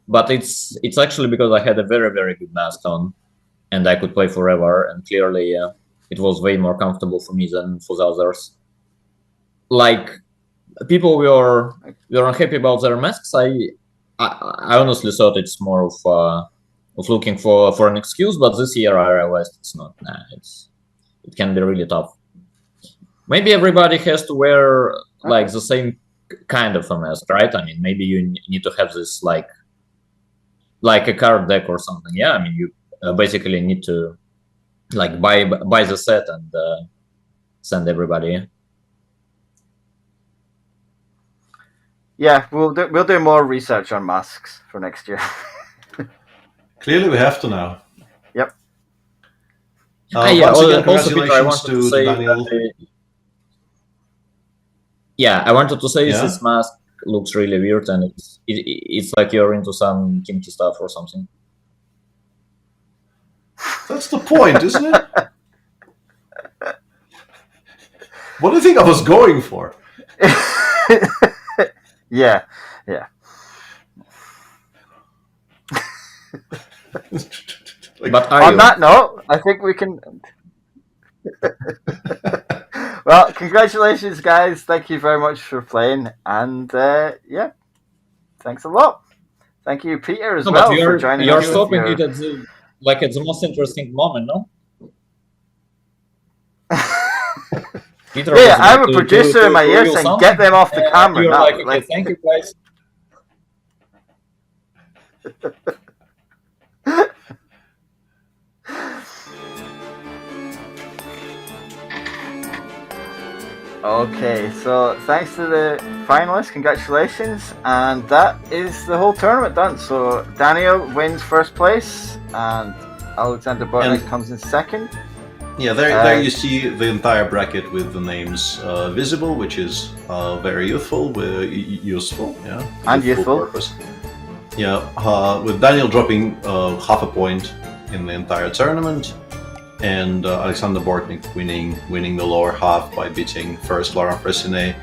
but it's actually because I had a very, very good mask on, and I could play forever. And clearly, it was way more comfortable for me than for the others. Like, people were unhappy about their masks. I honestly thought it's more of looking for an excuse, but this year I realized it's not. It can be really tough. Maybe everybody has to wear like the same kind of a mask, right? I mean, maybe you need to have this like a card deck or something. Yeah, I mean, you basically need to like buy the set and send everybody. Yeah, we'll do more research on masks for next year. Clearly, we have to now. Yep. Once again, congratulations to Daniel. Yeah, I wanted to say this mask looks really weird, and it's like you're into some kinky stuff or something. That's the point, isn't it? What do you think I was going for? Yeah. But on that note, I think we can. Well, congratulations, guys! Thank you very much for playing, and yeah, thanks a lot. Thank you, Peter, as well, for joining us. You're stopping it at the most interesting moment, no? Peter, yeah, I have a producer in my ear saying, "Get them off the camera." You're like, okay, thank you, guys. Okay, so thanks to the finalists, congratulations, and that is the whole tournament done. So Daniel wins first place, and Alexander Bortnick comes in second. Yeah, there you see the entire bracket with the names visible, which is very useful, yeah, and useful. Purpose. Yeah, with Daniel dropping half a point in the entire tournament, and Alexander Bortnick winning the lower half by beating first Laurent Fressinet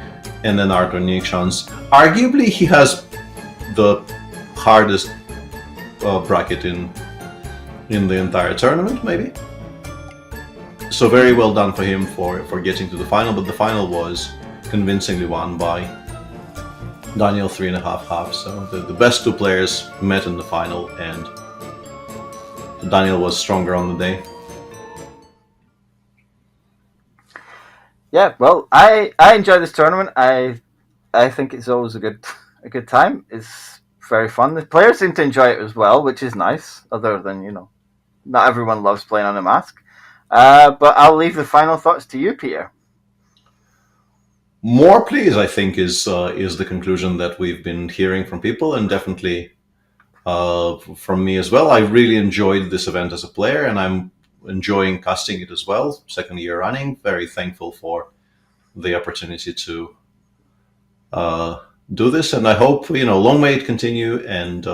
and then Arthur Nixons. Arguably, he has the hardest bracket in the entire tournament, maybe. So very well done for him for getting to the final, but the final was convincingly won by Daniel 3.5 halves. So the best two players met in the final, and Daniel was stronger on the day. Yeah, well, I enjoy this tournament. I think it's always a good time. It's very fun. The players seem to enjoy it as well, which is nice. Other than not everyone loves playing on a mask. But I'll leave the final thoughts to you, Peter. More please, I think, is the conclusion that we've been hearing from people, and definitely from me as well. I really enjoyed this event as a player, and I'm enjoying casting it as well. Second year running. Very thankful for the opportunity to do this, and I hope long may it continue. And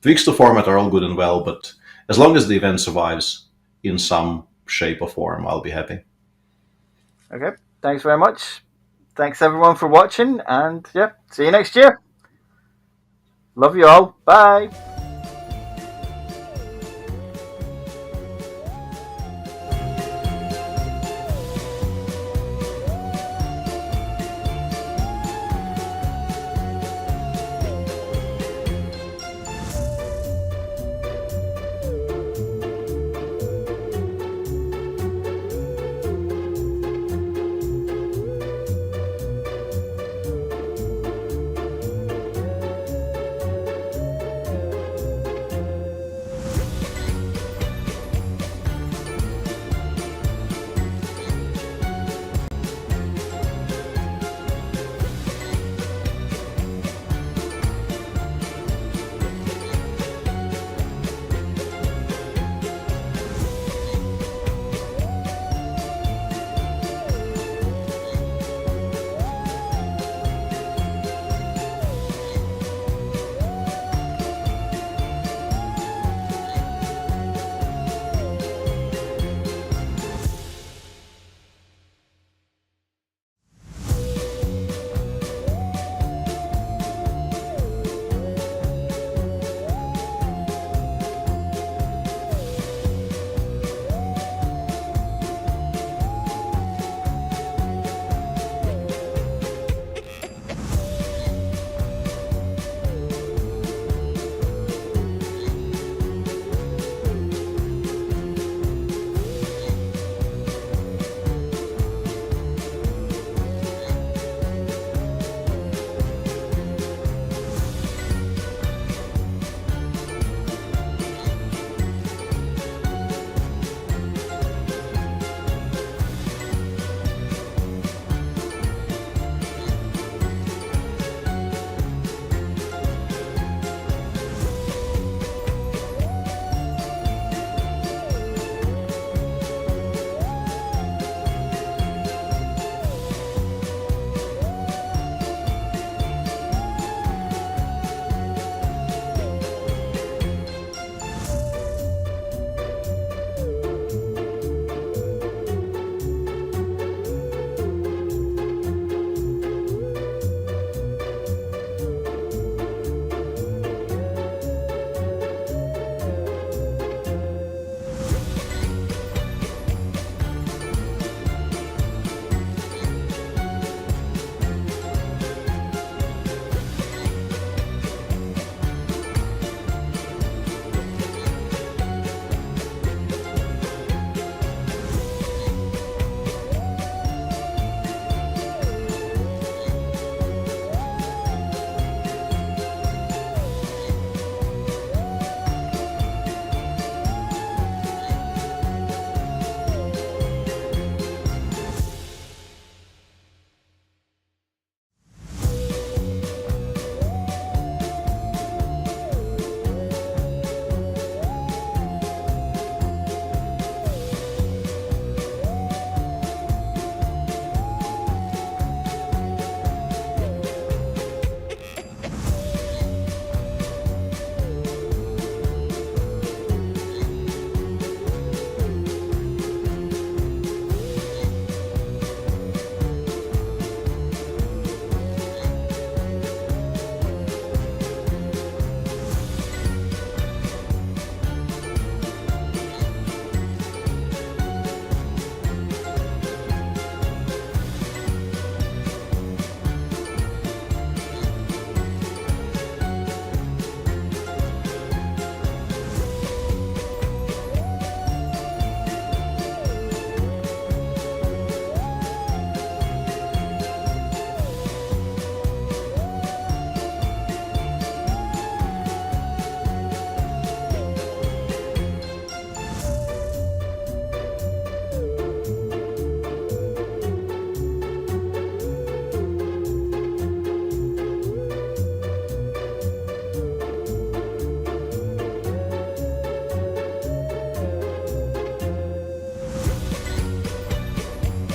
tweaks to format are all good and well, but as long as the event survives in some shape or form, I'll be happy. Okay, thanks very much. Thanks everyone for watching, and yeah, see you next year. Love you all. Bye.